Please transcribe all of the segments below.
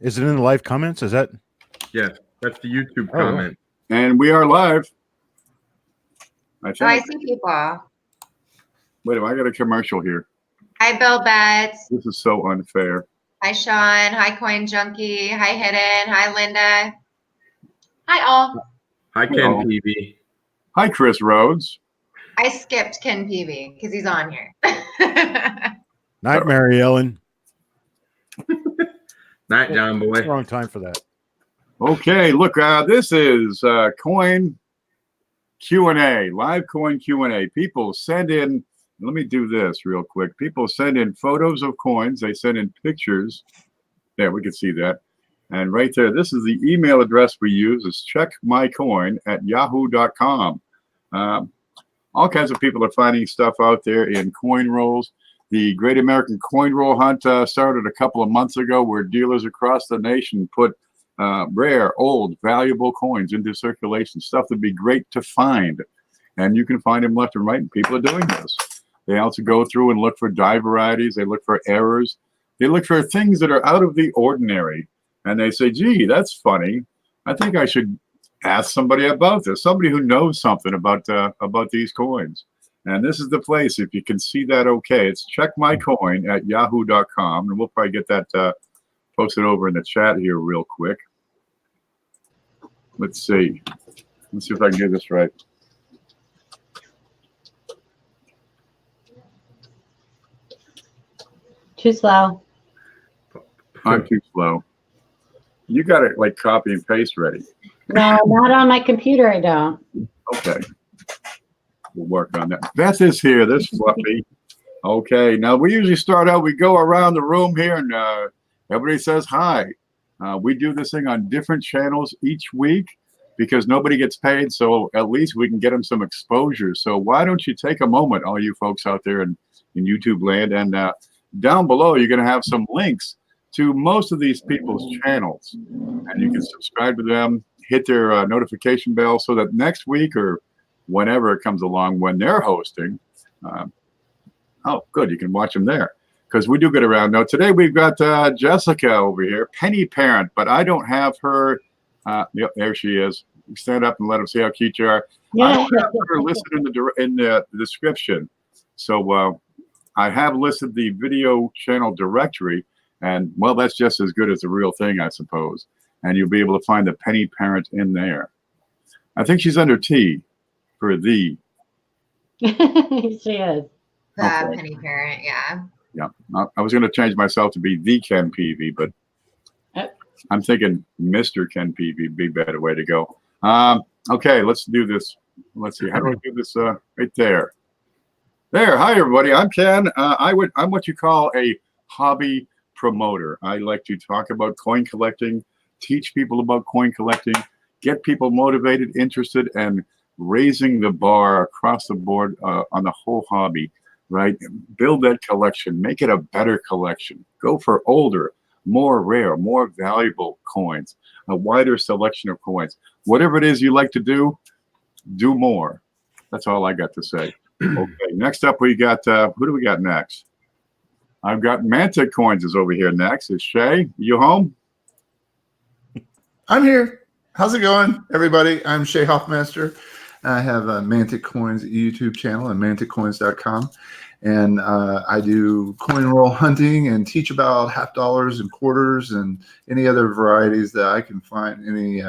Is it in the live comments? Is that? Yes, that's the YouTube comment. And we are live. I see people. Wait, I got a commercial here. Hi, Bill Betts. This is so unfair. Hi, Sean. Hi, Coin Junkie. Hi, Hidden. Hi, Linda. Hi, all. Hi, Ken Peavey. Hi, Chris Rhodes. I skipped Ken Peavey because he's on here. Night, Mary Ellen. Night, John Boy. Wrong time for that. Okay, look, this is Coin Q&A, live Coin Q&A. People send in, let me do this real quick. People send in photos of coins. They send in pictures. Yeah, we can see that. And right there, this is the email address we use. It's checkmycoin@yahoo.com. All kinds of people are finding stuff out there in coin rolls. The Great American Coin Roll Hunt started a couple of months ago, where dealers across the nation put rare, old, valuable coins into circulation, stuff that'd be great to find. And you can find them left and right, and people are doing this. They also go through and look for die varieties. They look for errors. They look for things that are out of the ordinary. And they say, gee, that's funny. I think I should ask somebody about this, somebody who knows something about these coins. And this is the place, if you can see that okay. It's checkmycoin@yahoo.com. And we'll probably get that posted over in the chat here real quick. Let's see. Let's see if I can get this right. Too slow. I'm too slow. You got it like copy and paste ready. No, not on my computer, I don't. Okay. We'll work on that. Beth is here. This Fluffy. Okay. Now, we usually start out, we go around the room here, and everybody says hi. We do this thing on different channels each week because nobody gets paid, so at least we can get them some exposure. So why don't you take a moment, all you folks out there in YouTube land, and down below, you're going to have some links to most of these people's channels. And you can subscribe to them, hit their notification bell so that next week or whenever it comes along when they're hosting, oh, good, you can watch them there. Because we do get around. Now, today we've got Jessica over here, Penny Parent, but I don't have her. Yep, there she is. Stand up and let them see how cute you are. Yeah. I don't have her listed in the description. So I have listed the video channel directory, and, well, that's just as good as the real thing, I suppose. And you'll be able to find the Penny Parent in there. I think she's under T for the. She is. The Penny Parent, yeah. Yeah, I was going to change myself to be the Ken Peavey, but I'm thinking Mr. Ken Peavey would be a better way to go. Okay, let's do this. Let's see. How do I do this? Right there. There. Hi, everybody. I'm Ken. I'm what you call a hobby promoter. I like to talk about coin collecting, teach people about coin collecting, get people motivated, interested, and raising the bar across the board on the whole hobby. Right? Build that collection, make it a better collection. Go for older, more rare, more valuable coins, a wider selection of coins. Whatever it is you like to do more. That's all I got to say. Okay, next up we got, who do we got next? I've got Mantic Coins is over here next. Is Shay, you home? I'm here. How's it going, everybody? I'm Shay Hoffmaster. I have a Mantic Coins YouTube channel at manticcoins.com. And I do coin roll hunting and teach about half dollars and quarters and any other varieties that I can find, any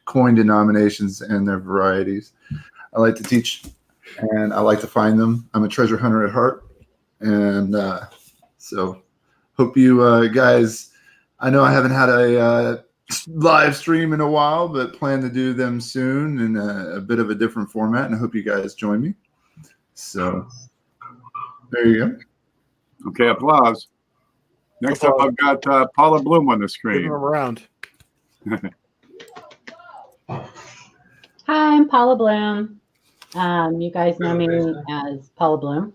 coin denominations and their varieties. I like to teach and I like to find them. I'm a treasure hunter at heart. And so hope you guys, I know I haven't had a live stream in a while, but plan to do them soon in a bit of a different format. And I hope you guys join me. So there you go. Okay, applause. Next up, I've got Paula Bluhm on the screen. Give them around. Hi, I'm Paula Bluhm. You guys know me as Paula Bluhm.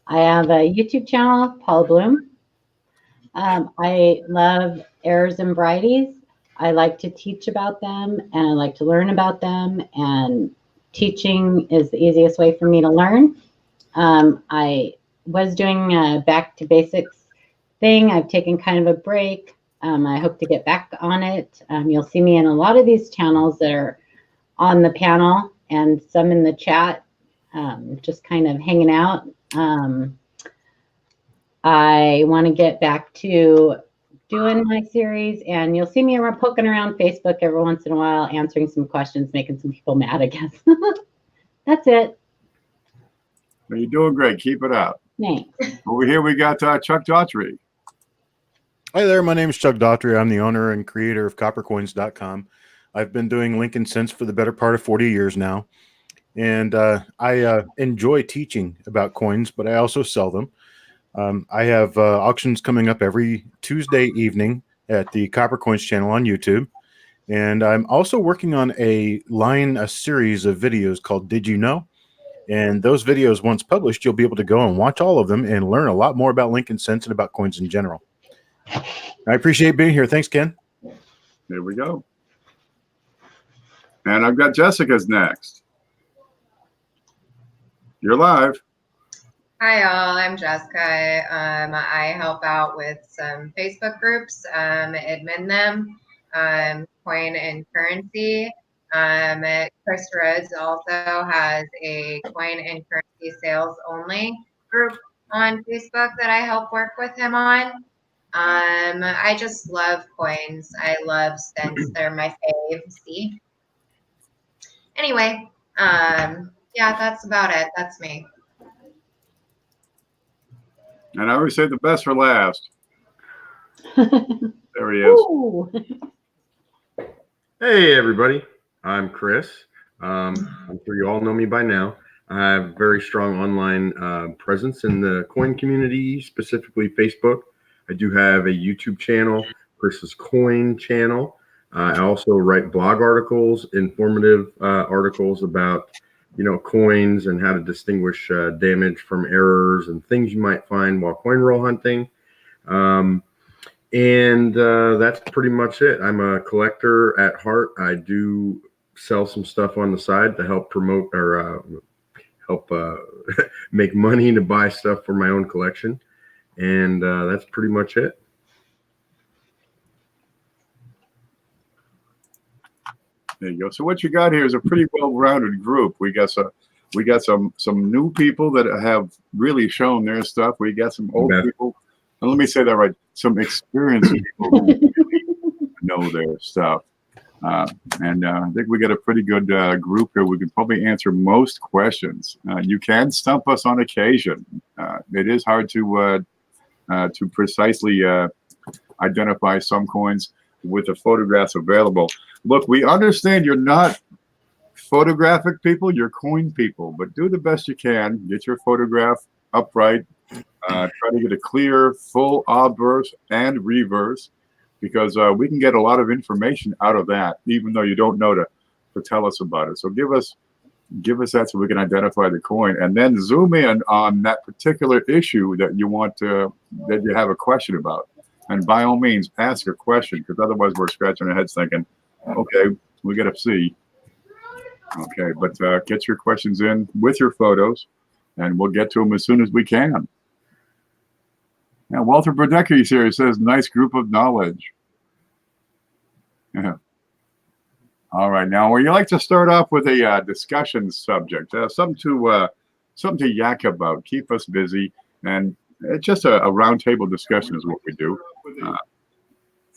I have a YouTube channel, Paula Bluhm. I love errors and varieties. I like to teach about them, and I like to learn about them, and teaching is the easiest way for me to learn. I was doing a back to basics thing. I've taken kind of a break. I hope to get back on it. You'll see me in a lot of these channels that are on the panel and some in the chat, just kind of hanging out. I want to get back to doing my series, and you'll see me poking around Facebook every once in a while, answering some questions, making some people mad, I guess. That's it. Well, you're doing great. Keep it up. Thanks. Over here, we got Chuck Daughtrey. Hi there, my name is Chuck Daughtrey. I'm the owner and creator of coppercoins.com. I've been doing Lincoln Cents for the better part of 40 years now. And I enjoy teaching about coins, but I also sell them. I have auctions coming up every Tuesday evening at the Copper Coins channel on YouTube. And I'm also working on a series of videos called Did You Know? And those videos, once published, you'll be able to go and watch all of them and learn a lot more about Lincoln Cents and about coins in general. I appreciate being here. Thanks, Ken. There we go. And I've got Jessica's next. You're live. Hi, all. I'm Jessica. I help out with some Facebook groups, admin them, coin and currency. Chris Rhodes also has a coin and currency sales only group on Facebook that I help work with him on. I just love coins. I love cents. They're my fave. See? Anyway, yeah, that's about it. That's me. And I always say the best for last. There he is. Ooh. Hey, everybody. I'm Chris. I'm sure you all know me by now. I have very strong online presence in the coin community, specifically Facebook. I do have a YouTube channel, Chris's Coin channel. I also write blog articles, informative articles about, coins and how to distinguish damage from errors and things you might find while coin roll hunting. And that's pretty much it. I'm a collector at heart. I do sell some stuff on the side to help promote or help make money to buy stuff for my own collection. And that's pretty much it. There you go. So what you got here is a pretty well-rounded group. We got some new people that have really shown their stuff. We got some old people, and let me say that right, some experienced people who really know their stuff. And I think we got a pretty good group here. We can probably answer most questions. You can stump us on occasion. It is hard to precisely identify some coins with the photographs available. Look, we understand you're not photographic people, you're coin people, but do the best you can. Get your photograph upright. Try to get a clear, full obverse and reverse, because we can get a lot of information out of that, even though you don't know to tell us about it. So give us that so we can identify the coin, and then zoom in on that particular issue that you want to, that you have a question about. And by all means, ask a question, because otherwise we're scratching our heads thinking, okay, we got to see. Okay, but get your questions in with your photos, and we'll get to them as soon as we can. Now, Walter Burdecky's here. He says, nice group of knowledge. Yeah. All right, now, would you like to start off with a discussion subject, something to yak about, keep us busy, and it's just a roundtable discussion is what we do.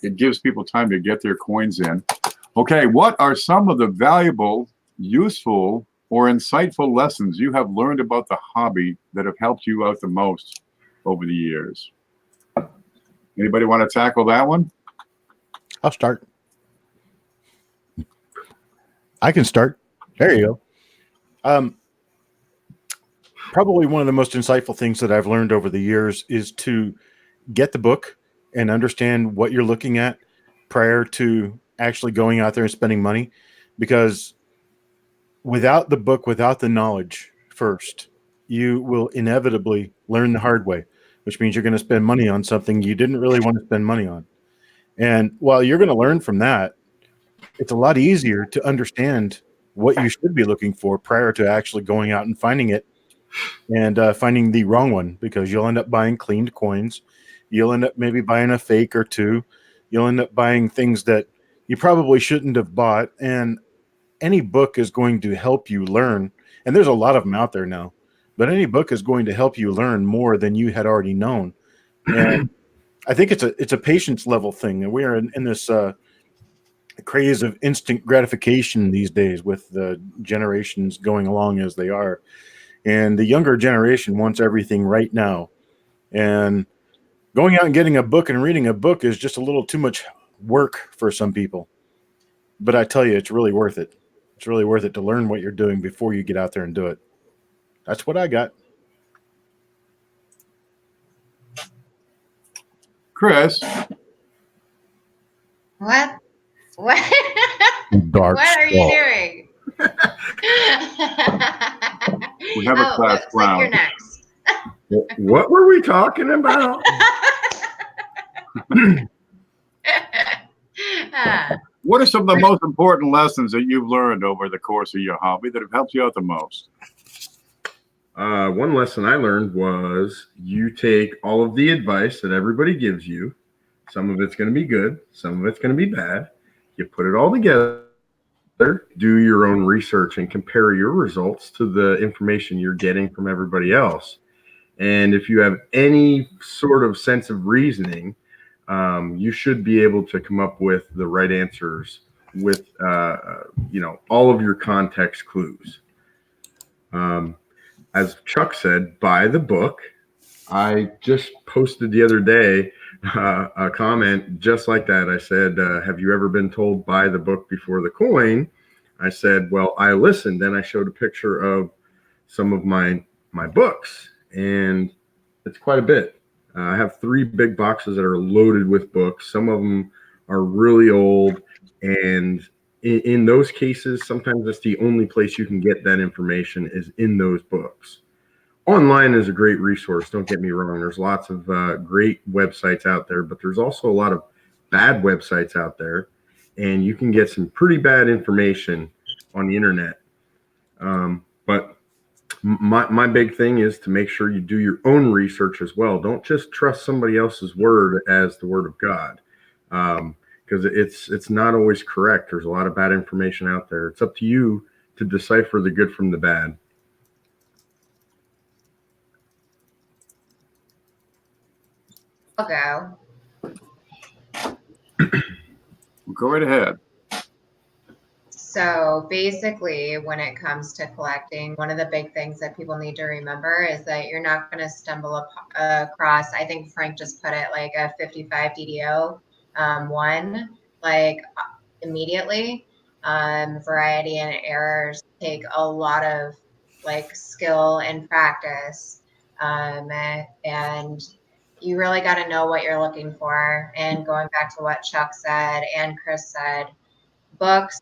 It gives people time to get their coins in. Okay, what are some of the valuable, useful, or insightful lessons you have learned about the hobby that have helped you out the most over the years? Anybody want to tackle that one? I'll start. I can start. There you go. Probably one of the most insightful things that I've learned over the years is to get the book and understand what you're looking at prior to actually going out there and spending money. Because without the book, without the knowledge first, you will inevitably learn the hard way, which means you're going to spend money on something you didn't really want to spend money on. And while you're going to learn from that, it's a lot easier to understand what you should be looking for prior to actually going out and finding it and finding the wrong one, because you'll end up buying cleaned coins. You'll end up maybe buying a fake or two. You'll end up buying things that you probably shouldn't have bought. And any book is going to help you learn. And there's a lot of them out there now, but any book is going to help you learn more than you had already known. And I think it's a patience level thing. And we are in this craze of instant gratification these days with the generations going along as they are. And the younger generation wants everything right now. And going out and getting a book and reading a book is just a little too much work for some people. But I tell you, it's really worth it. It's really worth it to learn what you're doing before you get out there and do it. That's what I got. Chris, What? What? Dark What are you Skull. doing? we have a class looks like you're clown. next. What were we talking about? What are some of the most important lessons that you've learned over the course of your hobby that have helped you out the most? One lesson I learned was you take all of the advice that everybody gives you. Some of it's going to be good. Some of it's going to be bad. You put it all together, do your own research, and compare your results to the information you're getting from everybody else. And if you have any sort of sense of reasoning, you should be able to come up with the right answers with, all of your context clues. As Chuck said, buy the book. I just posted the other day a comment just like that. I said, have you ever been told buy the book before the coin? I said, well, I listened. Then I showed a picture of some of my books, and it's quite a bit. I have 3 big boxes that are loaded with books. Some of them are really old, and in those cases, sometimes that's the only place you can get that information is in those books. Online is a great resource. Don't get me wrong. There's lots of great websites out there, but there's also a lot of bad websites out there, and you can get some pretty bad information on the internet. But my big thing is to make sure you do your own research as well. Don't just trust somebody else's word as the word of God. Because it's not always correct. There's a lot of bad information out there. It's up to you to decipher the good from the bad. I'll go. Go right ahead. So basically, when it comes to collecting, one of the big things that people need to remember is that you're not going to stumble across, I think Frank just put it, like a 55 DDO one, like immediately. Variety and errors take a lot of like skill and practice. And you really got to know what you're looking for. And going back to what Chuck said and Chris said, books,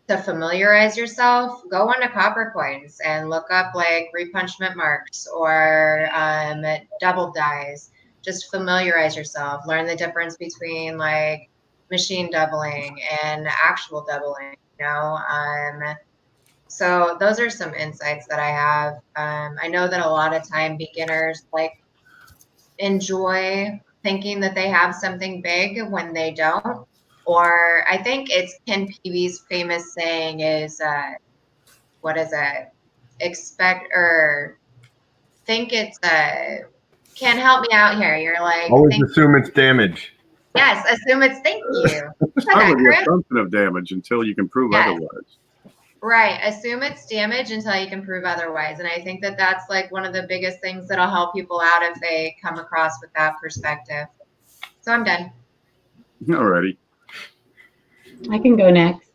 to familiarize yourself, go onto Copper Coins and look up like repunchment marks or double dies. Just familiarize yourself. Learn the difference between like machine doubling and actual doubling. So those are some insights that I have. I know that a lot of time beginners like enjoy thinking that they have something big when they don't. Or I think it's Ken Peavey's famous saying is, what is it? Expect or think it's, can't help me out here. You're like, Always assume it's damage. Yes, assume it's, thank you. Start with the assumption of damage until you can prove otherwise. Right. Assume it's damage until you can prove otherwise. And I think that that's like one of the biggest things that'll help people out if they come across with that perspective. So I'm done. Alrighty. I can go next.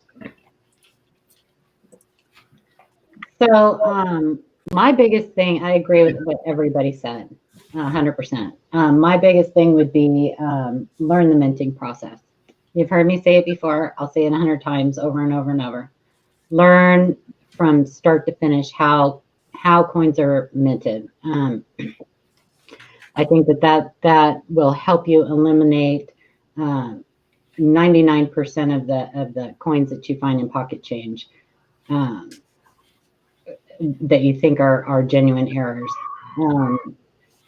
So my biggest thing, I agree with what everybody said, 100%. My biggest thing would be learn the minting process. You've heard me say it before. I'll say it 100 times over and over and over. Learn from start to finish how coins are minted. I think that will help you eliminate 99% of the coins that you find in pocket change that you think are genuine errors.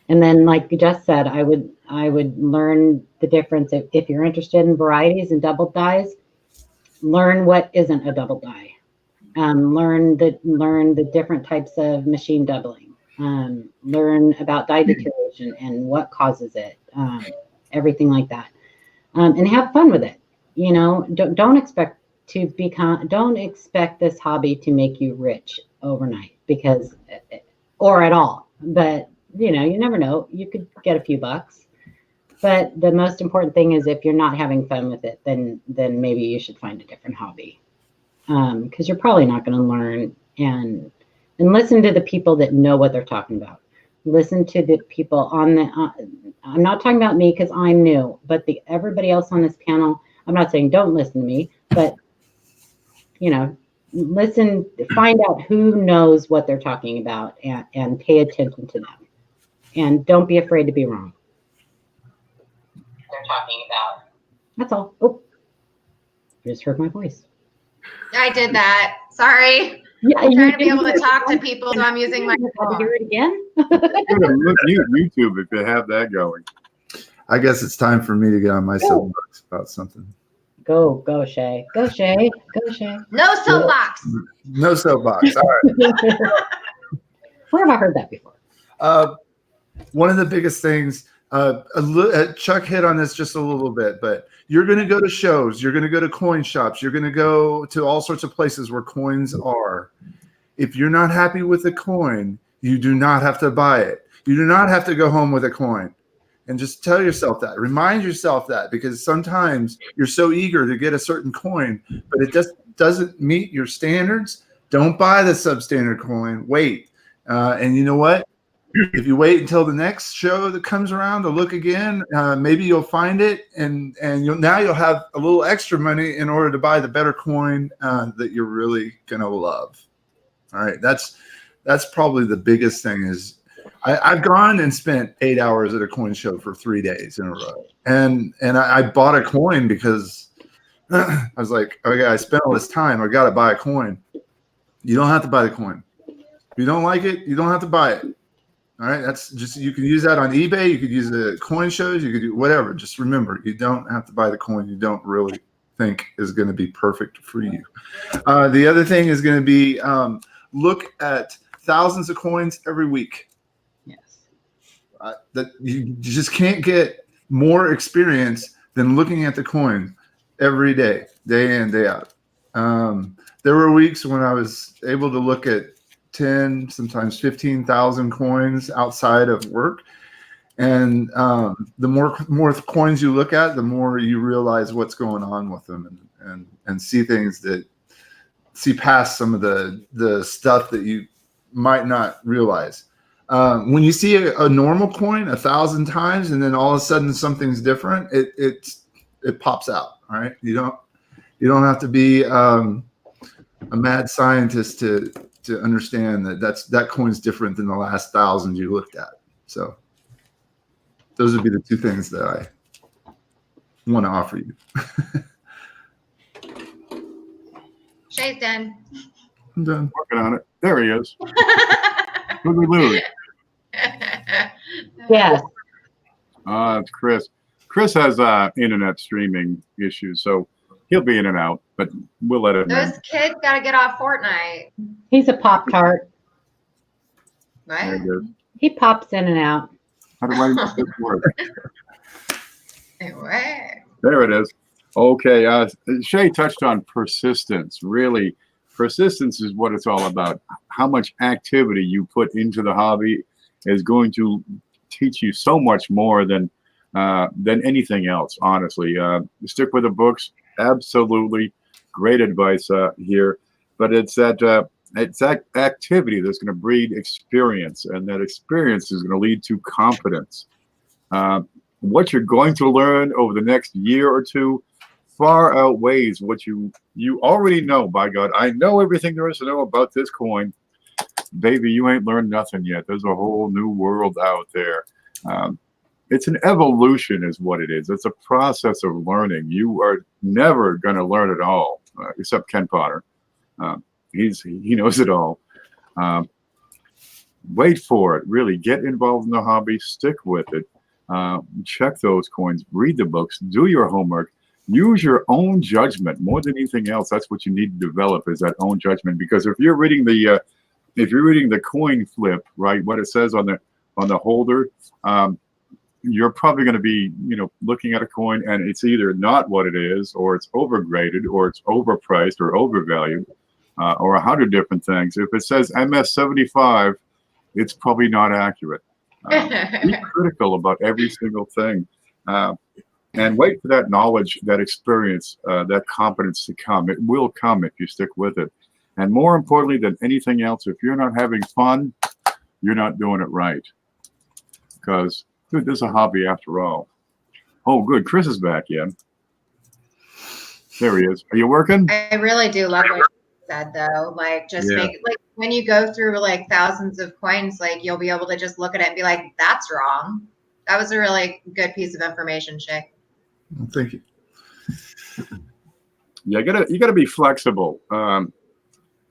And then, like you just said, I would I would learn the difference. If you're interested in varieties and double dyes, learn what isn't a double dye. Learn the different types of machine doubling. Learn about dye deterioration and what causes it. Everything like that, and have fun with it. You know, don't expect this hobby to make you rich overnight, because, or at all. But you know, you never know. You could get a few bucks. But the most important thing is, if you're not having fun with it, then maybe you should find a different hobby, because you're probably not going to learn. And listen to the people that know what they're talking about. Listen to the people on the. I'm not talking about me because I'm new, but everybody else on this panel. I'm not saying don't listen to me, but you know, listen, find out who knows what they're talking about, and pay attention to them, and don't be afraid to be wrong. They're talking about. That's all. Oh, I just heard my voice. I did that. Sorry. Yeah, I'm trying to be able to talk to people, so I'm using my phone. To hear it again? YouTube if you have that going. I guess it's time for me to get on my soapbox about something. Go, Shay. Go, Shay. Go, Shay. No soapbox. No soapbox. All right. Where have I heard that before? One of the biggest things, Chuck hit on this just a little bit, but you're going to go to shows, you're going to go to coin shops, you're going to go to all sorts of places where coins are. If you're not happy with the coin, you do not have to buy it. You do not have to go home with a coin. And just tell yourself that. Remind yourself that, because sometimes you're so eager to get a certain coin, but it just doesn't meet your standards. Don't buy the substandard coin. Wait. And you know what? If you wait until the next show that comes around to look again, maybe you'll find it, and you'll have a little extra money in order to buy the better coin that you're really gonna love. All right, that's probably the biggest thing. Is I've gone and spent 8 hours at a coin show for 3 days in a row, and I bought a coin because I was like, okay, I spent all this time, I got to buy a coin. You don't have to buy the coin. If you don't like it, you don't have to buy it. All right, that's just, you can use that on eBay. You could use it at coin shows. You could do whatever. Just remember, you don't have to buy the coin you don't really think is going to be perfect for you. The other thing is going to be look at thousands of coins every week. Yes. That you just can't get more experience than looking at the coin every day, day in, day out. There were weeks when I was able to look at 10, sometimes 15,000 coins outside of work. And the more coins you look at, the more you realize what's going on with them, and see things see past some of the stuff that you might not realize. When you see a normal coin 1,000 times and then all of a sudden something's different, it pops out. All right. You don't have to be a mad scientist to understand that coin's different than the last 1,000 you looked at. So those would be the two things that I want to offer you. Shay's done. I'm done. Working on it. There he is. Lou. Yes. It's Chris. Chris has internet streaming issues, so he'll be in and out, but we'll let him Those in. kids got to get off Fortnite. He's a Pop-Tart. What? There it is. He pops in and out. How do I make this work? What? There it is. Okay. Shay touched on persistence. Really, persistence is what it's all about. How much activity you put into the hobby is going to teach you so much more than anything else, honestly. Stick with the books. Absolutely great advice here. But it's that activity that's going to breed experience, and that experience is going to lead to confidence. What you're going to learn over the next year or two far outweighs what you already know. By God, I know everything there is to know about this coin. Baby, you ain't learned nothing yet. There's a whole new world out there. It's an evolution is what it is. It's a process of learning. You are never going to learn it all, except Ken Potter. He knows it all. Wait for it. Really get involved in the hobby. Stick with it. check those coins, read the books, do your homework, use your own judgment more than anything else. That's what you need to develop, is that own judgment. Because if you're reading the coin flip, right, what it says on the holder, you're probably going to be, looking at a coin and it's either not what it is, or it's overgraded, or it's overpriced, or overvalued, or 100 different things. If it says MS75, it's probably not accurate. Be critical about every single thing, and wait for that knowledge, that experience, that competence to come. It will come if you stick with it. And more importantly than anything else, if you're not having fun, you're not doing it right. Because, dude, this is a hobby after all. Oh, good. Chris is back, yeah. There he is. Are you working? I really do love what you said, though. Like, just make it, like, when you go through like thousands of coins, like, you'll be able to just look at it and be like, that's wrong. That was a really good piece of information, Shay. Well, thank you. Yeah, you gotta be flexible. A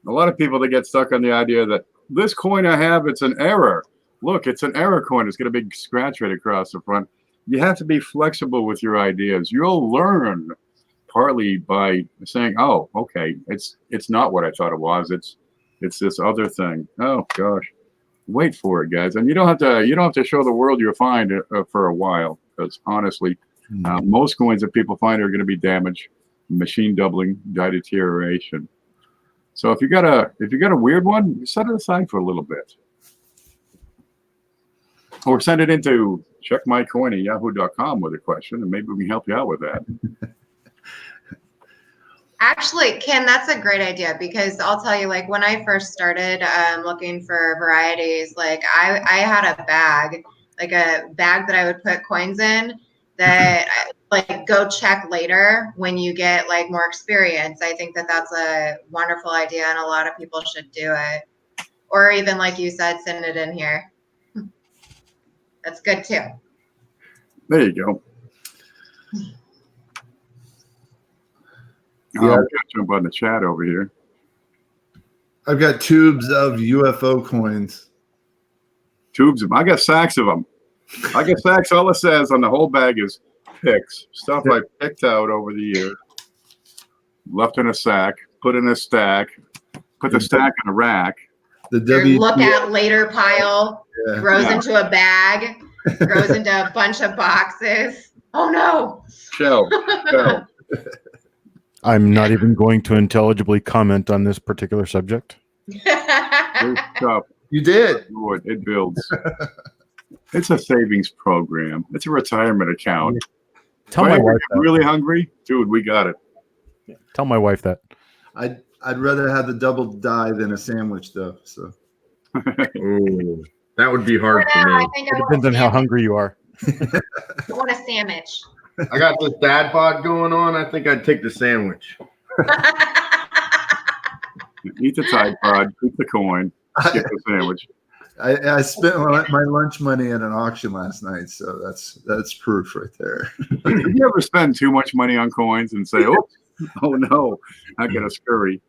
lot of people, they get stuck on the idea that this coin I have, it's an error. Look, it's an error coin. It's got a big scratch right across the front. You have to be flexible with your ideas. You'll learn partly by saying, "Oh, okay, it's not what I thought it was. It's this other thing." Oh gosh, wait for it, guys. And you don't have to show the world you'll find for a while, because honestly, most coins that people find are going to be damaged, machine doubling, die deterioration. So if you got a weird one, set it aside for a little bit, or send it into checkmycoin@yahoo.com with a question, and maybe we can help you out with that. Actually, Ken, that's a great idea, because I'll tell you, like, when I first started looking for varieties, like I had a bag that I would put coins in that like go check later when you get like more experience. I think that that's a wonderful idea, and a lot of people should do it. Or even, like you said, send it in here. That's good too. There you go. Yeah. I'll jump on the chat over here. I've got tubes of UFO coins. Tubes of them. I got sacks of them. I got sacks. All it says on the whole bag is picks. Stuff I picked out over the year. Left in a sack. Put in a stack. Put the stack in a rack. The look at later pile grows into a bag, grows into a bunch of boxes. Oh no. Shelf. I'm not even going to intelligibly comment on this particular subject. You did. Lord, it builds. It's a savings program. It's a retirement account. Tell my wife that. Really hungry? Dude, we got it. Tell my wife that. I'd rather have the double die than a sandwich, though. So. Ooh, that would be hard for me. It depends on how hungry you are. I want a sandwich. I got this dad bod going on. I think I'd take the sandwich. Eat the Tide Pod, keep the coin, skip the sandwich. I spent my lunch money at an auction last night, so that's proof right there. Have you ever spend too much money on coins and say, oh no, I got to scurry?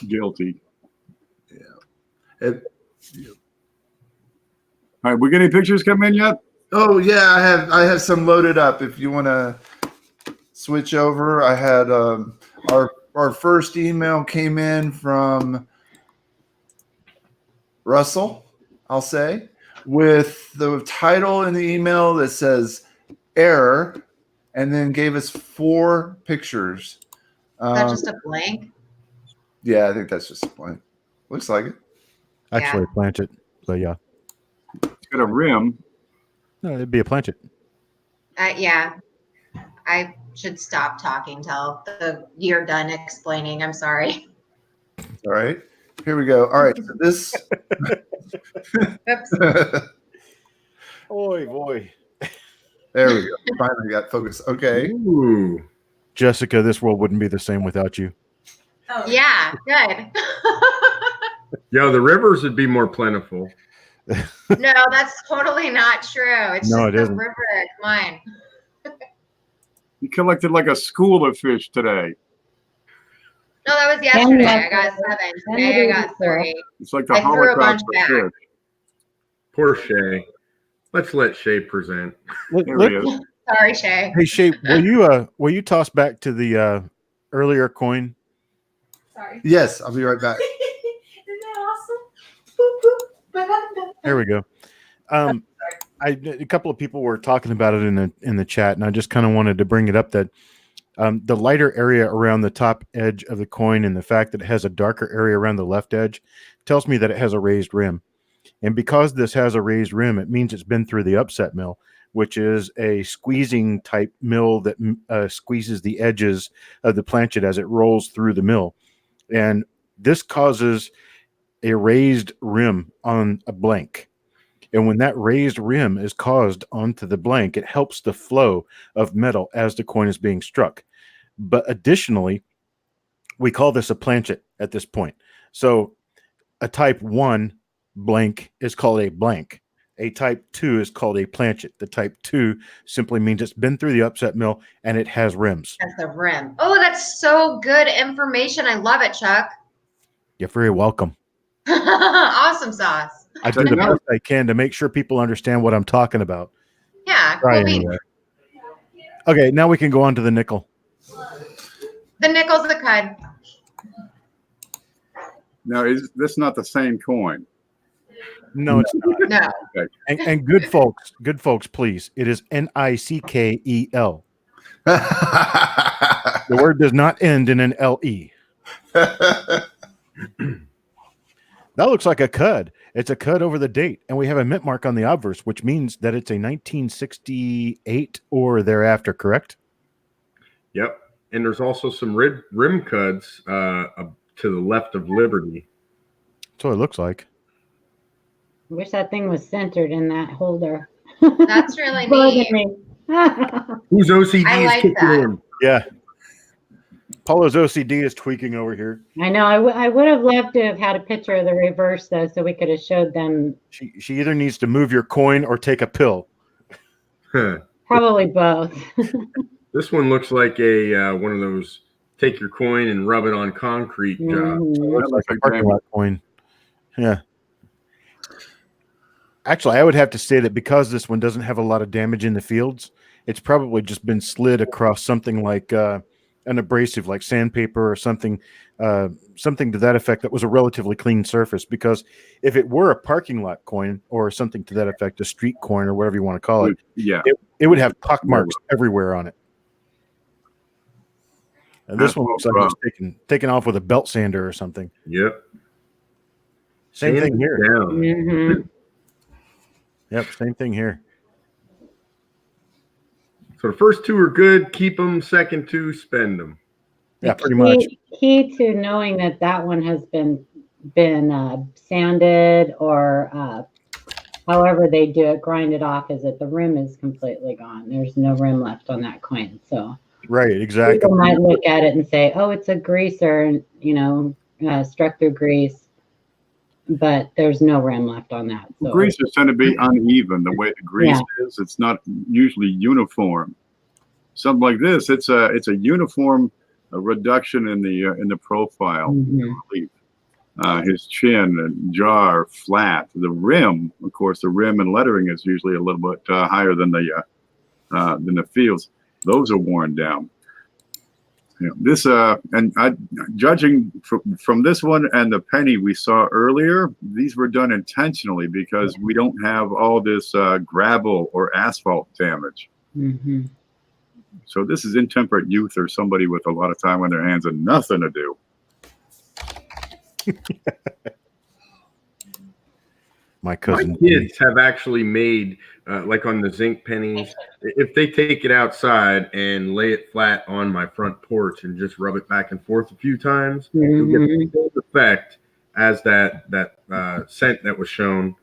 Guilty. Yeah. All right, we got any pictures come in yet? Oh yeah, I have some loaded up. If you want to switch over, I had our first email came in from Russell, I'll say, with the title in the email that says error, and then gave us 4 pictures. Is that just a blank? Yeah, I think that's just a blank. Looks like it. Actually, a planchet. So yeah. It's got a rim. No, it'd be a planchet. Yeah. I should stop talking till you're done explaining. I'm sorry. All right. Here we go. All right. So this. Oops. Oy boy. There we go. Finally got focus. Okay. Ooh. Jessica, this world wouldn't be the same without you. Oh. Yeah, good. Yeah, the rivers would be more plentiful. No, that's totally not true. It's No, just it the isn't. river. Come on. You collected like a school of fish today. No, that was yesterday. I got 7. Today I got 3. It's like the I threw a bunch Holocaust for back. fish. Poor Shay. Let's let Shay present. There he is. Sorry, Shay. Hey Shay, will you toss back to the earlier coin? Sorry. Yes, I'll be right back. Isn't that awesome? Boop, boop, ba-dum-dum. There we go. A couple of people were talking about it in the chat, and I just kind of wanted to bring it up that the lighter area around the top edge of the coin and the fact that it has a darker area around the left edge tells me that it has a raised rim. And because this has a raised rim, it means it's been through the upset mill, which is a squeezing type mill that squeezes the edges of the planchet as it rolls through the mill. And this causes a raised rim on a blank. And when that raised rim is caused onto the blank, it helps the flow of metal as the coin is being struck. But additionally, we call this a planchet at this point. So a type 1 blank is called a blank. A type 2 is called a planchet. The type 2 simply means it's been through the upset mill and it has rims. That's the rim. Oh, that's so good information. I love it, Chuck. You're very welcome. Awesome sauce. I do the best I can to make sure people understand what I'm talking about. Yeah, Try cool beans. anyway. Okay, now we can go on to the nickel. The nickel's the cud. Now, is this not the same coin? No, it's not. No. And good folks, please. It is NICKEL. The word does not end in an LE. That looks like a cud. It's a cud over the date, and we have a mint mark on the obverse, which means that it's a 1968 or thereafter, correct? Yep. And there's also some rim cuds to the left of Liberty. That's what it looks like. I wish that thing was centered in that holder. That's really neat. Whose OCD I is like kicking that. in? Yeah. Paula's OCD is tweaking over here. I know. I would have loved to have had a picture of the reverse, though, so we could have showed them. She either needs to move your coin or take a pill. Probably both. This one looks like a one of those take your coin and rub it on concrete jobs. Mhm. Looks like a parking lot coin. Yeah. Actually, I would have to say that because this one doesn't have a lot of damage in the fields, it's probably just been slid across something like an abrasive, like sandpaper or something, something to that effect that was a relatively clean surface. Because if it were a parking lot coin or something to that effect, a street coin or whatever you want to call it, Yeah. it would have pock marks everywhere on it. And this one looks like it was taken off with a belt sander or something. Yep. Same thing here. Down. Mhm. Yep, same thing here. So the first two are good. Keep them. Second two, spend them. Yeah, pretty much. Key to knowing that one has been sanded or however they do it, grind it off, is that the rim is completely gone. There's no rim left on that coin. So Right, exactly. people might look at it and say, "Oh, it's a greaser," struck through grease. But there's no rim left on that. So. Greases tend to be uneven the way the grease is. It's not usually uniform. Something like this, it's a uniform reduction in the profile. Mhm. His chin and jaw are flat. The rim, of course, the rim and lettering is usually a little bit higher than the fields. Those are worn down. This judging from this one and the penny we saw earlier, these were done intentionally because we don't have all this gravel or asphalt damage. Mm-hmm. So this is intemperate youth or somebody with a lot of time on their hands and nothing to do. My cousin. My kids have actually made, like on the zinc pennies, if they take it outside and lay it flat on my front porch and just rub it back and forth a few times, you'll get the same effect as that scent that was shown.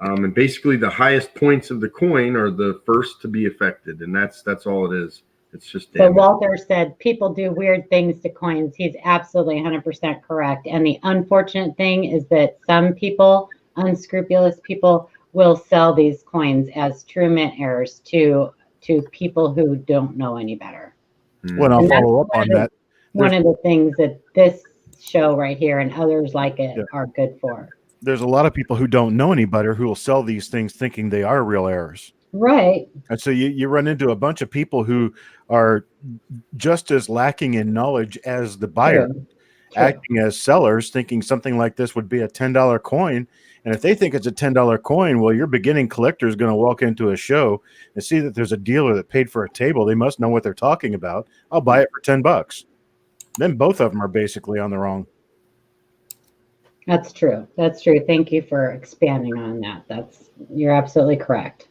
And basically the highest points of the coin are the first to be affected. And that's all it is. It's just damage. So Walter said people do weird things to coins. He's absolutely 100% correct. And the unfortunate thing is that some people, unscrupulous people, will sell these coins as true mint errors to people who don't know any better. Well, I'll follow up on that. One of the things that this show right here and others like it are good for. there's a lot of people who don't know any better who will sell these things thinking they are real errors. Right. And so you run into a bunch of people who are just as lacking in knowledge as the buyer, True. acting as sellers, thinking something like this would be a $10 coin. And if they think it's a $10 coin, well, your beginning collector is going to walk into a show and see that there's a dealer that paid for a table. They must know what they're talking about. I'll buy it for $10. Then both of them are basically on the wrong. That's true. That's true. Thank you for expanding on that. You're absolutely correct.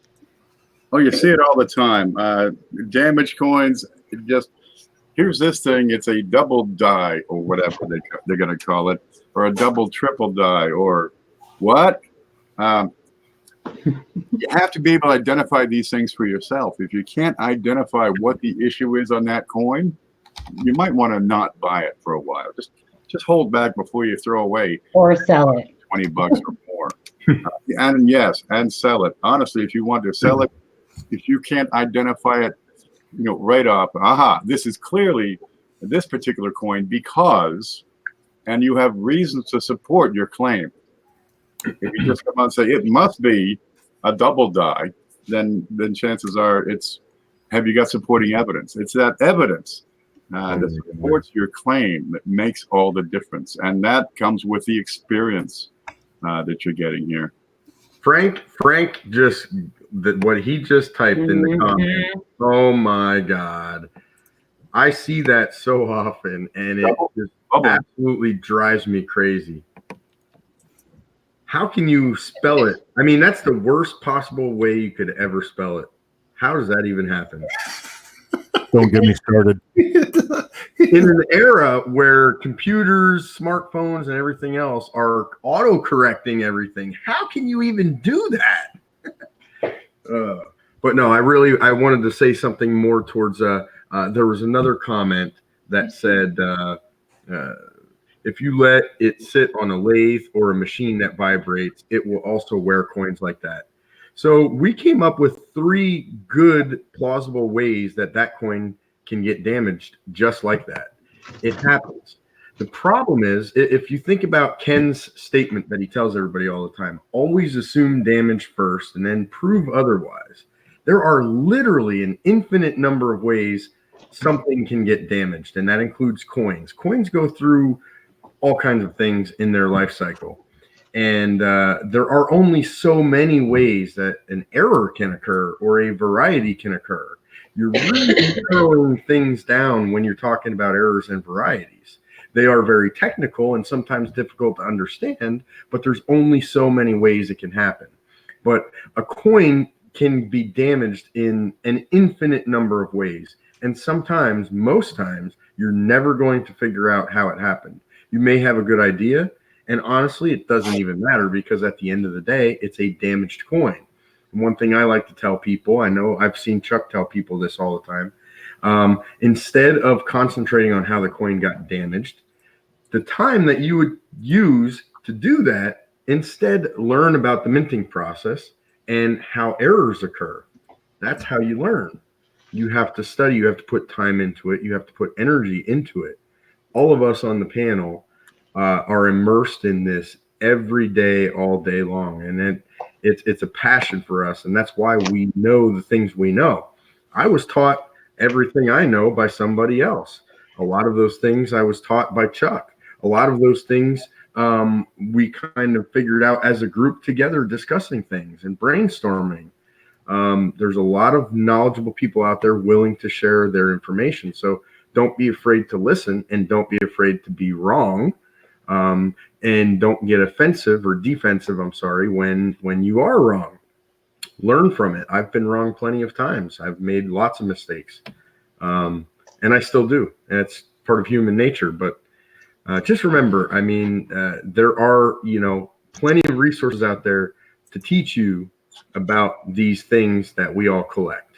Oh, you see it all the time. Damaged coins. Here's this thing. It's a double die or whatever they're going to call it, or a double triple die, or what? You have to be able to identify these things for yourself. If you can't identify what the issue is on that coin, you might want to not buy it for a while. Just hold back before you throw away or sell it. $20 or more. And sell it. Honestly, if you want to sell it, if you can't identify it, right off, this is clearly this particular coin because, and you have reasons to support your claim. If you just come out and say it must be a double die, then chances are have you got supporting evidence? It's that evidence that supports your claim that makes all the difference, and that comes with the experience that you're getting here. Frank what he just typed in the comments. Oh my God. I see that so often, and it just absolutely drives me crazy. How can you spell it? I mean, that's the worst possible way you could ever spell it. How does that even happen? Don't get me started. In an era where computers, smartphones, and everything else are auto-correcting everything, how can you even do that? But no, I wanted to say something more towards, there was another comment that said, if you let it sit on a lathe or a machine that vibrates, it will also wear coins like that. So we came up with 3 good, plausible ways that coin can get damaged just like that. It happens. The problem is, if you think about Ken's statement that he tells everybody all the time, always assume damage first and then prove otherwise. There are literally an infinite number of ways something can get damaged, and that includes coins. Coins go through all kinds of things in their life cycle. And there are only so many ways that an error can occur or a variety can occur. You're really narrowing things down when you're talking about errors and varieties. They are very technical and sometimes difficult to understand, but there's only so many ways it can happen. But a coin can be damaged in an infinite number of ways. And sometimes, most times, you're never going to figure out how it happened. You may have a good idea, and honestly, it doesn't even matter because at the end of the day, it's a damaged coin. And one thing I like to tell people, I know I've seen Chuck tell people this all the time, instead of concentrating on how the coin got damaged, the time that you would use to do that, instead learn about the minting process and how errors occur. That's how you learn. You have to study, you have to put time into it, you have to put energy into it. All of us on the panel are immersed in this every day, all day long. And it's a passion for us. And that's why we know the things we know. I was taught everything I know by somebody else. A lot of those things I was taught by Chuck. A lot of those things we kind of figured out as a group together, discussing things and brainstorming. There's a lot of knowledgeable people out there willing to share their information. So don't be afraid to listen, and don't be afraid to be wrong. And don't get offensive or defensive, when you are wrong. Learn from it. I've been wrong plenty of times. I've made lots of mistakes. And I still do. And it's part of human nature. But just remember, there are, plenty of resources out there to teach you about these things that we all collect.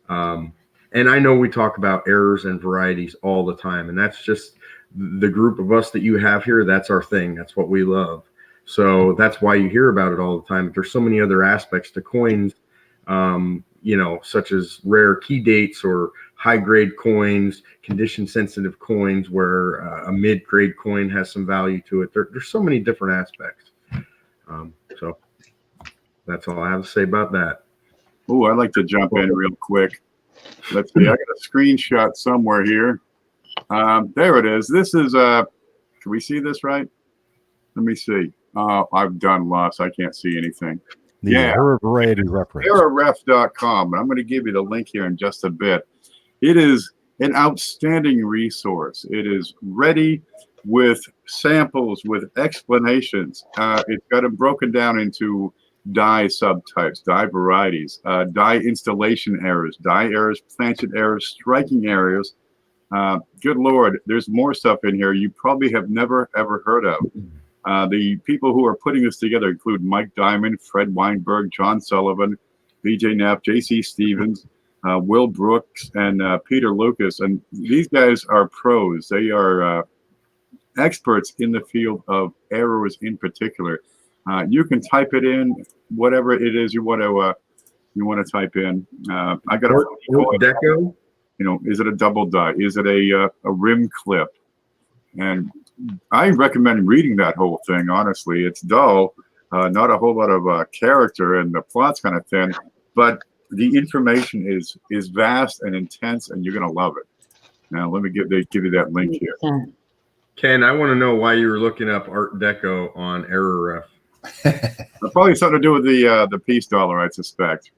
And I know we talk about errors and varieties all the time, and that's just the group of us that you have here. That's our thing. That's what we love. So that's why you hear about it all the time. There's so many other aspects to coins, such as rare key dates or high-grade coins, condition-sensitive coins, where a mid-grade coin has some value to it. There's so many different aspects. So that's all I have to say about that. Oh, I'd like to jump in real quick. Let's see. I got a screenshot somewhere here. There it is. This is can we see this right? Let me see. I've done lots. I can't see anything. The Yeah. error variety reference. Errorref.com, and I'm going to give you the link here in just a bit. It is an outstanding resource. It is ready with samples, with explanations. It's got them broken down into die subtypes, die varieties, die installation errors, die errors, planted errors, striking errors. Good Lord, there's more stuff in here you probably have never, ever heard of. The people who are putting this together include Mike Diamond, Fred Weinberg, John Sullivan, BJ Knapp, JC Stevens, Will Brooks, and Peter Lucas. And these guys are pros. They are experts in the field of errors in particular. You can type it in, whatever it is you want to type in. I got Art Deco. You know, is it a double die? Is it a rim clip? And I recommend reading that whole thing. Honestly, it's dull, not a whole lot of character, and the plot's kind of thin, but the information is vast and intense, and you're gonna love it. Now, let me give you that link here. Ken, I want to know why you were looking up Art Deco on Error Ref. Probably something to do with the peace dollar, I suspect.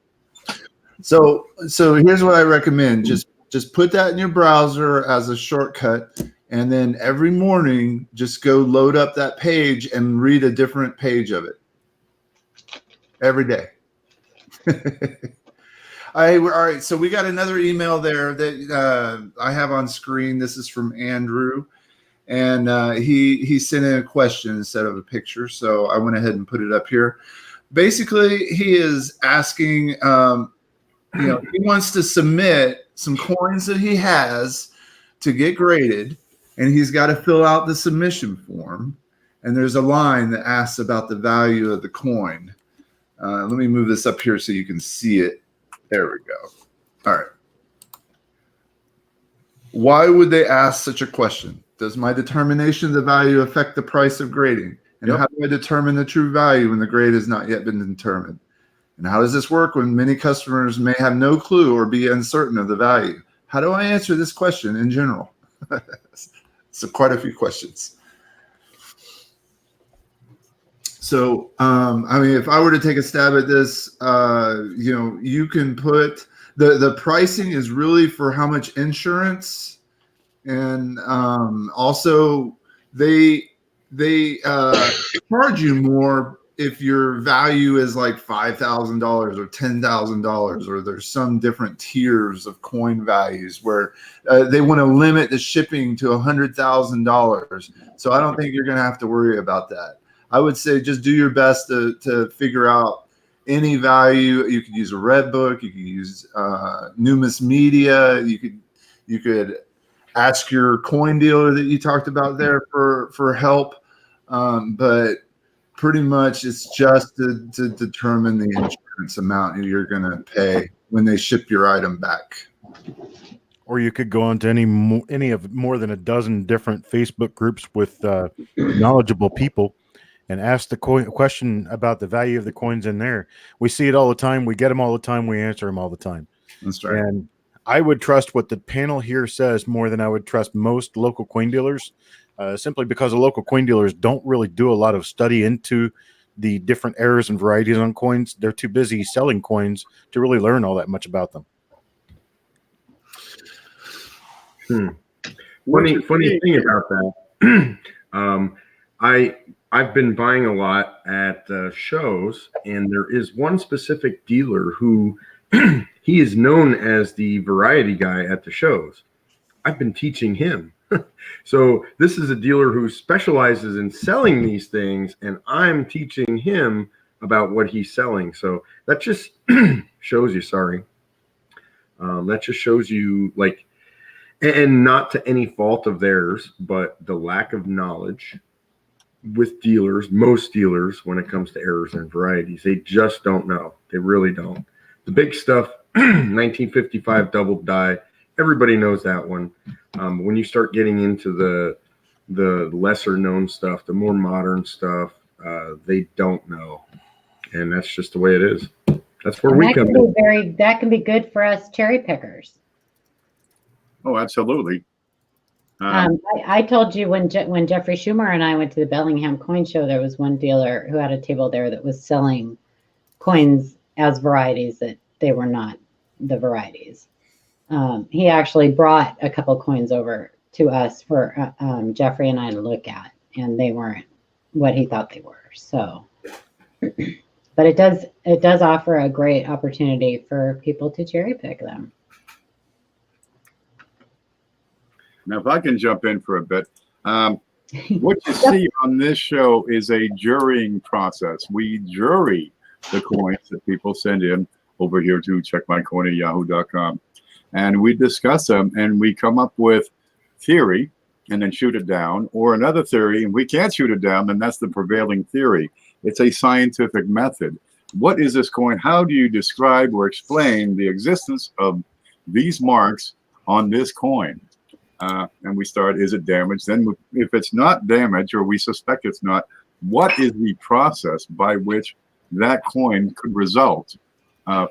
So here's what I recommend. Just put that in your browser as a shortcut, and then every morning just go load up that page and read a different page of it every day. All right. So we got another email there that I have on screen. This is from Andrew, and he sent in a question instead of a picture. So I went ahead and put it up here. Basically, he is asking, he wants to submit some coins that he has to get graded, and he's got to fill out the submission form. And there's a line that asks about the value of the coin. Let me move this up here so you can see it. There we go. All right. Why would they ask such a question? Does my determination of the value affect the price of grading? And how do I determine the true value when the grade has not yet been determined? And how does this work when many customers may have no clue or be uncertain of the value? How do I answer this question in general? So quite a few questions. So, I mean, if I were to take a stab at this, you can put the pricing is really for how much insurance, and also they charge you more if your value is like $5,000 or $10,000, or there's some different tiers of coin values where they want to limit the shipping to $100,000. So I don't think you're going to have to worry about that. I would say just do your best to figure out any value. You could use a red book. You could use Numis Media. You could ask your coin dealer that you talked about there for help. But pretty much it's just to determine the insurance amount you're going to pay when they ship your item back. Or you could go on to any of more than a dozen different Facebook groups with knowledgeable people and ask the question about the value of the coins in there. We see it all the time. We get them all the time. We answer them all the time. That's right. And I would trust what the panel here says more than I would trust most local coin dealers, simply because the local coin dealers don't really do a lot of study into the different errors and varieties on coins. They're too busy selling coins to really learn all that much about them. Funny thing about that. I've been buying a lot at shows, and there is one specific dealer who he is known as the variety guy at the shows. I've been teaching him. So this is a dealer who specializes in selling these things, and I'm teaching him about what he's selling. So that just shows you, that just shows you, like, and not to any fault of theirs, but the lack of knowledge with dealers, most dealers, when it comes to errors and varieties. They just don't know. They really don't. The big stuff, 1955 double die, everybody knows that one. When you start getting into the lesser known stuff, the more modern stuff, they don't know, and that's just the way it is. That's where And we that come can in. be that can be good for us cherry pickers. Oh, absolutely. I told you when Jeffrey Schumer and I went to the Bellingham Coin Show, there was one dealer who had a table there that was selling coins as varieties that they were not the varieties. He actually brought a couple coins over to us for Jeffrey and I to look at, and they weren't what he thought they were. So, but it does offer a great opportunity for people to cherry pick them. Now, if I can jump in for a bit, what you see on this show is a jurying process. We jury the coins that people send in over here to checkmycoin@yahoo.com. And we discuss them and we come up with theory and then shoot it down, or another theory, and we can't shoot it down, then that's the prevailing theory. It's a scientific method. What is this coin? How do you describe or explain the existence of these marks on this coin? And we start, is it damaged? Then if it's not damaged, or we suspect it's not, what is the process by which that coin could result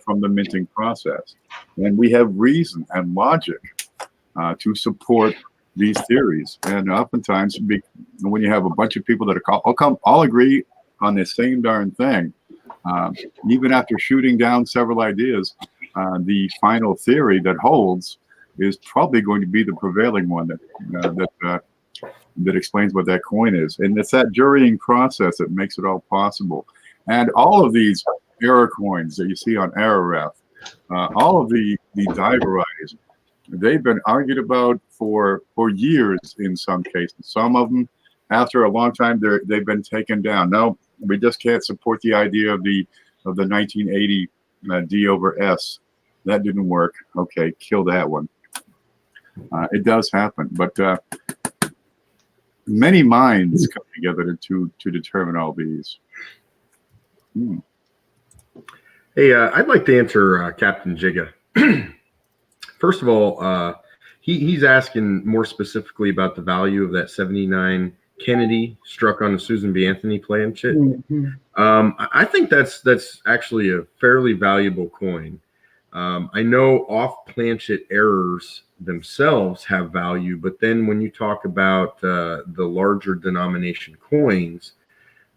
from the minting process? And we have reason and logic to support these theories. And oftentimes, when you have a bunch of people that all agree on the same darn thing, even after shooting down several ideas, the final theory that holds is probably going to be the prevailing one that explains what that coin is. And it's that jurying process that makes it all possible. And all of these error coins that you see on Errorref, all of the die varieties, they've been argued about for years in some cases. Some of them, after a long time, they've been taken down. No, we just can't support the idea of the 1980 D over S. That didn't work. Okay, kill that one. It does happen, but many minds come together to determine all these. Hey, I'd like to answer Captain Jigga. First of all, he's asking more specifically about the value of that 79 Kennedy struck on the Susan B. Anthony planchet. I think that's actually a fairly valuable coin. I know off planchet errors themselves have value, but then when you talk about the larger denomination coins,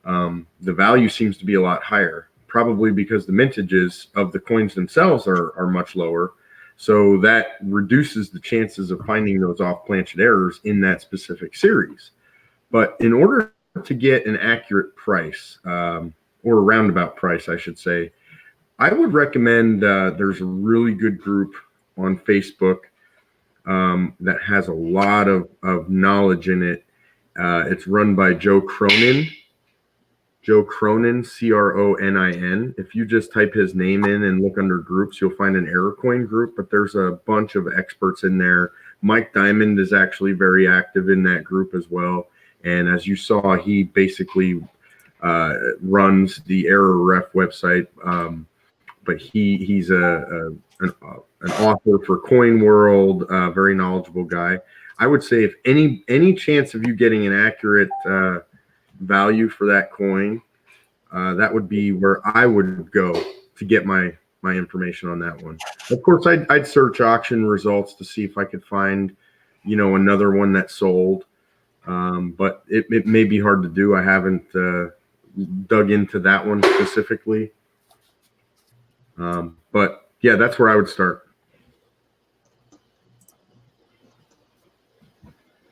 the value seems to be a lot higher, probably because the mintages of the coins themselves are much lower. So that reduces the chances of finding those off planchet errors in that specific series. But in order to get an accurate price, or a roundabout price, I should say, I would recommend there's a really good group on Facebook that has a lot of knowledge in it. It's run by Joe Cronin, Cronin. If you just type his name in and look under groups, you'll find an error coin group, but there's a bunch of experts in there. Mike Diamond is actually very active in that group as well. And as you saw, he basically runs the Errorref website. But he's an author for Coin World, very knowledgeable guy. I would say if any chance of you getting an accurate value for that coin, that would be where I would go to get my information on that one. Of course, I'd search auction results to see if I could find, another one that sold. But it may be hard to do. I haven't dug into that one specifically. But yeah, that's where I would start.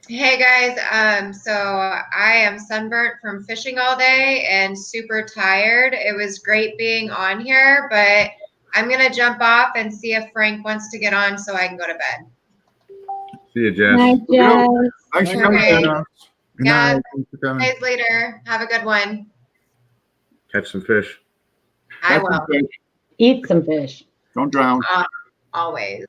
Hey guys, so I am sunburnt from fishing all day and super tired. It was great being on here, but I'm gonna jump off and see if Frank wants to get on so I can go to bed. See you, Jess. Hi, Jess. Thanks for Okay. coming. Good Yeah. night. Thanks for coming. Guys, later. Have a good one. Catch some fish. I will. Eat some fish. Don't drown. Always.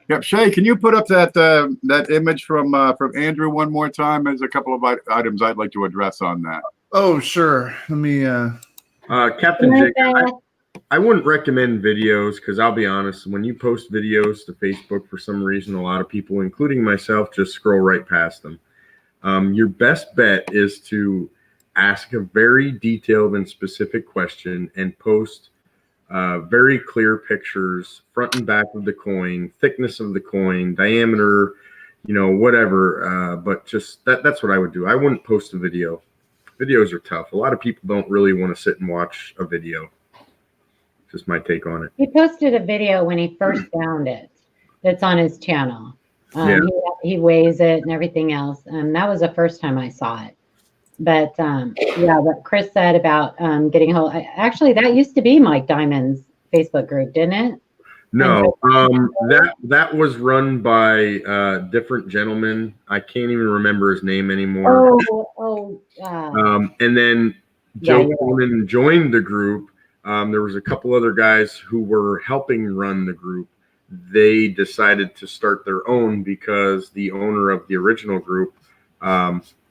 Yep, Shay, can you put up that image from Andrew one more time? There's a couple of items I'd like to address on that. Oh, sure. Let me. Captain Jake, I wouldn't recommend videos because I'll be honest, when you post videos to Facebook, for some reason, a lot of people, including myself, just scroll right past them. your best bet is to ask a very detailed and specific question and post very clear pictures, front and back of the coin, thickness of the coin, diameter, whatever. But just that's what I would do. I wouldn't post a video. Videos are tough. A lot of people don't really want to sit and watch a video. Just my take on it. He posted a video when he first found it. That's on his channel. Yeah. He weighs it and everything else. And that was the first time I saw it. But yeah, what Chris said about getting hold. Actually, that used to be Mike Diamond's Facebook group, didn't it? No, that was run by different gentleman. I can't even remember his name anymore. And then Joe Coleman joined the group. There was a couple other guys who were helping run the group. They decided to start their own because the owner of the original group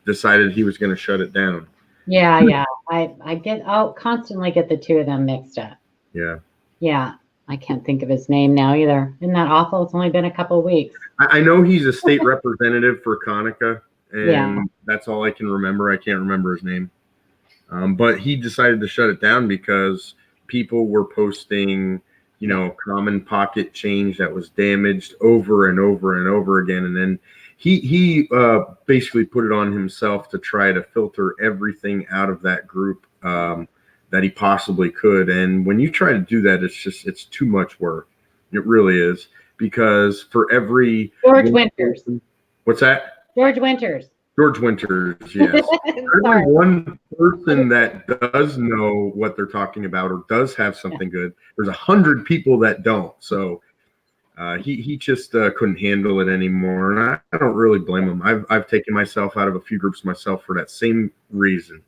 decided he was going to shut it down. Yeah. I'll constantly get the two of them mixed up. Yeah. I can't think of his name now either. Isn't that awful? It's only been a couple of weeks. I know he's a state representative for Conica, and that's all I can remember. I can't remember his name. But he decided to shut it down because people were posting, common pocket change that was damaged over and over and over again. And then he basically put it on himself to try to filter everything out of that group that he possibly could. And when you try to do that, it's too much work. It really is, because for every George Winters. What's that? George Winters. George Winters, yes. Every one person that does know what they're talking about or does have something good, there's 100 people that don't. So he just couldn't handle it anymore, and I don't really blame him. I've taken myself out of a few groups myself for that same reason.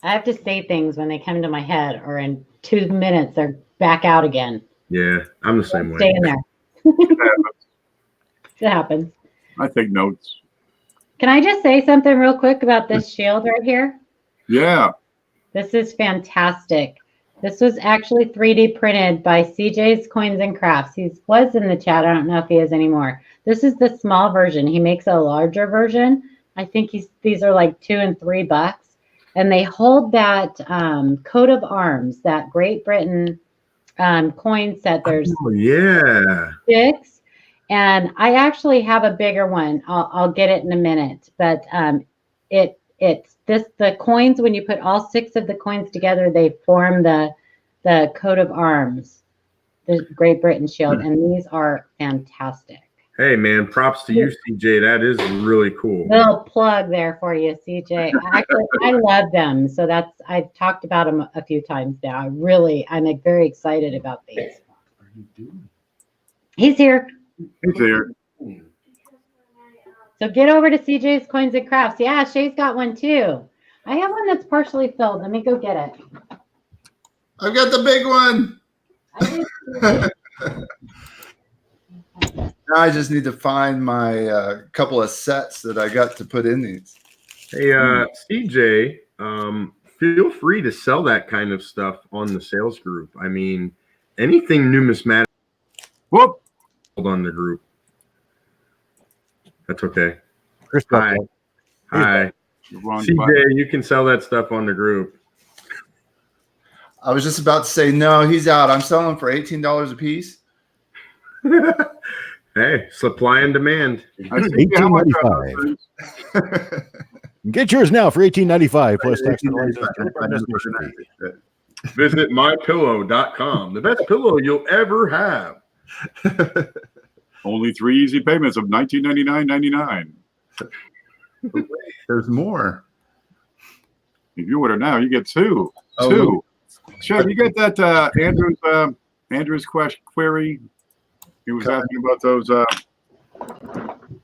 I have to say things when they come to my head, or in 2 minutes they're back out again. Yeah, I'm the same way. Stay in there. It happens. I take notes. Can I just say something real quick about this shield right here? Yeah. This is fantastic. This was actually 3D printed by CJ's Coins and Crafts. He was in the chat. I don't know if he is anymore. This is the small version. He makes a larger version. I think these are like $2 and $3. And they hold that coat of arms, that Great Britain coin set. There's 6. And I actually have a bigger one. I'll get it in a minute. But the coins, when you put all 6 of the coins together, they form the coat of arms, the Great Britain shield. And these are fantastic. Hey, man, props to you, CJ. That is really cool. Little plug there for you, CJ. Actually, I love them. So I've talked about them a few times now. I'm like very excited about these. What are you doing? He's here. He's here. So get over to CJ's Coins and Crafts. Yeah, Shay's got one too. I have one that's partially filled. Let me go get it. I've got the big one. Now I just need to find my couple of sets that I got to put in these. Hey, CJ, feel free to sell that kind of stuff on the sales group. I mean, anything numismatic. Whoop. On the group. That's okay. Chris, Hi. CJ, you can sell that stuff on the group. I was just about to say, no, he's out. I'm selling for $18 a piece. Hey, supply and demand. $18.95. Get yours now for $18.95 plus tax. Visit mypillow.com. The best pillow you'll ever have. Only 3 easy payments of $19.99.99. There's more. If you order now, you get 2. Oh. 2. Chef, you get that Andrew's query? He was asking about those.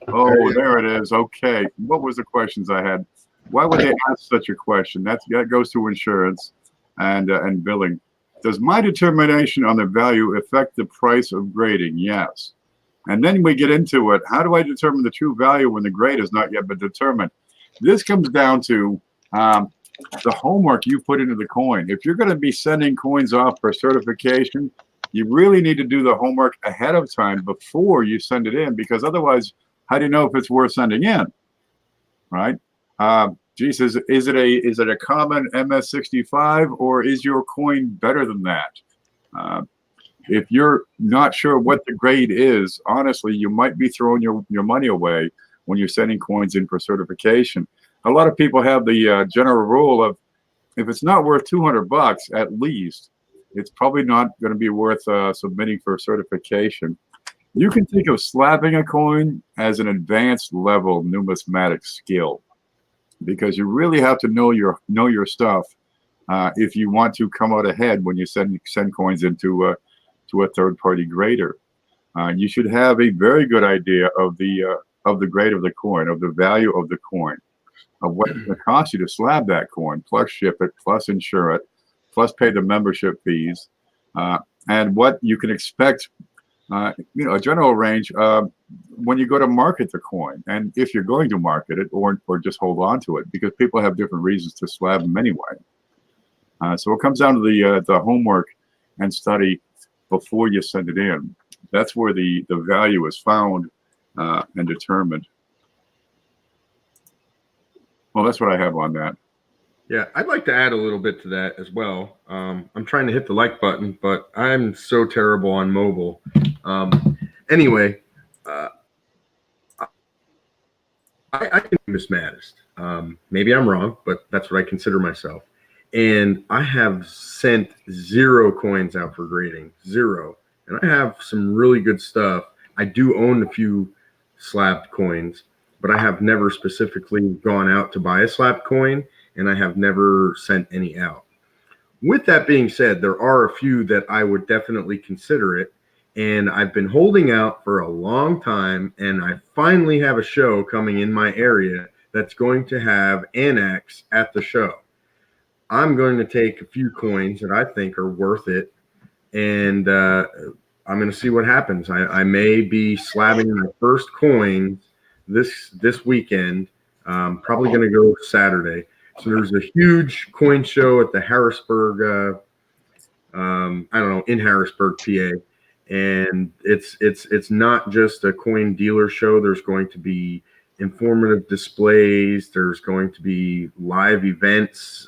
There it is. Okay. What was the questions I had? Why would they ask such a question? That goes to insurance and billing. Does my determination on the value affect the price of grading? Yes. And then we get into it. How do I determine the true value when the grade has not yet been determined? This comes down to the homework you put into the coin. If you're going to be sending coins off for certification, you really need to do the homework ahead of time before you send it in, because otherwise, how do you know if it's worth sending in, right? Jesus, is it a common MS65, or is your coin better than that? If you're not sure what the grade is, honestly, you might be throwing your money away when you're sending coins in for certification. A lot of people have the general rule of, if it's not worth $200 at least, it's probably not going to be worth submitting for certification. You can think of slabbing a coin as an advanced level numismatic skill, because you really have to know your stuff if you want to come out ahead when you send coins into to a third-party grader. You should have a very good idea of the grade of the coin, of the value of the coin, of what it costs you to slab that coin, plus ship it, plus insure it, plus pay the membership fees, and what you can expect, a general range when you go to market the coin, and if you're going to market it or just hold on to it, because people have different reasons to slab them anyway. So it comes down to the homework and study before you send it in. That's where the value is found and determined. Well, that's what I have on that. Yeah, I'd like to add a little bit to that as well. I'm trying to hit the like button, but I'm so terrible on mobile. Anyway, I can be numismatist. Maybe I'm wrong, but that's what I consider myself. And I have sent 0 coins out for grading, 0. And I have some really good stuff. I do own a few slabbed coins, but I have never specifically gone out to buy a slabbed coin, and I have never sent any out. With that being said, there are a few that I would definitely consider it, and I've been holding out for a long time, and I finally have a show coming in my area that's going to have Annex at the show. I'm going to take a few coins that I think are worth it, and I'm going to see what happens. I may be slabbing my first coins this weekend. Probably going to go Saturday. So there's a huge coin show at the Harrisburg, in Harrisburg, PA. And it's not just a coin dealer show. There's going to be informative displays. There's going to be live events.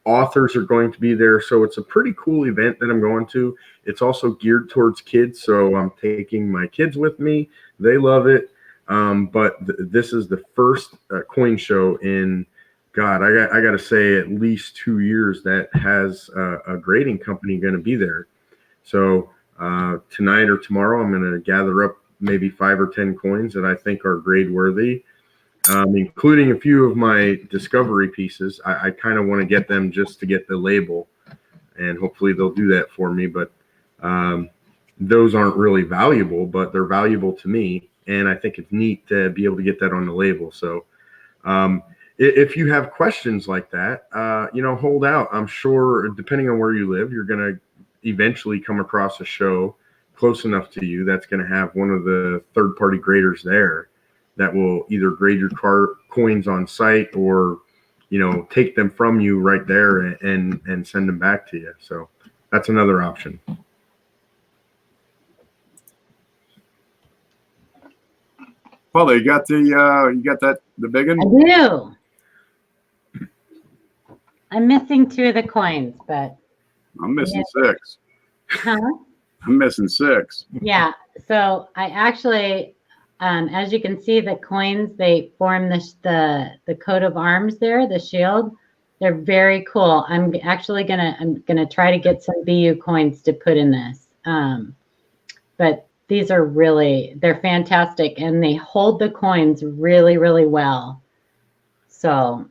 Authors are going to be there. So it's a pretty cool event that I'm going to. It's also geared towards kids. So I'm taking my kids with me. They love it. But this is the first coin show in, God, I got to say, at least 2 years that has a grading company going to be there. So tonight or tomorrow, I'm going to gather up maybe 5 or 10 coins that I think are grade worthy, including a few of my discovery pieces. I kind of want to get them just to get the label, and hopefully they'll do that for me. But those aren't really valuable, but they're valuable to me, and I think it's neat to be able to get that on the label. So if you have questions like that, hold out. I'm sure, depending on where you live, you're going to eventually come across a show close enough to you that's going to have one of the third-party graders there that will either grade your coins on site or, take them from you right there and send them back to you. So that's another option. Well, you got the big one? I do. I'm missing 2 of the coins, but I'm missing 6. huh? I'm missing 6. Yeah. So I actually, as you can see, the coins, they form the coat of arms there, the shield. They're very cool. I'm gonna try to get some BU coins to put in this. But these are they're fantastic, and they hold the coins really, really well. So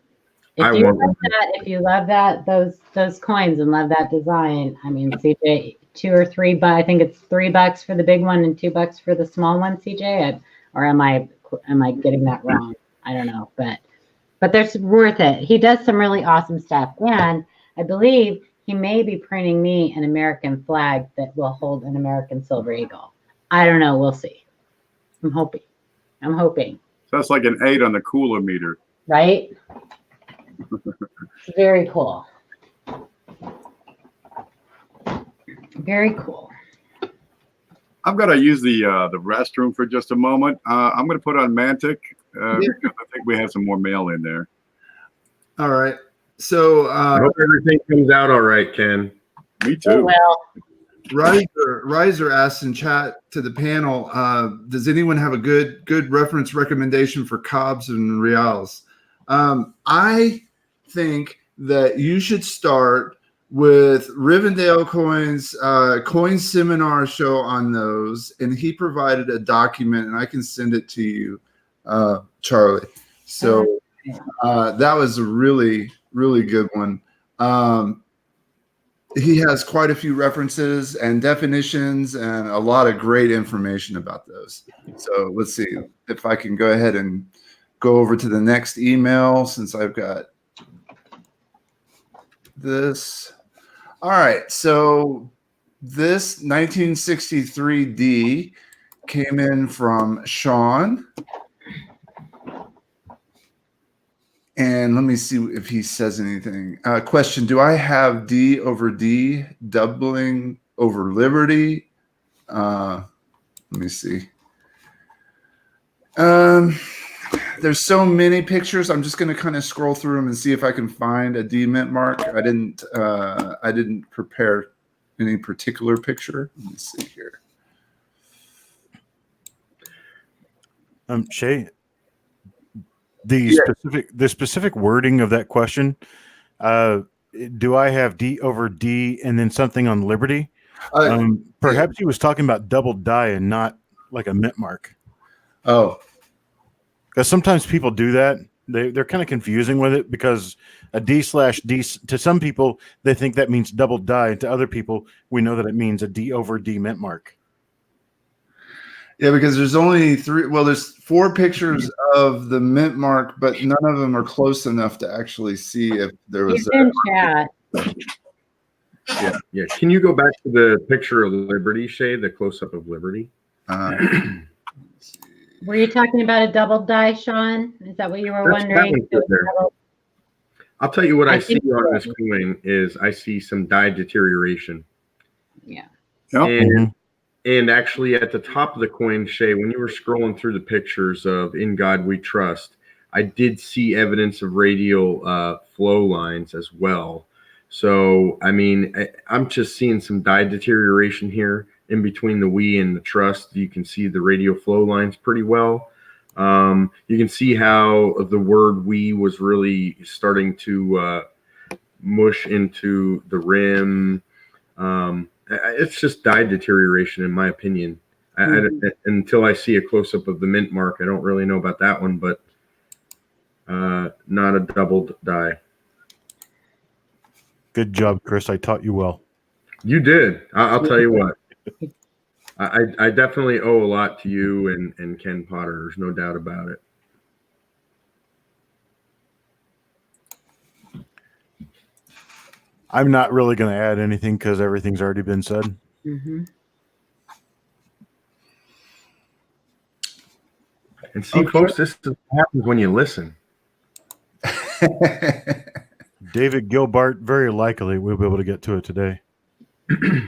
if you love that, those coins and love that design, I mean, CJ, $2 or $3, but I think it's $3 for the big one and $2 for the small one, CJ. Or am I getting that wrong? I don't know, but they're worth it. He does some really awesome stuff, and I believe he may be printing me an American flag that will hold an American silver eagle. I don't know. We'll see. I'm hoping. So that's like an 8 on the cooler meter. Right? Very cool. Very cool. I've got to use the restroom for just a moment. I'm going to put on Mantic. Because I think we have some more mail in there. All right. So I hope everything comes out all right, Ken. Me Oh, too. well, Riser asked in chat to the panel, does anyone have a good reference recommendation for Cobbs and Reals? I think that you should start with Rivendell Coins, Coin Seminar show on those, and he provided a document, and I can send it to you, Charlie. So that was a really, really good one. He has quite a few references and definitions and a lot of great information about those. So let's see if I can go ahead and go over to the next email since I've got this. All right. So this 1963D came in from Sean. And let me see if he says anything. Question: do I have D over D doubling over Liberty? Let me see. There's so many pictures. I'm just going to kind of scroll through them and see if I can find a D mint mark. I didn't prepare any particular picture. Let me see here. Shay, the specific wording of that question, do I have D over D and then something on Liberty? Perhaps he was talking about double die and not like a mint mark. Oh, because sometimes people do that. They're kind of confusing with it because a D/D, to some people, they think that means double die. And to other people, we know that it means a D over D mint mark. Yeah, because there's only three. Well, there's 4 pictures of the mint mark, but none of them are close enough to actually see if there was. He's in chat. Yeah. Can you go back to the picture of Liberty, Shay, the close-up of Liberty? Were you talking about a double die, Sean? Is that what you were wondering? I'll tell you what I see on this coin is I see some die deterioration. Yeah. And actually at the top of the coin, Shay, when you were scrolling through the pictures of In God We Trust, I did see evidence of radial flow lines as well. So, I mean, I'm just seeing some die deterioration here in between the we and the trust. You can see the radial flow lines pretty well. You can see how the word we was really starting to mush into the rim. It's just die deterioration, in my opinion. Until I see a close-up of the mint mark, I don't really know about that one, but not a doubled die. Good job, Chris. I taught you well. You did. I'll tell you what. I definitely owe a lot to you and Ken Potter. There's no doubt about it. I'm not really going to add anything because everything's already been said. Mm-hmm. And see, folks, this is what happens when you listen. David Gilbart, very likely we'll be able to get to it today. Is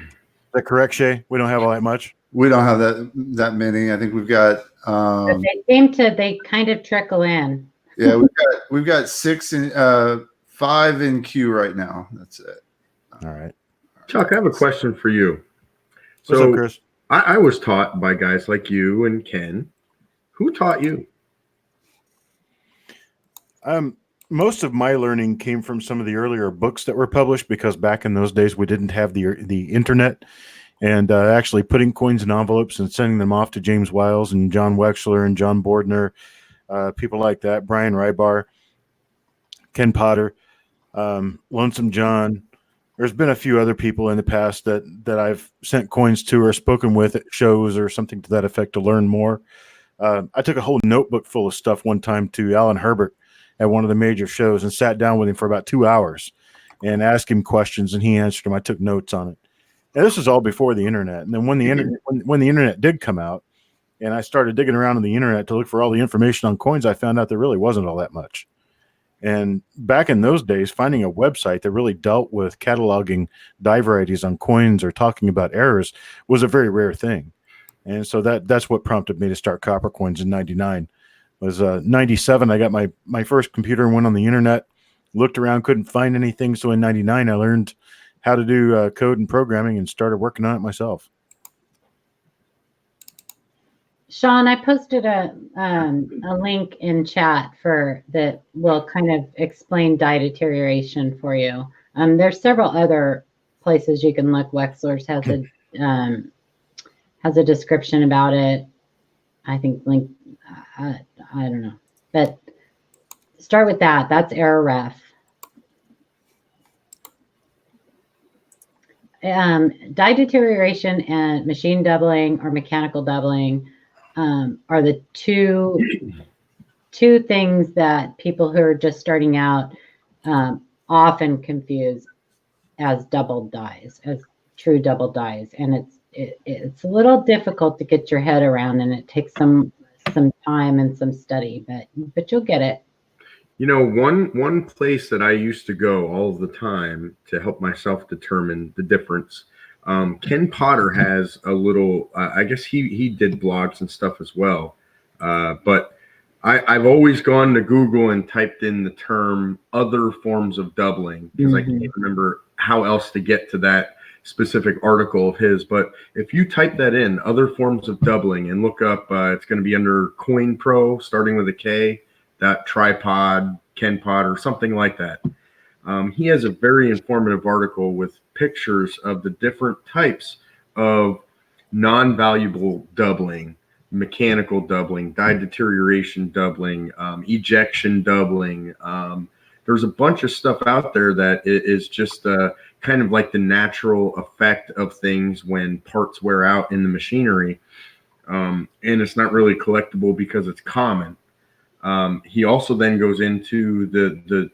that correct, Shay? We don't have all that much? We don't have that many. I think we've got. But they kind of trickle in. Yeah, we've got 6 in 5 in queue right now. That's it. All right. Chuck, I have a question for you. What's up, Chris? I was taught by guys like you and Ken. Who taught you? Most of my learning came from some of the earlier books that were published because back in those days we didn't have the internet, and actually putting coins in envelopes and sending them off to James Wiles and John Wexler and John Bordner, people like that, Brian Rybar, Ken Potter, Lonesome John. There's been a few other people in the past that I've sent coins to or spoken with at shows or something to that effect to learn more. I took a whole notebook full of stuff one time to Alan Herbert at one of the major shows and sat down with him for about 2 hours and asked him questions, and he answered them. I took notes on it. And this was all before the internet. And then when the internet did come out and I started digging around on the internet to look for all the information on coins, I found out there really wasn't all that much. And back in those days, finding a website that really dealt with cataloging die varieties on coins or talking about errors was a very rare thing. And so that's what prompted me to start Copper Coins in '99. Was 97. I got my first computer and went on the internet, looked around, couldn't find anything. So in '99, I learned how to do code and programming and started working on it myself. Sean, I posted a link in chat that will kind of explain dye deterioration for you. There's several other places you can look. Wexler's has a description about it. I think link. I don't know, but start with that. That's error ref. Dye deterioration and machine doubling or mechanical doubling are the two things that people who are just starting out often confuse as double dyes, as true double dyes, and it's a little difficult to get your head around, and it takes some time and some study, but you'll get it. You know, one place that I used to go all the time to help myself determine the difference. Ken Potter has a little. I guess he did blogs and stuff as well, but I've always gone to Google and typed in the term "other forms of doubling" because I can't remember how else to get to that specific article of his. But if you type that in, "other forms of doubling," and look up, it's going to be under Coin Pro, starting with a K. That tripod, Ken Pod, or something like that. He has a very informative article with pictures of the different types of non-valuable doubling, mechanical doubling, dye deterioration doubling, ejection doubling. There's a bunch of stuff out there that is just kind of like the natural effect of things when parts wear out in the machinery. And it's not really collectible because it's common. He also then goes into the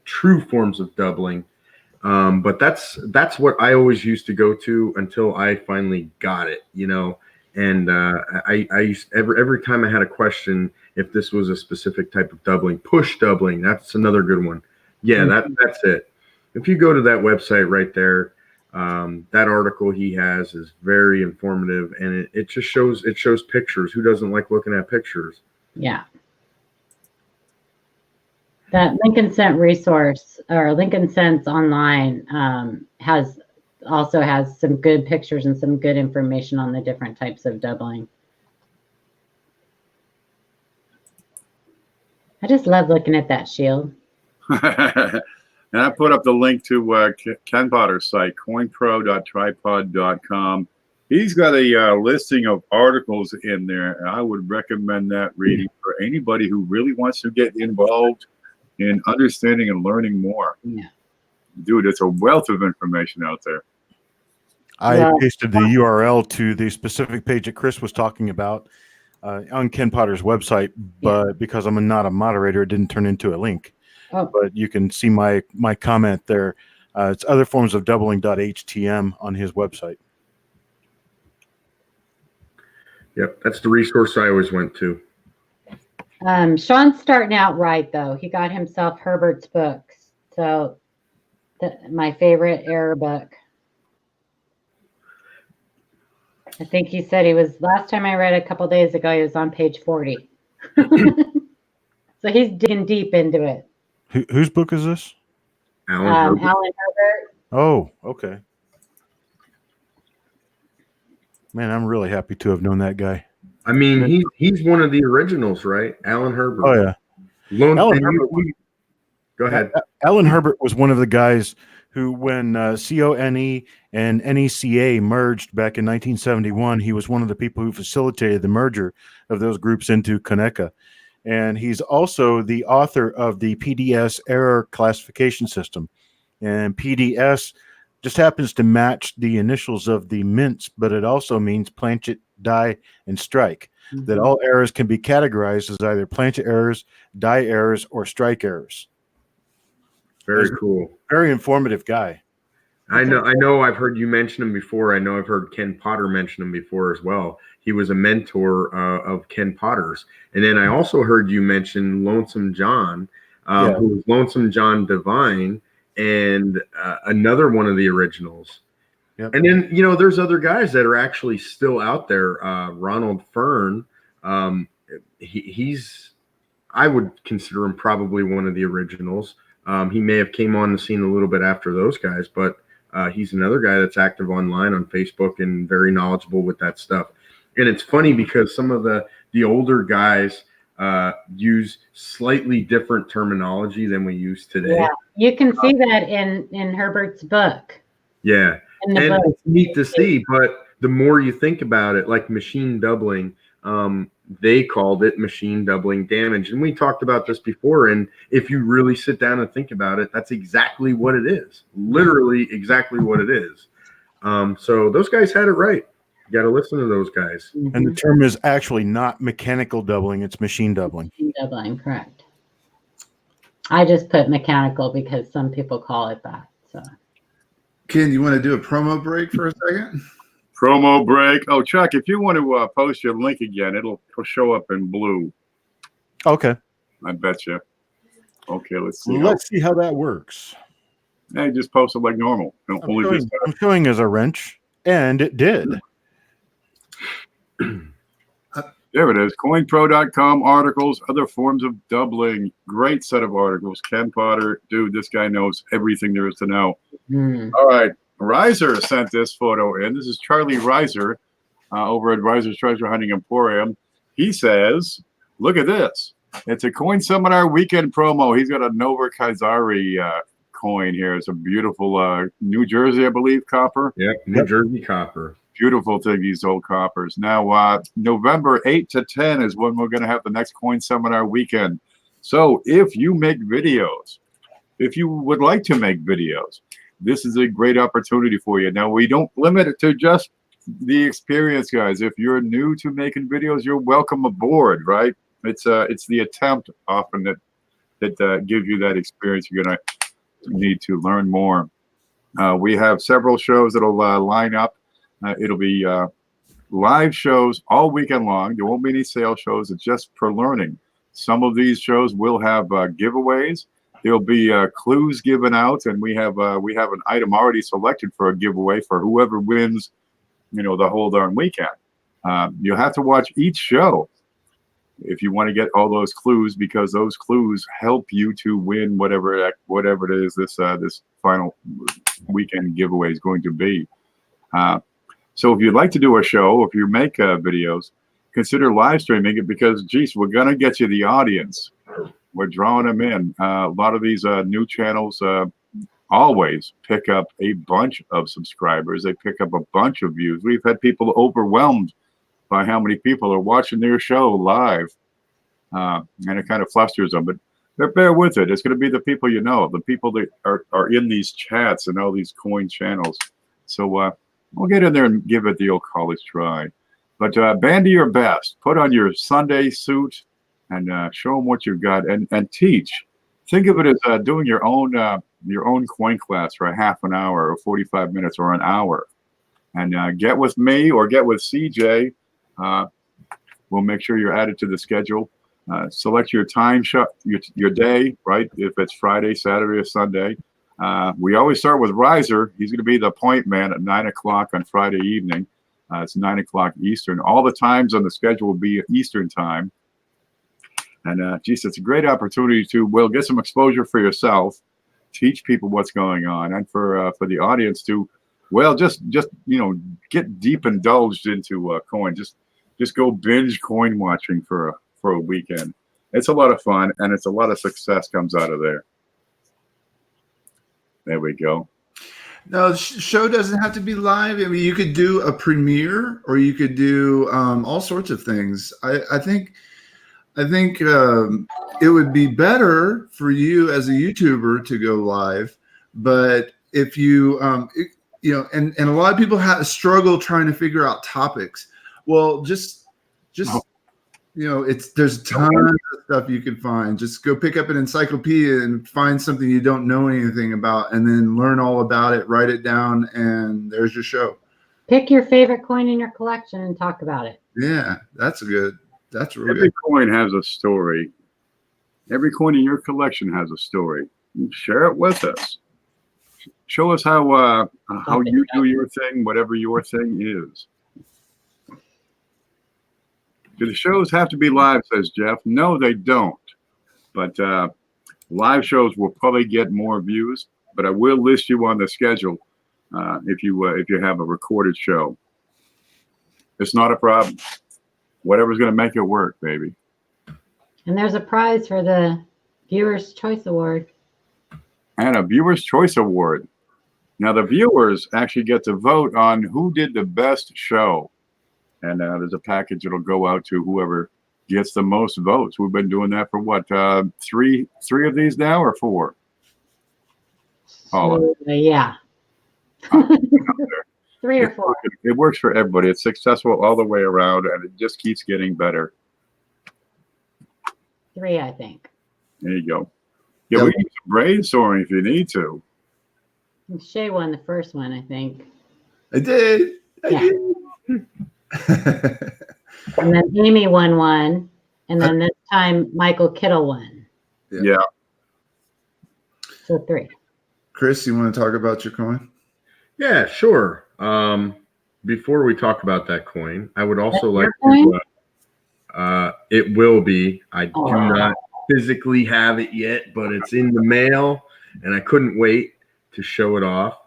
true forms of doubling, but that's what I always used to go to until I finally got it, you know. And I used every time I had a question if this was a specific type of doubling, push doubling. That's another good one. Yeah, that's it. If you go to that website right there, that article he has is very informative, and it just shows pictures. Who doesn't like looking at pictures? Yeah. That Lincoln Cent resource, or Lincoln Sense online, also has some good pictures and some good information on the different types of doubling. I just love looking at that shield. And I put up the link to Ken Potter's site, coinpro.tripod.com. He's got a listing of articles in there, and I would recommend that reading for anybody who really wants to get involved in understanding and learning more. Yeah. Dude, it's a wealth of information out there. I pasted the URL to the specific page that Chris was talking about on Ken Potter's website, but because I'm not a moderator, it didn't turn into a link. Oh. But you can see my comment there. It's other forms of doubling.htm on his website. Yep, that's the resource I always went to. Sean's starting out right, though. He got himself Herbert's books. So my favorite error book. I think he said he was, last time I read a couple days ago, he was on page 40. So he's digging deep into it. Whose book is this? Alan Herbert. Oh, okay. Man, I'm really happy to have known that guy. I mean, he's one of the originals, right? Alan Herbert. Oh, yeah. Go ahead. Alan Herbert was one of the guys who, when CONE and NECA merged back in 1971, he was one of the people who facilitated the merger of those groups into Coneca. And he's also the author of the PDS error classification system. And PDS just happens to match the initials of the mints, but it also means planchet, die, and strike. Mm-hmm. That all errors can be categorized as either planchet errors, die errors, or strike errors. Very cool. Very informative guy. I know I've heard you mention him before. I know I've heard Ken Potter mention him before as well. He was a mentor of Ken Potter's. And then I also heard you mention Lonesome John, who was Lonesome John Divine, and another one of the originals. Yep. And then, there's other guys that are actually still out there. Ronald Fern, he's, I would consider him probably one of the originals. He may have came on the scene a little bit after those guys, but he's another guy that's active online on Facebook and very knowledgeable with that stuff. And it's funny because some of the older guys use slightly different terminology than we use today. Yeah, you can see that in Herbert's book. Yeah. In the And book. it's neat to see, but the more you think about it, like machine doubling, they called it machine doubling damage. And we talked about this before. And if you really sit down and think about it, that's exactly what it is. Literally exactly what it is. So those guys had it right. You got to listen to those guys. And the term is actually not mechanical doubling, it's machine doubling. Machine doubling, correct. I just put mechanical because some people call it that. So, Ken, you want to do a promo break for a second? Promo break. Oh, Chuck, if you want to post your link again, it'll show up in blue. Okay. I bet you. Okay, let's see. Let's see how that works. Hey, just post it like normal. I'm showing as a wrench, and it did. There it is. CoinPro.com articles, other forms of doubling. Great set of articles. Ken Potter, dude, this guy knows everything there is to know. All right. Reiser sent this photo in. This is Charlie Reiser over at Reiser's Treasure Hunting Emporium. He says, look at this. It's a coin seminar weekend promo. He's got a Nova Kaisari coin here. It's a beautiful New Jersey, I believe, copper. Yep, New Jersey copper. Beautiful thing, these old coppers. Now, November 8 to 10 is when we're going to have the next coin seminar weekend. So if you make videos, if you would like to make videos, this is a great opportunity for you. Now, we don't limit it to just the experience, guys. If you're new to making videos, you're welcome aboard, right? It's the attempt often that gives you that experience. You're going to need to learn more. We have several shows that'll line up. It'll be live shows all weekend long. There won't be any sales shows. It's just for learning. Some of these shows will have giveaways. There'll be clues given out, and we have an item already selected for a giveaway for whoever wins, the whole darn weekend. You'll have to watch each show if you want to get all those clues, because those clues help you to win whatever it is this final weekend giveaway is going to be. So if you'd like to do a show, if you make videos, consider live streaming it, because, geez, we're going to get you the audience. We're drawing them in. A lot of these new channels always pick up a bunch of subscribers. They pick up a bunch of views. We've had people overwhelmed by how many people are watching their show live. And it kind of flusters them. But bear with it. It's going to be the people you know, the people that are in these chats and all these coin channels. So we'll get in there and give it the old college try. But band to your best. Put on your Sunday suit and show them what you've got, and teach. Think of it as doing your own coin class for a half an hour or 45 minutes or an hour. And get with me or get with CJ. We'll make sure you're added to the schedule. Select your time, your day, right? If it's Friday, Saturday, or Sunday. We always start with Reiser. He's going to be the point man at 9 o'clock on Friday evening. It's 9 o'clock Eastern. All the times on the schedule will be Eastern time. And geez, it's a great opportunity to, get some exposure for yourself, teach people what's going on, and for the audience to, just get deep indulged into coin. Just go binge coin watching for a weekend. It's a lot of fun, and it's a lot of success comes out of there. There we go. No, the show doesn't have to be live. I mean, you could do a premiere, or you could do all sorts of things. I think it would be better for you as a YouTuber to go live. But if you, and a lot of people struggle trying to figure out topics. Well, just there's tons of stuff you can find. Just go pick up an encyclopedia and find something you don't know anything about, and then learn all about it, write it down, and there's your show. Pick your favorite coin in your collection and talk about it. Yeah, that's really Every coin has a story. Every coin in your collection has a story. Share it with us. Show us how you do your thing, whatever your thing is. Do the shows have to be live, says Jeff? No, they don't. But live shows will probably get more views, but I will list you on the schedule if you have a recorded show. It's not a problem. Whatever's going to make it work, baby. And there's a prize for the Viewer's Choice Award. And a Viewer's Choice Award. Now, the viewers actually get to vote on who did the best show. And there's a package that'll go out to whoever gets the most votes. We've been doing that for what, three of these now, or 4? Paula. Yeah. 3 or 4. It works for everybody. It's successful all the way around, and it just keeps getting better. 3, I think. There you go. Yeah, we can do some brainstorming if you need to. Shay won the first one, I think. I did. I did. And then Amy won one. And then this time Michael Kittle won. Yeah. So 3. Chris, you want to talk about your coin? Yeah, sure. Before we talk about that coin, I would also like to. It will be. I do not physically have it yet, but it's in the mail, and I couldn't wait to show it off.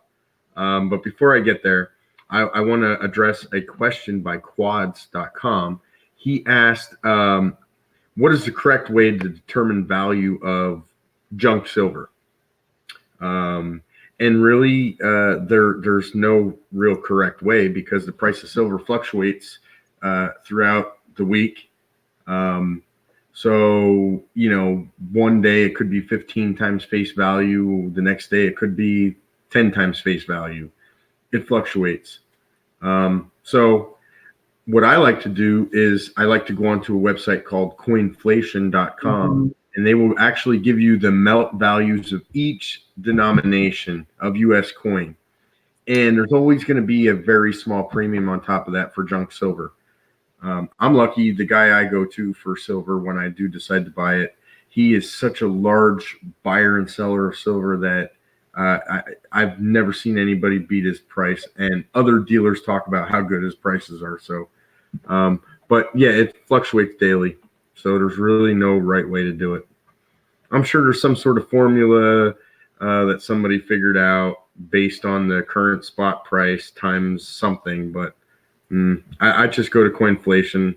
But before I get there, I want to address a question by quads.com. He asked, what is the correct way to determine value of junk silver? And really, there's no real correct way, because the price of silver fluctuates throughout the week. So, one day it could be 15 times face value. The next day it could be 10 times face value. It fluctuates. So what I like to do is I like to go onto a website called coinflation.com, and they will actually give you the melt values of each denomination of U.S. coin. And there's always going to be a very small premium on top of that for junk silver. I'm lucky. The guy I go to for silver, when I do decide to buy it, he is such a large buyer and seller of silver that I've never seen anybody beat his price. And other dealers talk about how good his prices are. So, but yeah, it fluctuates daily. So there's really no right way to do it. I'm sure there's some sort of formula that somebody figured out based on the current spot price times something, but I just go to Coinflation,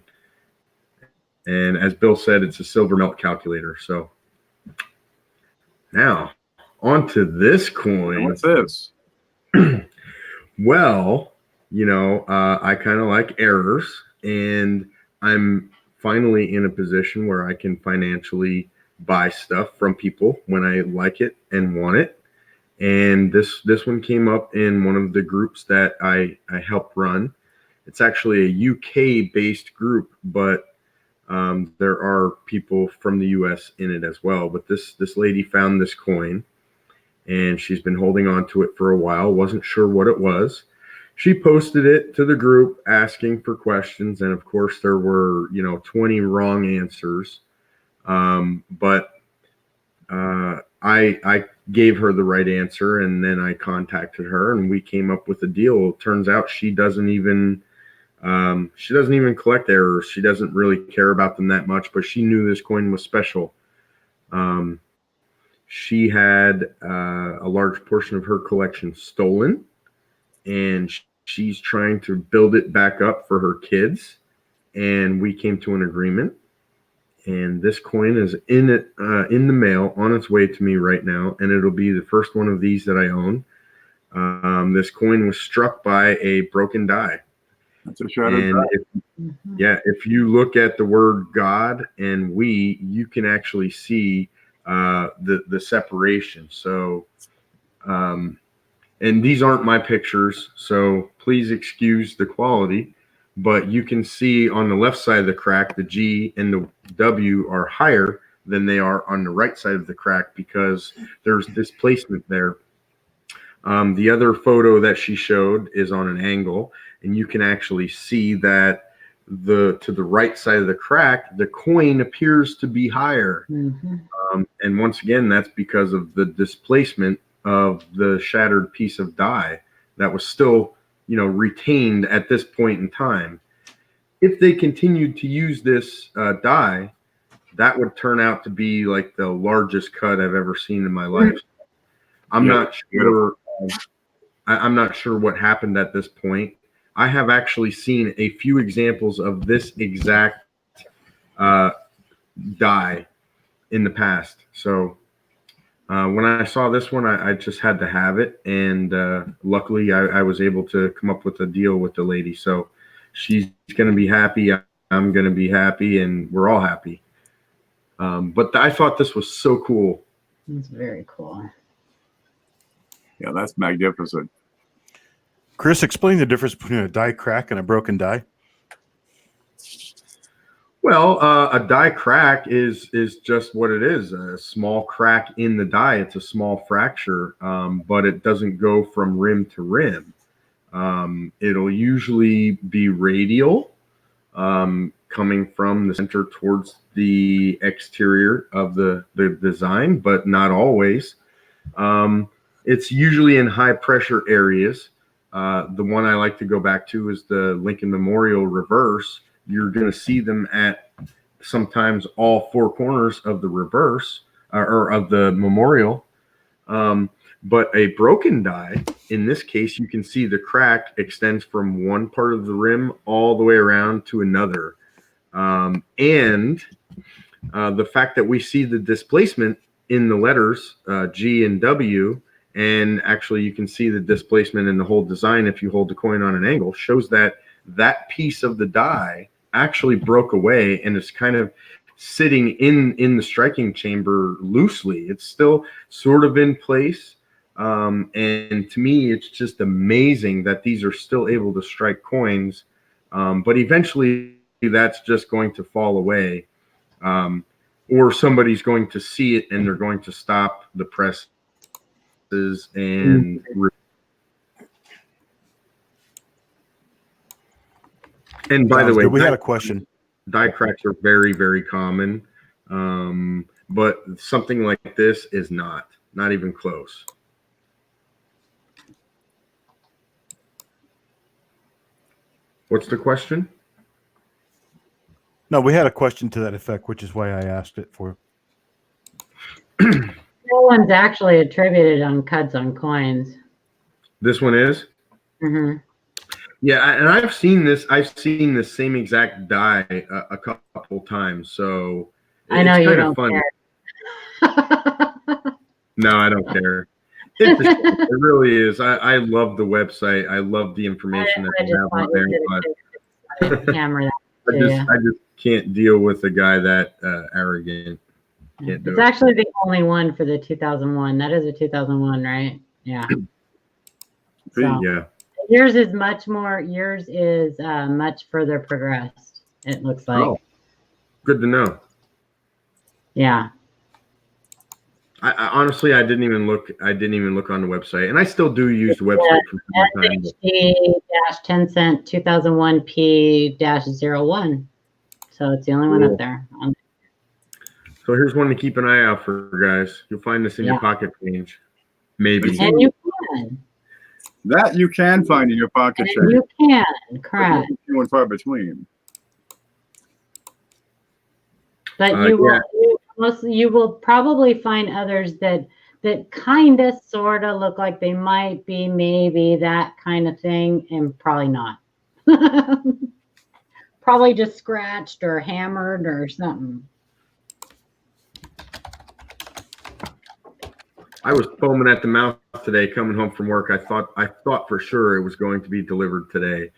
and as Bill said, it's a silver melt calculator. So now on to this coin. What's this? Well, I kind of like errors, and I'm finally in a position where I can financially buy stuff from people when I like it and want it. And this one came up in one of the groups that I help run. It's actually a UK-based group, but there are people from the US in it as well. But this lady found this coin, and she's been holding on to it for a while. Wasn't sure what it was. She posted it to the group asking for questions, and of course there were 20 wrong answers. But I gave her the right answer, and then I contacted her, and we came up with a deal. It turns out she doesn't even collect errors. She doesn't really care about them that much, but she knew this coin was special. She had a large portion of her collection stolen, and she's trying to build it back up for her kids. And we came to an agreement. And this coin is in the mail, on its way to me right now, and it'll be the first one of these that I own. This coin was struck by a broken die. That's a shattered die. If you look at the word God and we, you can actually see the separation. So, and these aren't my pictures, so please excuse the quality. But you can see on the left side of the crack, the G and the W are higher than they are on the right side of the crack because there's displacement there. The other photo that she showed is on an angle, and you can actually see that to the right side of the crack, the coin appears to be higher. And once again, that's because of the displacement of the shattered piece of die that was still, retained at this point in time. If they continued to use this die, that would turn out to be like the largest cut I've ever seen in my life. I'm not sure. I'm not sure what happened at this point. I have actually seen a few examples of this exact die in the past. So when I saw this one, I just had to have it. And luckily, I was able to come up with a deal with the lady. So she's going to be happy. I'm going to be happy. And we're all happy. But I thought this was so cool. It's very cool. Yeah, that's magnificent. Chris, explain the difference between a die crack and a broken die. Well, a die crack is just what it is, a small crack in the die. It's a small fracture, but it doesn't go from rim to rim. It'll usually be radial, coming from the center towards the exterior of the design, but not always. It's usually in high pressure areas. The one I like to go back to is the Lincoln Memorial reverse. You're going to see them at sometimes all four corners of the reverse or of the memorial. But a broken die, in this case, you can see the crack extends from one part of the rim all the way around to another. And the fact that we see the displacement in the letters G and W, and actually you can see the displacement in the whole design if you hold the coin on an angle, shows that that piece of the die actually broke away and is kind of sitting in the striking chamber loosely. It's still sort of in place. And to me, it's just amazing that these are still able to strike coins. But eventually that's just going to fall away. Or somebody's going to see it and they're going to stop the presses and by the way, we had a question. Die cracks are very, very common, but something like this is not even close. What's the question? No, we had a question to that effect, which is why I asked it for. No one's actually attributed on cuts on coins. This one is? Mm-hmm. Yeah, and I've seen this. I've seen the same exact die a couple times. So I know it's you kind don't of fun. care. No, I don't care. It really is. I love the website. I love the information that they have on there. But Hammer that I just can't deal with a guy that arrogant. Can't do it. Actually the only one for the 2001. That is a 2001, right? Yeah. So, yeah. Yours is much further progressed, it looks like. Oh, good to know. Yeah. I honestly, I didn't even look on the website, and I still do use the website from time to time. SHD-10 2001 P-01. So it's the only one up there. So here's one to keep an eye out for, guys. You'll find this in your pocket change, maybe. And you can. That you can find in your pocket change. You can, correct. Few and far between. But you will probably find others that kind of sort of look like they might be maybe that kind of thing, and probably not. Probably just scratched or hammered or something. I was foaming at the mouth today coming home from work. I thought for sure it was going to be delivered today.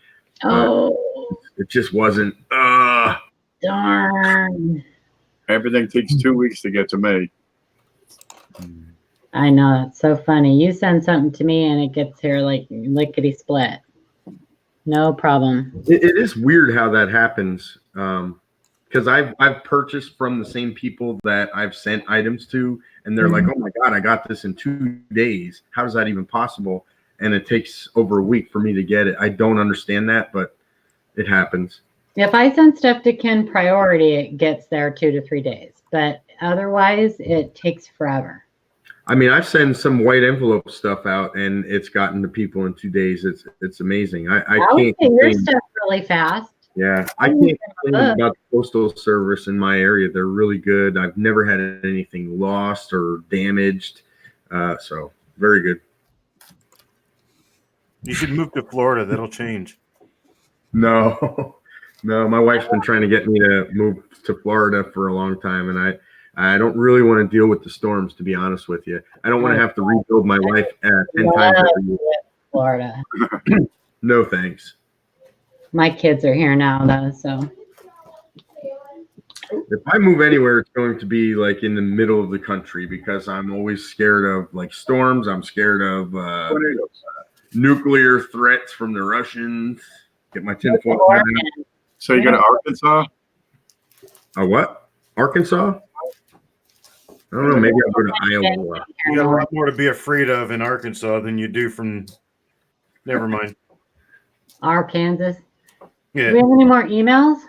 Oh, it just wasn't. Darn. Everything takes 2 weeks to get to me. I know, it's so funny. You send something to me and it gets here like lickety split. No problem. It is weird how that happens. Because I've purchased from the same people that I've sent items to, and they're like, "Oh my God, I got this in 2 days. How is that even possible?" And it takes over a week for me to get it. I don't understand that, but it happens. If I send stuff to Ken priority, it gets there 2 to 3 days, but otherwise it takes forever. I mean, I've sent some white envelope stuff out, and it's gotten to people in 2 days. It's amazing. I would can't say your complain. stuff really fast. Yeah, I can't complain about the postal service in my area. They're really good. I've never had anything lost or damaged, so very good. You should move to Florida. That'll change. No, no, my wife's been trying to get me to move to Florida for a long time, and I don't really want to deal with the storms, to be honest with you. I don't want to have to rebuild my life 10 times every year. Florida. No thanks. My kids are here now, though, so. If I move anywhere, it's going to be like in the middle of the country because I'm always scared of like storms. I'm scared of nuclear threats from the Russians. Get my tinfoil hat. So you go to Arkansas? A what? Arkansas? I don't know. Maybe I'll go to Iowa. You got a lot more to be afraid of in Arkansas than you do from. Never mind. Arkansas. Yeah. Do we have any more emails?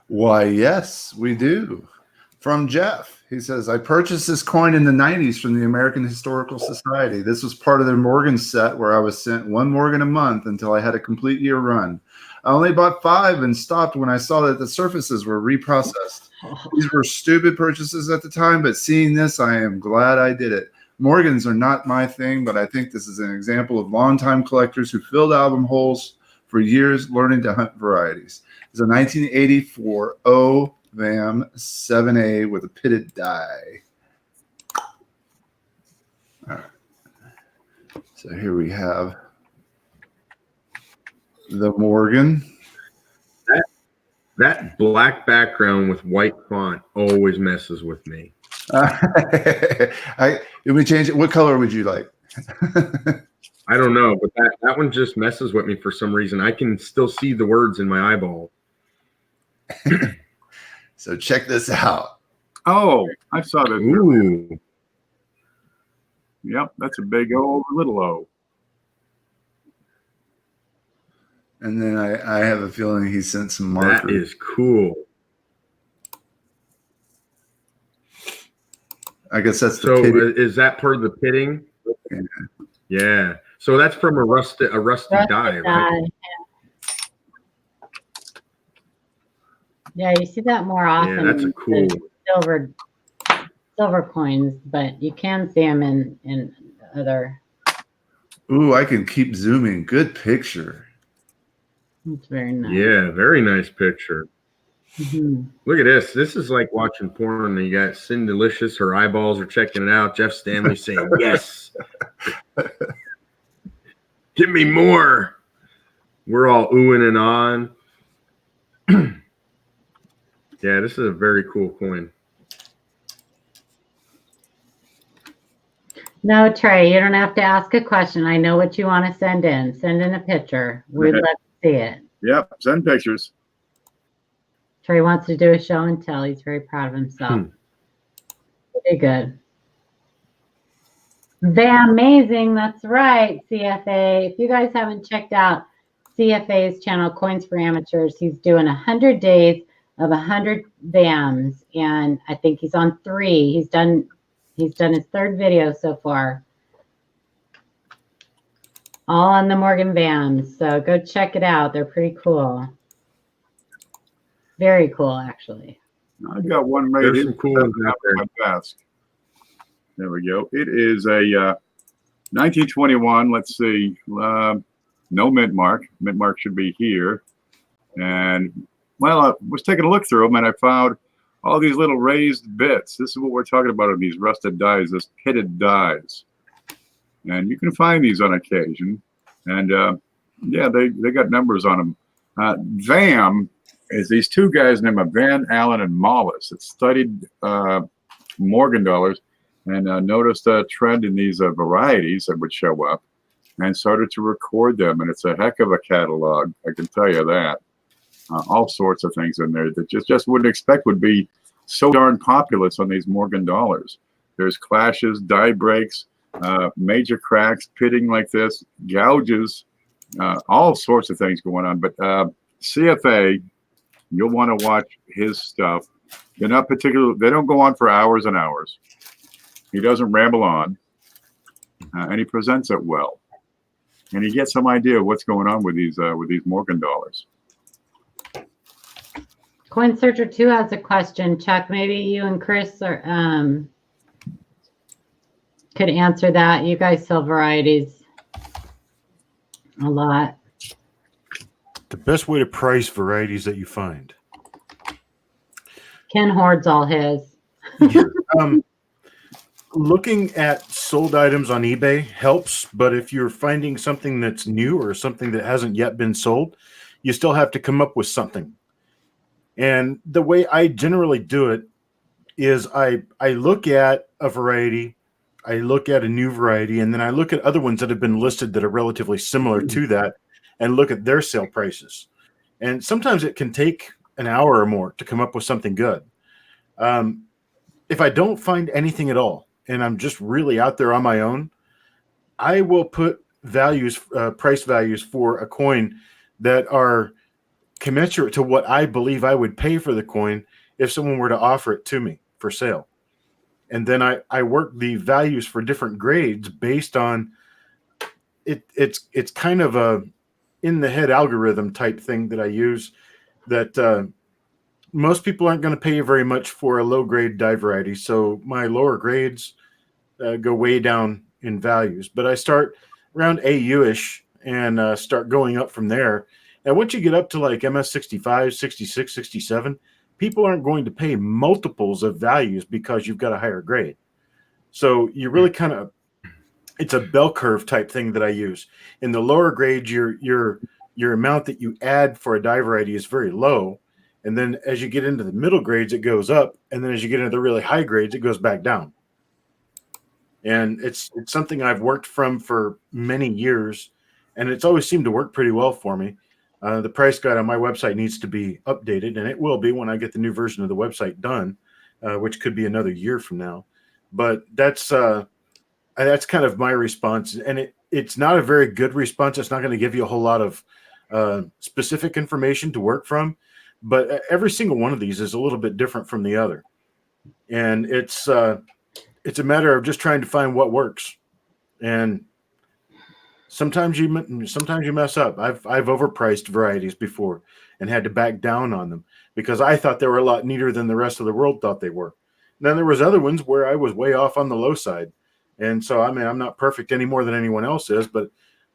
Why, yes, we do. From Jeff. He says, I purchased this coin in the 90s from the American Historical Society. This was part of their Morgan set where I was sent 1 Morgan a month until I had a complete year run. I only bought 5 and stopped when I saw that the surfaces were reprocessed. These were stupid purchases at the time, but seeing this, I am glad I did it. Morgans are not my thing, but I think this is an example of longtime collectors who filled album holes for years learning to hunt varieties. It's a 1984 OVAM 7A with a pitted die. All right. So here we have the Morgan. That black background with white font always messes with me. Let me change it. What color would you like? I don't know, but that one just messes with me for some reason. I can still see the words in my eyeball. So check this out. Oh, I saw that. Ooh. Yep, that's a big O over little O. And then I have a feeling he sent some markers. That is cool. I guess that's so. the Is that part of the pitting? Yeah. Yeah. So that's from a rusty die, right? Yeah, you see that more often. Yeah, that's a cool silver coins, but you can see them in other. Ooh, I can keep zooming. Good picture. It's very nice. Yeah, very nice picture. Mm-hmm. Look at this. This is like watching porn. You got Sin Delicious. Her eyeballs are checking it out. Jeff Stanley saying, yes. Give me more. We're all oohing and on. Yeah, this is a very cool coin. No, Trey, you don't have to ask a question. I know what you want to send in. Send in a picture. We'd love to see it. Yep, send pictures. Trey wants to do a show and tell. He's very proud of himself. Very good. Amazing. That's right, CFA. If you guys haven't checked out CFA's channel, Coins for Amateurs, he's doing 100 days of 100 VAMs, and I think he's on 3. He's done his 3rd video so far. All on the Morgan VAMs. So go check it out. They're pretty cool. Very cool, actually. I've got one made. There's some cool ones out there. My desk. There we go. It is a 1921. Let's see. No mint mark. Mint mark should be here. And, well, I was taking a look through them, and I found all these little raised bits. This is what we're talking about in these rusted dies, this pitted dies. And you can find these on occasion. And, yeah, they got numbers on them. VAM is these 2 guys named Van Allen and Mollis that studied Morgan dollars and noticed a trend in these varieties that would show up and started to record them. And it's a heck of a catalog, I can tell you that. All sorts of things in there that just wouldn't expect would be so darn populous on these Morgan dollars. There's clashes, die breaks, major cracks, pitting like this, gouges, all sorts of things going on. But CFA, you'll want to watch his stuff. They're not particular. They don't go on for hours and hours. He doesn't ramble on, and he presents it well. And you get some idea of what's going on with these Morgan dollars. Coin Searcher 2 has a question. Chuck, maybe you and Chris are, could answer that. You guys sell varieties a lot. The best way to price varieties that you find. Ken hoards all his. Looking at sold items on eBay helps, but if you're finding something that's new or something that hasn't yet been sold, you still have to come up with something. And the way I generally do it is I look at a variety, I look at a new variety, and then I look at other ones that have been listed that are relatively similar to that and look at their sale prices. And sometimes it can take an hour or more to come up with something good. If I don't find anything at all, and I'm just really out there on my own, I will put values, price values for a coin that are commensurate to what I believe I would pay for the coin if someone were to offer it to me for sale. And then I work the values for different grades based on it. It's kind of a in the head algorithm type thing that I use that most people aren't going to pay you very much for a low grade dye variety. So my lower grades go way down in values, but I start around AU-ish and start going up from there. And once you get up to like MS 65, 66, 67, people aren't going to pay multiples of values because you've got a higher grade. So you really kind of, it's a bell curve type thing that I use. In the lower grades, your amount that you add for a dye variety is very low. And then as you get into the middle grades, it goes up. And then as you get into the really high grades, it goes back down. And it's something I've worked from for many years. And it's always seemed to work pretty well for me. The price guide on my website needs to be updated, and it will be when I get the new version of the website done, which could be another year from now. But that's kind of my response. And it's not a very good response. It's not going to give you a whole lot of specific information to work from. But every single one of these is a little bit different from the other. And it's a matter of just trying to find what works. And sometimes you mess up. I've overpriced varieties before and had to back down on them because I thought they were a lot neater than the rest of the world thought they were. And then there was other ones where I was way off on the low side. And so, I mean, I'm not perfect any more than anyone else is, but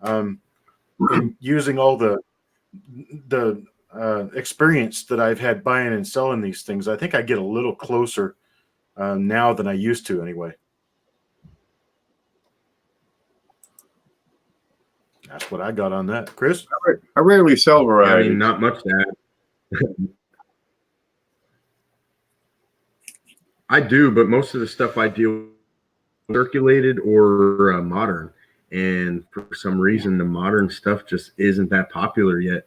in using all the experience that I've had buying and selling these things, I think I get a little closer now than I used to anyway. That's what I got on that. Chris? I rarely sell varieties. I mean, not much to add. I do, but most of the stuff I deal with circulated or modern. And for some reason, the modern stuff just isn't that popular yet.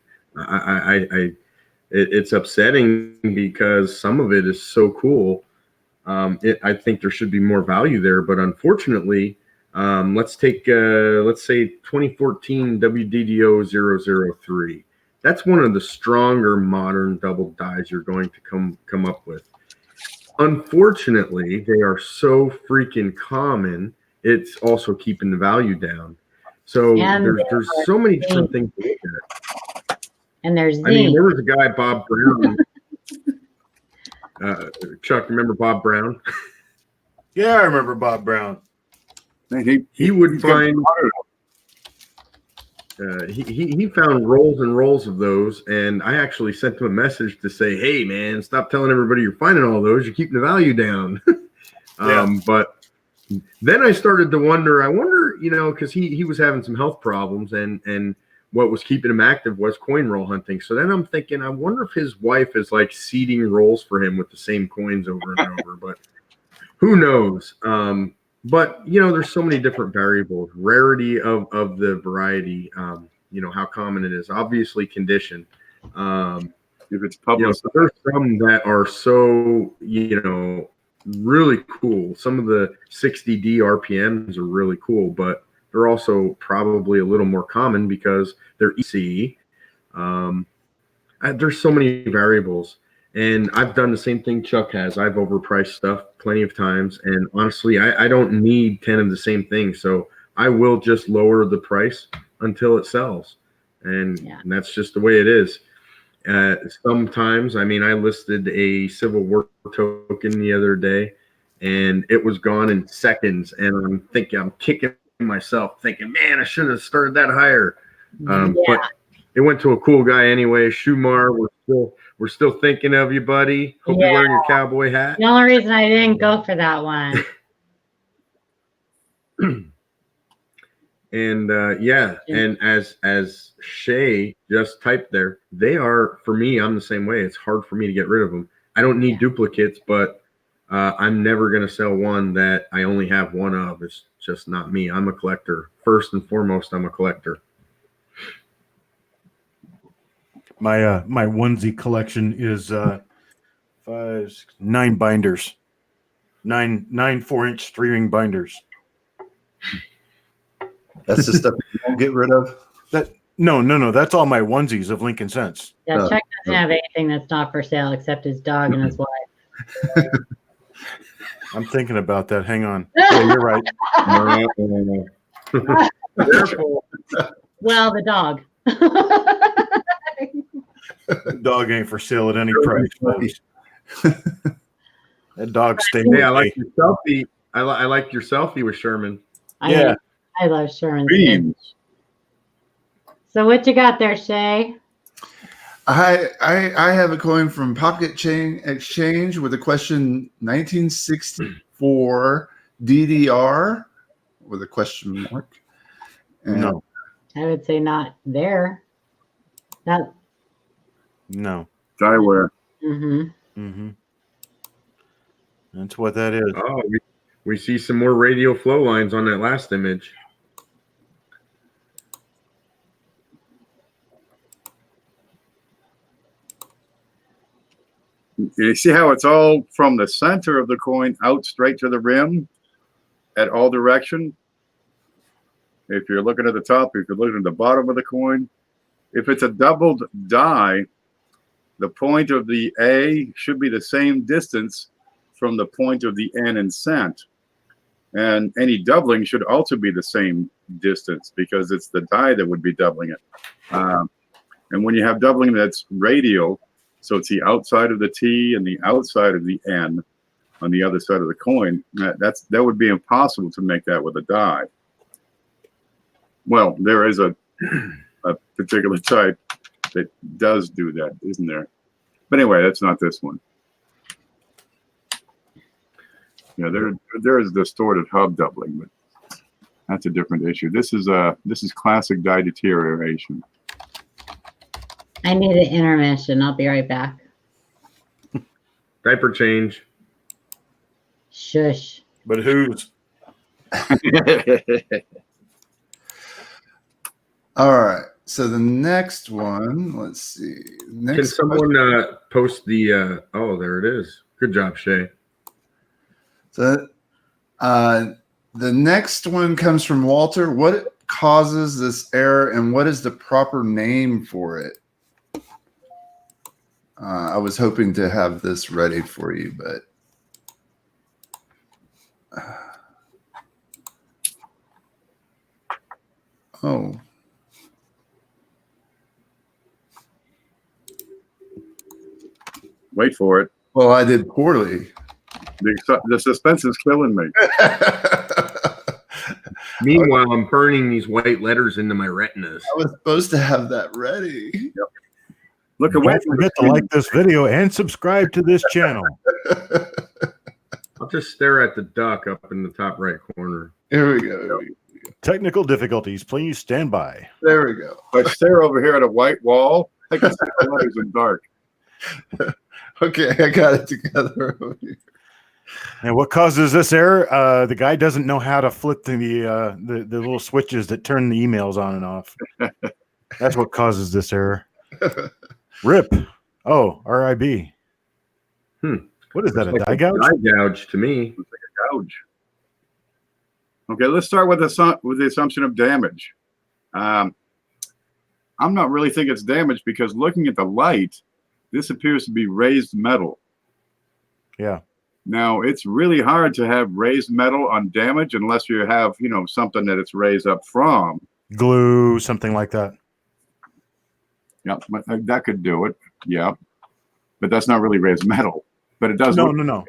It's upsetting because some of it is so cool. I think there should be more value there, but unfortunately, let's say 2014 WDDO 003. That's one of the stronger modern double dyes you're going to come up with. Unfortunately, they are so freaking common. It's also keeping the value down. So there's so many different things to look at. And there's I mean, there was a guy, Bob Brown. Chuck, remember Bob Brown? Yeah, I remember Bob Brown. He would find he found rolls and rolls of those, and I actually sent him a message to say, "Hey, man, stop telling everybody you're finding all those. You're keeping the value down." But then I started to wonder. I wonder, because he was having some health problems, and what was keeping him active was coin roll hunting. So then I'm thinking, I wonder if his wife is like seeding rolls for him with the same coins over and over. But who knows? But there's so many different variables. Rarity of the variety, how common it is. Obviously, condition. If it's public, so there's some that are so really cool. Some of the 60D RPMs are really cool, but they're also probably a little more common because they're EC. There's so many variables. And I've done the same thing Chuck has. I've overpriced stuff plenty of times. And honestly, I don't need 10 of the same thing. So I will just lower the price until it sells. And that's just the way it is. Sometimes, I mean, I listed a Civil War token the other day, and it was gone in seconds. And I'm kicking myself, thinking, man, I should have started that higher. But it went to a cool guy anyway. Shumar, we're still thinking of you, buddy. Hope you're wearing your cowboy hat. The only reason I didn't go for that one. And and as Shay just typed there, they are, for me, I'm the same way. It's hard for me to get rid of them. I don't need duplicates, but I'm never going to sell one that I only have one of. It's just not me. I'm a collector. First and foremost, I'm a collector. My my onesie collection is 9 binders, nine 4-inch 3-ring binders. That's the stuff you won't get rid of. No. That's all my onesies of Lincoln Cents. Yeah, Chuck doesn't have anything that's not for sale except his dog and his wife. I'm thinking about that. Hang on. Yeah, you're right. Careful. Well, the dog. The dog ain't for sale at any price, folks. That dog stayed. Hey, I like your selfie. I like your selfie with Sherman. Yeah. I love Sherman. Beans. So what you got there, Shay? I have a coin from Pocket Chain Exchange with a question 1964 DDR with a question mark. And No. I would say not there. Not. No. Dieware. Mm-hmm. That's what that is. Oh, we see some more radial flow lines on that last image. You see how it's all from the center of the coin out straight to the rim at all direction? If you're looking at the top, if you're looking at the bottom of the coin, if it's a doubled die, the point of the A should be the same distance from the point of the N in cent. And any doubling should also be the same distance because it's the die that would be doubling it. And when you have doubling that's radial, so it's the outside of the T and the outside of the N on the other side of the coin, that would be impossible to make that with a die. Well, there is a particular type that does do that, isn't there? But anyway, that's not this one. Yeah, there is distorted hub doubling, but that's a different issue. This is classic die deterioration. I need an intermission. I'll be right back. Diaper change. Shush. But whose? all right. So the next one, let's see. Can someone post the? Oh, there it is. Good job, Shay. So the next one comes from Walter. What causes this error and what is the proper name for it? I was hoping to have this ready for you, but oh. Wait for it. Well, I did poorly. The suspense is killing me. Meanwhile, I'm burning these white letters into my retinas. I was supposed to have that ready. Yep. Look, Don't forget to like this video and subscribe to this channel. I'll just stare at the duck up in the top right corner. Here we go. Technical difficulties. Please stand by. There we go. I stare over here at a white wall. I can see the letters in dark. Okay, I got it together over here. And what causes this error? The guy doesn't know how to flip the little switches that turn the emails on and off. That's what causes this error. RIP. Oh, RIB. What is that? It's A die gouge? Die gouge to me. Looks like a gouge. Okay, let's start with the assumption of damage. I'm not really thinking it's damage because looking at the light, This appears to be raised metal. Yeah. Now, it's really hard to have raised metal on damage unless you have, something that it's raised up from. Glue, something like that. Yeah, that could do it. Yeah. But that's not really raised metal. But it does. No.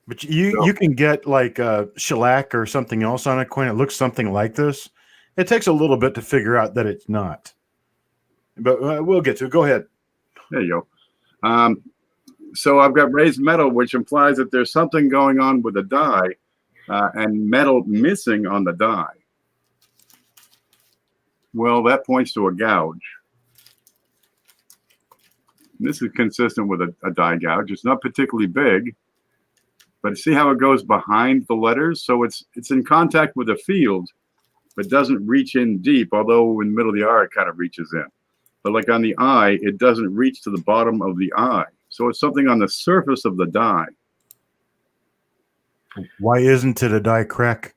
But you can get like shellac or something else on a coin. It looks something like this. It takes a little bit to figure out that it's not. But we'll get to it. Go ahead. There you go. So I've got raised metal, which implies that there's something going on with the die and metal missing on the die. Well, that points to a gouge. And this is consistent with a die gouge. It's not particularly big, but see how it goes behind the letters? So it's in contact with the field, but doesn't reach in deep, although in the middle of the R, it kind of reaches in. But like on the eye, it doesn't reach to the bottom of the eye. So it's something on the surface of the die. Why isn't it a die crack?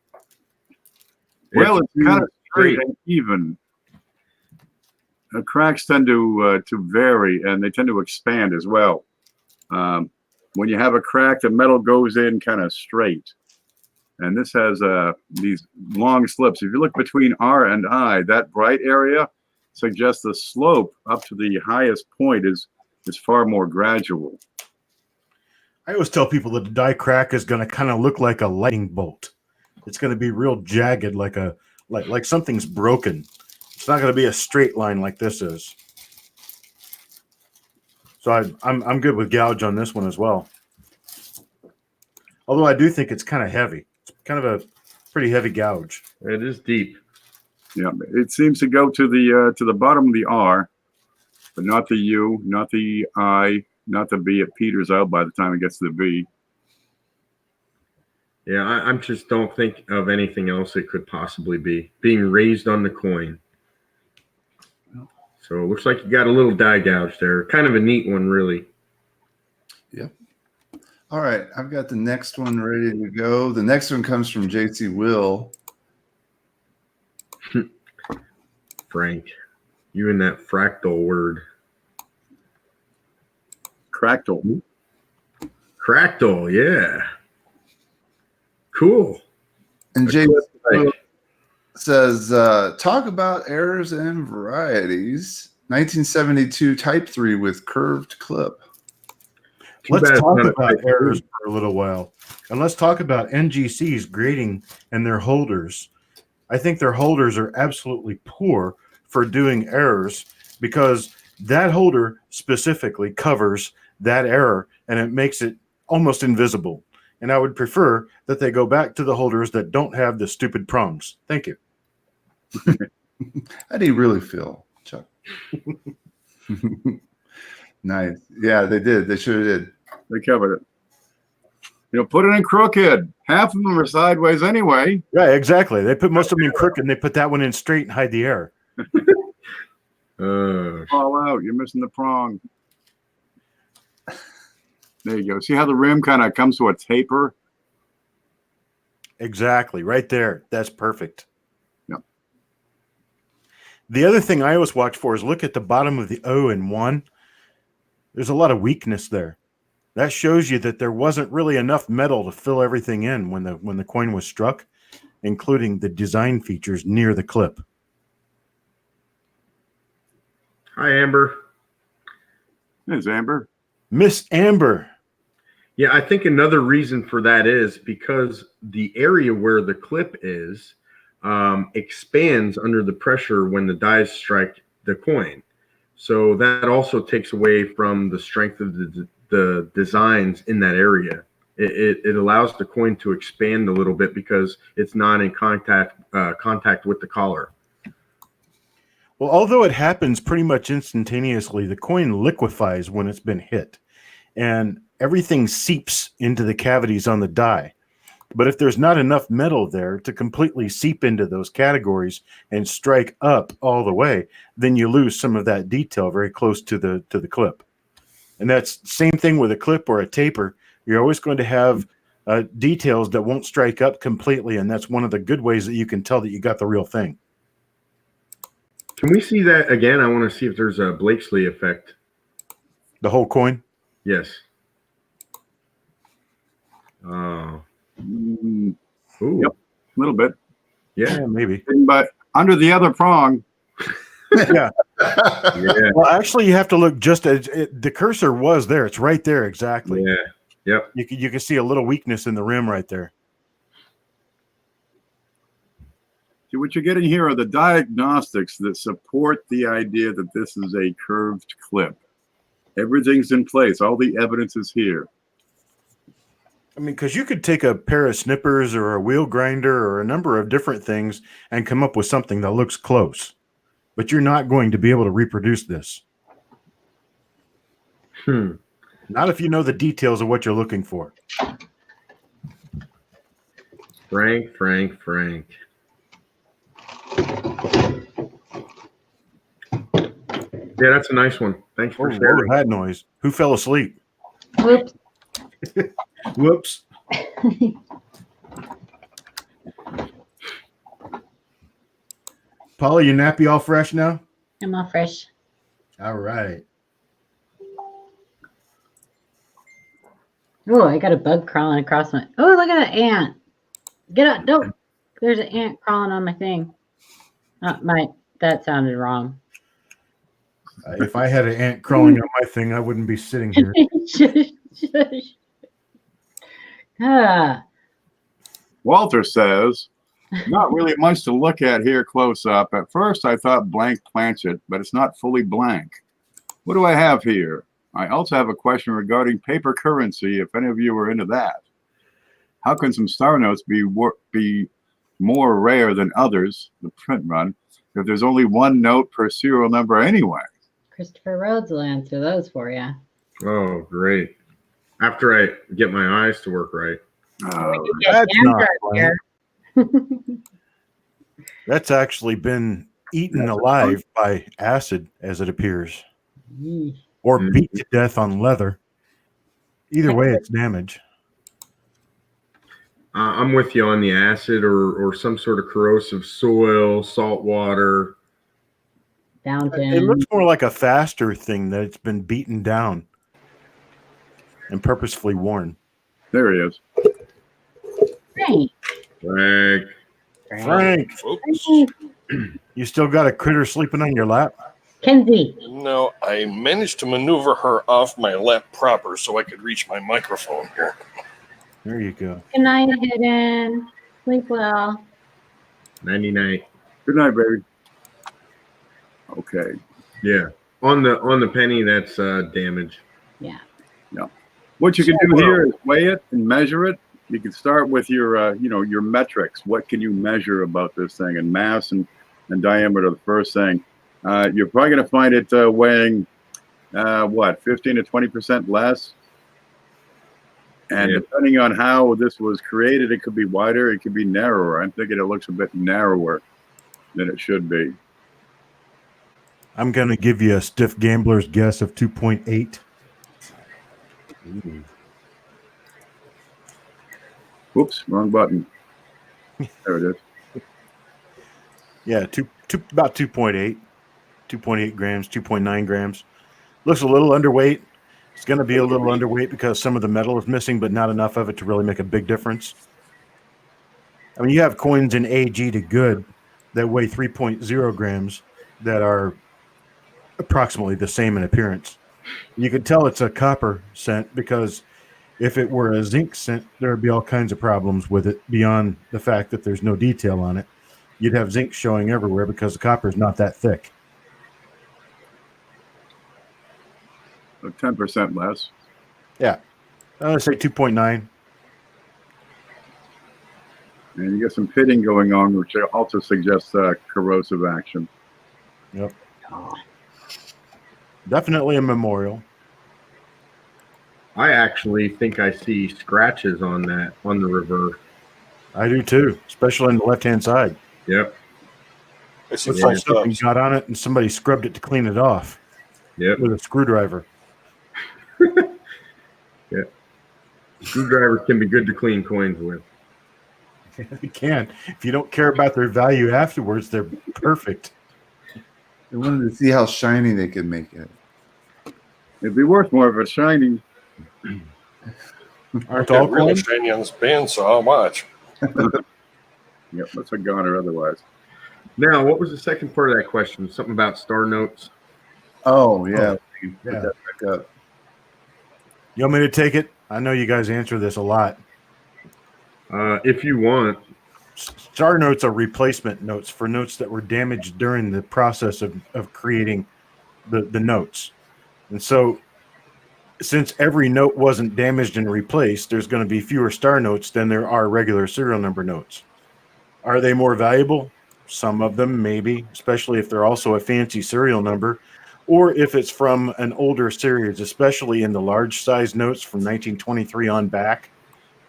Well, it's kind of straight and even. Cracks tend to vary, and they tend to expand as well. When you have a crack, the metal goes in kind of straight. And this has these long slips. If you look between R and I, that bright area suggests the slope up to the highest point is far more gradual. I always tell people that the die crack is going to kind of look like a lightning bolt. It's going to be real jagged, like something's broken. It's not going to be a straight line like this is. So I'm good with gouge on this one as well. Although I do think it's kind of heavy. It's kind of a pretty heavy gouge. It is deep. Yeah, it seems to go to the bottom of the R, but not the U, not the I, not the B. It peters out by the time it gets to the B. Yeah, I just don't think of anything else it could possibly be. Being raised on the coin. So it looks like you got a little die gouge there. Kind of a neat one, really. Yep. All right, I've got the next one ready to go. The next one comes from JC Will. Frank, you and that fractal word. Cractal. Fractal, yeah. Cool. And JC Will says, talk about errors and varieties. 1972 Type 3 with curved clip. Let's talk about errors for a little while. And let's talk about NGC's grading and their holders. I think their holders are absolutely poor for doing errors because that holder specifically covers that error and it makes it almost invisible. And I would prefer that they go back to the holders that don't have the stupid prongs. Thank you. How do you really feel, Chuck? Nice. Yeah, they did. They sure did. They covered it. Put it in crooked. Half of them are sideways anyway. Yeah, exactly. They put most of them in crooked and they put that one in straight and hide the error. Fall out. You're missing the prong. There you go. See how the rim kind of comes to a taper? Exactly. Right there. That's perfect. Yep. The other thing I always watch for is look at the bottom of the O in 1. There's a lot of weakness there. That shows you that there wasn't really enough metal to fill everything in when the coin was struck, including the design features near the clip. Hi, Amber. There's Amber. Miss Amber. Yeah, I think another reason for that is because the area where the clip is expands under the pressure when the dies strike the coin. So that also takes away from the strength of the designs in that area. It allows the coin to expand a little bit because it's not in contact with the collar. Well, although it happens pretty much instantaneously, the coin liquefies when it's been hit, and everything seeps into the cavities on the die. But if there's not enough metal there to completely seep into those categories and strike up all the way, then you lose some of that detail very close to the clip. And that's the same thing with a clip or a taper. You're always going to have details that won't strike up completely, and that's one of the good ways that you can tell that you got the real thing. Can we see that again? I want to see if there's a Blakesley effect. The whole coin? Yes. Oh. Mm, Ooh. Yep. A little bit. Yeah. Yeah, maybe. But under the other prong, Yeah. Yeah. Well, actually, you have to look just as the cursor was there. It's right there exactly. Yeah. Yep. You can see a little weakness in the rim right there. see, what you're getting here are the diagnostics that support the idea that this is a curved clip. Everything's in place. All the evidence is here. I mean, because you could take a pair of snippers or a wheel grinder or a number of different things and come up with something that looks close, but you're not going to be able to reproduce this. Not if you know the details of what you're looking for. Frank. Yeah, that's a nice one. Thanks for What sharing. was that noise? Who fell asleep? Whoops. Whoops. Paula, your nappy all fresh now? I'm all fresh. All right. Oh, I got a bug crawling across my. Oh, look at that ant. Get up. Don't. There's an ant crawling on my thing. That sounded wrong. If I had an ant crawling on my thing, I wouldn't be sitting here. Shush. Ah, Walter says, not really much to look at here close up. At first, I thought blank planchet, but it's not fully blank. What do I have here? I also have a question regarding paper currency, if any of you are into that. How can some star notes be more rare than others, the print run, if there's only one note per serial number anyway? Christopher Rhodes will answer those for you. Oh, great. After I get my eyes to work right. That's not here. That's actually been eaten alive by acid, as it appears, or beat to death on leather. Either way, it's damage. I'm with you on the acid or some sort of corrosive soil, salt water. Downton. It looks more like a faster thing that it's been beaten down and purposefully worn. There he is. Frank. Frank, you still got a critter sleeping on your lap? Kenzie. No, I managed to maneuver her off my lap proper so I could reach my microphone here. There you go. Good night, Hidden. Sleep well. 99. Good night, baby. Okay. Yeah. On the penny, that's damage. Yeah. What you can do here is weigh it and measure it. You can start with your, your metrics. What can you measure about this thing? And mass and diameter, the first thing. You're probably going to find it weighing, 15 to 20% less. And depending on how this was created, it could be wider, it could be narrower. I'm thinking it looks a bit narrower than it should be. I'm going to give you a stiff gambler's guess of 2.8. Oops, wrong button. There it is. Yeah, about 2.8. 2.8 grams, 2.9 grams. Looks a little underweight. It's going to be a little underweight because some of the metal is missing, but not enough of it to really make a big difference. I mean, you have coins in AG to good that weigh 3.0 grams that are approximately the same in appearance. You could tell it's a copper cent because if it were a zinc cent, there would be all kinds of problems with it beyond the fact that there's no detail on it. You'd have zinc showing everywhere because the copper is not that thick. So 10% less. Yeah. I'm going to say 2.9. And you got some pitting going on, which also suggests corrosive action. Yep. Definitely a memorial. I actually think I see scratches on the reverse. I do too, especially on the left-hand side. Yep. I see Looks like false something ups. got on it and somebody scrubbed it to clean it off Yep. with a screwdriver. Yep. Screwdrivers can be good to clean coins with. They can. If you don't care about their value afterwards, they're perfect. They wanted to see how shiny they could make it. It'd be worth more of a shiny. Aren't Okay, all really coins? shiny on this band, so I'll watch. Yep, that's a goner otherwise. Now, what was the second part of that question? Something about star notes. Oh yeah, you put yeah. that back up. You want me to take it? I know you guys answer this a lot. If you want, Star notes are replacement notes for notes that were damaged during the process of creating the notes. And so since every note wasn't damaged and replaced, there's going to be fewer star notes than there are regular serial number notes. Are they more valuable? Some of them, maybe, especially if they're also a fancy serial number, or if it's from an older series, especially in the large size notes from 1923 on back.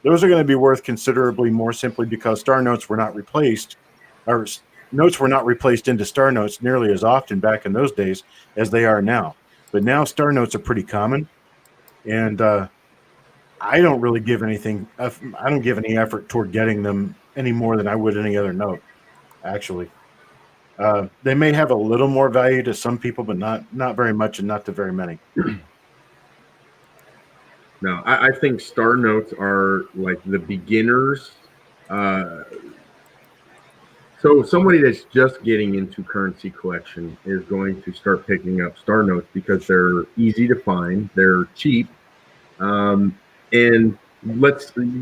Those are going to be worth considerably more simply because star notes were not replaced, or notes were not replaced into star notes nearly as often back in those days as they are now. But now star notes are pretty common, and I don't really give anything. I don't give any effort toward getting them any more than I would any other note. Actually, they may have a little more value to some people, but not very much, and not to very many. no, I think star notes are like the beginners. So somebody that's just getting into currency collection is going to start picking up star notes because they're easy to find, they're cheap, and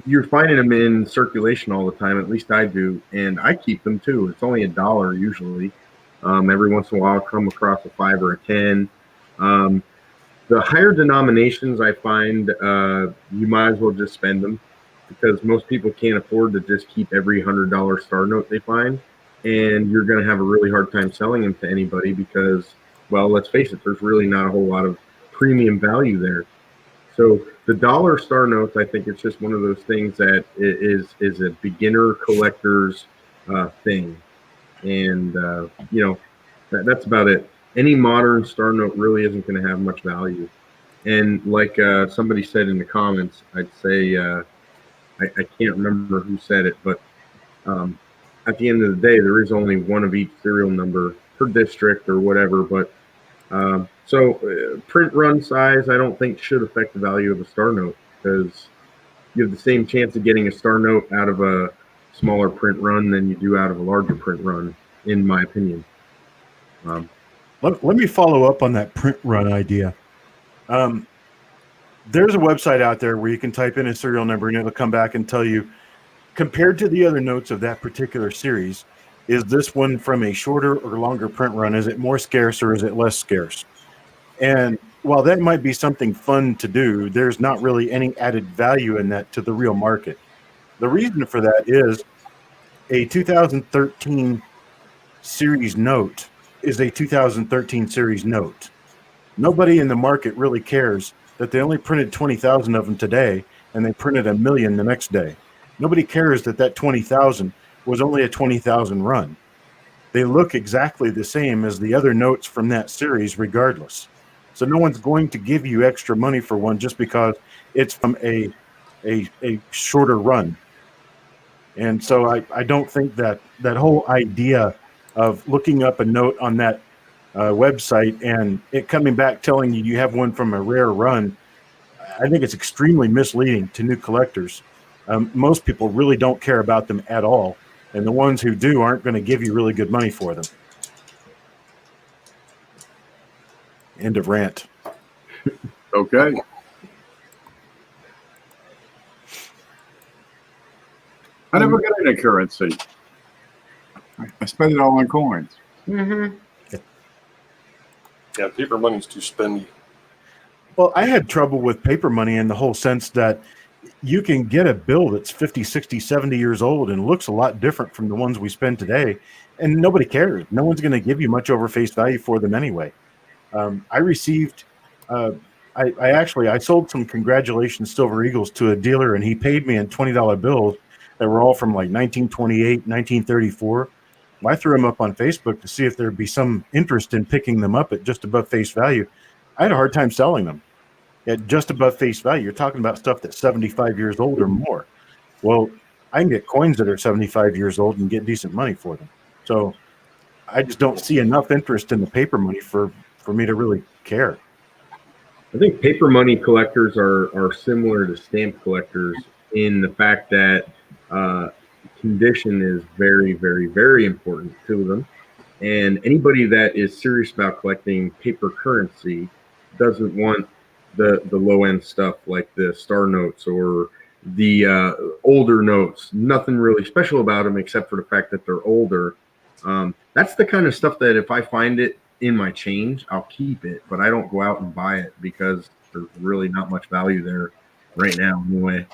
you're finding them in circulation all the time. At least I do, and I keep them too. It's only $1 usually. Every once in a while, I'll come across a 5 or a 10. The higher denominations, I find you might as well just spend them because most people can't afford to just keep every $100 star note they find, and you're going to have a really hard time selling them to anybody because, well, let's face it, there's really not a whole lot of premium value there. So the dollar star notes, I think it's just one of those things that is a beginner collector's thing, and that's about it. Any modern star note really isn't going to have much value. And like somebody said in the comments, I'd say I can't remember who said it, but at the end of the day, there is only one of each serial number per district or whatever. But print run size, I don't think should affect the value of a star note because you have the same chance of getting a star note out of a smaller print run than you do out of a larger print run, in my opinion. Let me follow up on that print run idea. There's a website out there where you can type in a serial number and it'll come back and tell you, compared to the other notes of that particular series, is this one from a shorter or longer print run? Is it more scarce or is it less scarce? And while that might be something fun to do, there's not really any added value in that to the real market. The reason for that is a 2013 series note is a 2013 series note. Nobody in the market really cares that they only printed 20,000 of them today and they printed 1 million the next day. Nobody cares that 20,000 was only a 20,000 run. They look exactly the same as the other notes from that series regardless. So no one's going to give you extra money for one just because it's from a shorter run. And so I don't think that whole idea of looking up a note on that website and it coming back telling you have one from a rare run, I think it's extremely misleading to new collectors. Most people really don't care about them at all, and the ones who do aren't going to give you really good money for them. End of rant. Okay. I never got into currency. I spend it all on coins. Mm-hmm. Yeah, paper money's too spendy. Well, I had trouble with paper money in the whole sense that you can get a bill that's 50, 60, 70 years old and looks a lot different from the ones we spend today, and nobody cares. No one's going to give you much over face value for them anyway. I received, I sold some Congratulations Silver Eagles to a dealer, and he paid me in $20 bills that were all from like 1928, 1934. I threw them up on Facebook to see if there'd be some interest in picking them up at just above face value. I had a hard time selling them at just above face value. You're talking about stuff that's 75 years old or more. Well, I can get coins that are 75 years old and get decent money for them. So I just don't see enough interest in the paper money for me to really care. I think paper money collectors are similar to stamp collectors in the fact that condition is very, very, very important to them. And anybody that is serious about collecting paper currency doesn't want the low end stuff like the star notes or the older notes. Nothing really special about them except for the fact that they're older. That's the kind of stuff that if I find it in my change, I'll keep it, but I don't go out and buy it because there's really not much value there right now anyway.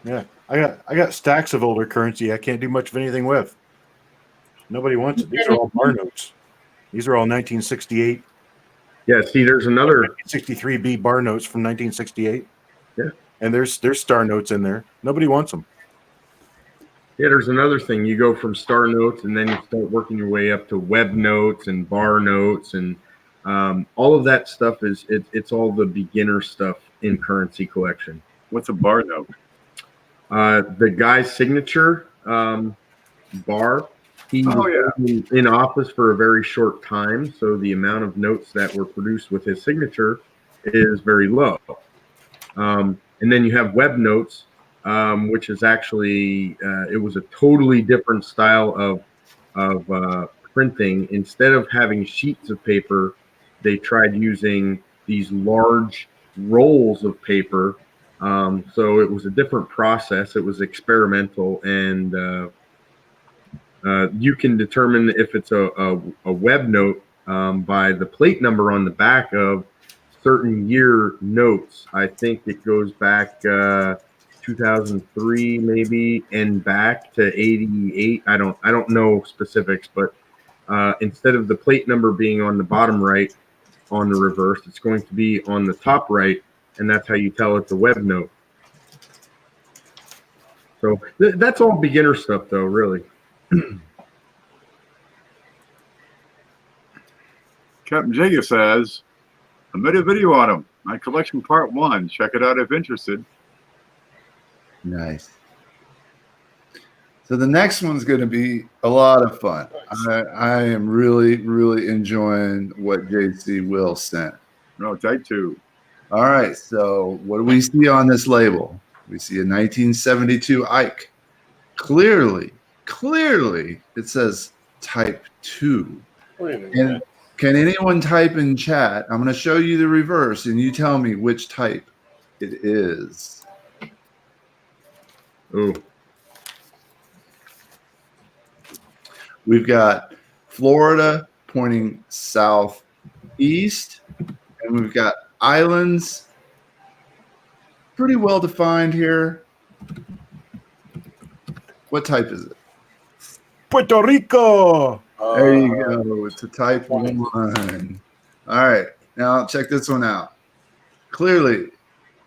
Yeah, I got stacks of older currency I can't do much of anything with. Nobody wants it. These are all bar notes. These are all 1968. Yeah, see, there's another 63B bar notes from 1968. Yeah. And there's star notes in there. Nobody wants them. Yeah, there's another thing. You go from star notes and then you start working your way up to web notes and bar notes and all of that stuff it's all the beginner stuff in currency collection. What's a bar note? The guy's signature bar. He was in office for a very short time, so the amount of notes that were produced with his signature is very low. And then you have web notes, which is actually it was a totally different style of printing. Instead of having sheets of paper, they tried using these large rolls of paper. So it was a different process. It was experimental, and you can determine if it's a web note by the plate number on the back of certain year notes. I think it goes back 2003 maybe and back to 88. I don't know specifics, but instead of the plate number being on the bottom right on the reverse, it's going to be on the top right, and that's how you tell it's a web note. So that's all beginner stuff though, really. Captain Jigga says, I made a video on them. My collection part 1. Check it out if interested. Nice. So the next one's going to be a lot of fun. I am really, really enjoying what JC Will sent. No, type 2. All right. So what do we see on this label? We see a 1972 Ike. Clearly, it says type 2. Wait a minute. And can anyone type in chat? I'm going to show you the reverse, and you tell me which type it is. Oh, We've got Florida pointing southeast, and we've got islands pretty well defined here. What type is it? Puerto Rico. There you go. It's a type 1. All right. Now check this one out. Clearly,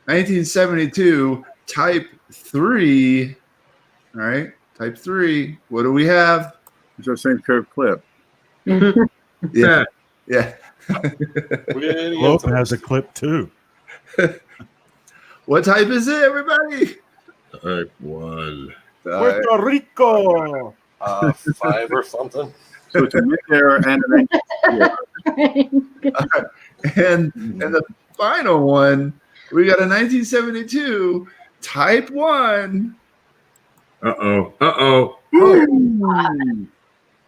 1972, type 3. All right. Type 3. What do we have? It's our St. Curve clip. Yeah. Yeah. Globe has a clip too. What type is it, everybody? type 1. Puerto Rico. 5 or something. So it's a mid-air and an And the final one, we got a 1972 type 1. Uh-oh.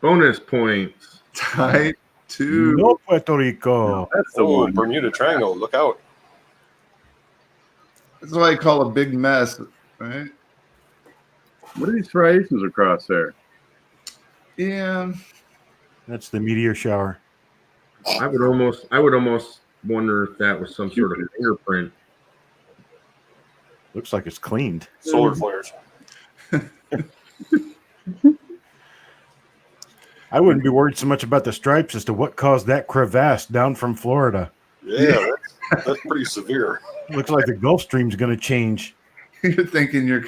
Bonus points. Type 2. No Puerto Rico. That's the Oh, one. Bermuda Triangle. Look out. That's what I call a big mess, right? What are these striations across there? Yeah. That's the meteor shower. I would almost wonder if that was some sort of fingerprint. Looks like it's cleaned. Solar flares. I wouldn't be worried so much about the stripes as to what caused that crevasse down from Florida. Yeah, that's pretty severe. Looks like the Gulf Stream's going to change. You're thinking you're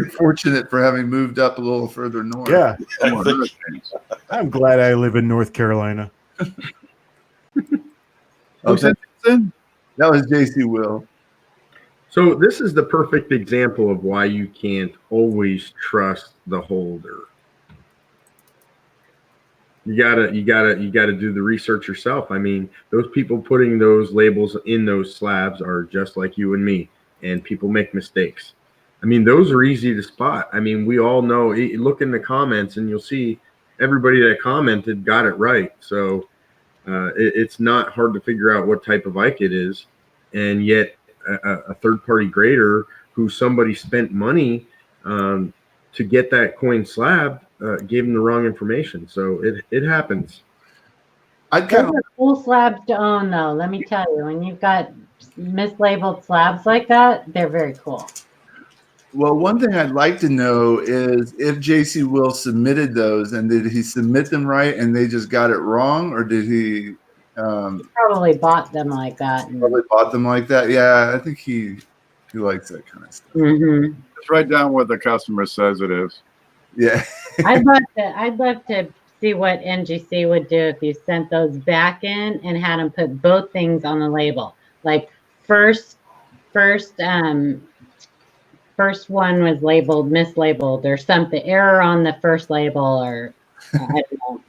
fortunate for having moved up a little further north. Yeah, Come on, hurricanes. I'm glad I live in North Carolina. Oh, Okay. Simpson? That was JC Will. So this is the perfect example of why you can't always trust the holder. You gotta do the research yourself. I mean, those people putting those labels in those slabs are just like you and me, and people make mistakes. I mean, those are easy to spot. I mean, we all know. Look in the comments, and you'll see everybody that commented got it right. So it's not hard to figure out what type of Ike it is, and yet a third-party grader who somebody spent money to get that coin slab gave them the wrong information. So it happens. I Those kind of are cool slabs to own, though. Let me tell you, when you've got mislabeled slabs like that, they're very cool. well, one thing I'd like to know is if JC Will submitted those, and did he submit them right and they just got it wrong, or did he Probably bought them like that. probably bought them like that? Yeah, I think he likes that kind of stuff. Mm-hmm. Just write down what the customer says it is. Yeah. I'd love to see what NGC would do if you sent those back in and had them put both things on the label. Like first one was labeled mislabeled or something, error on the first label, or I don't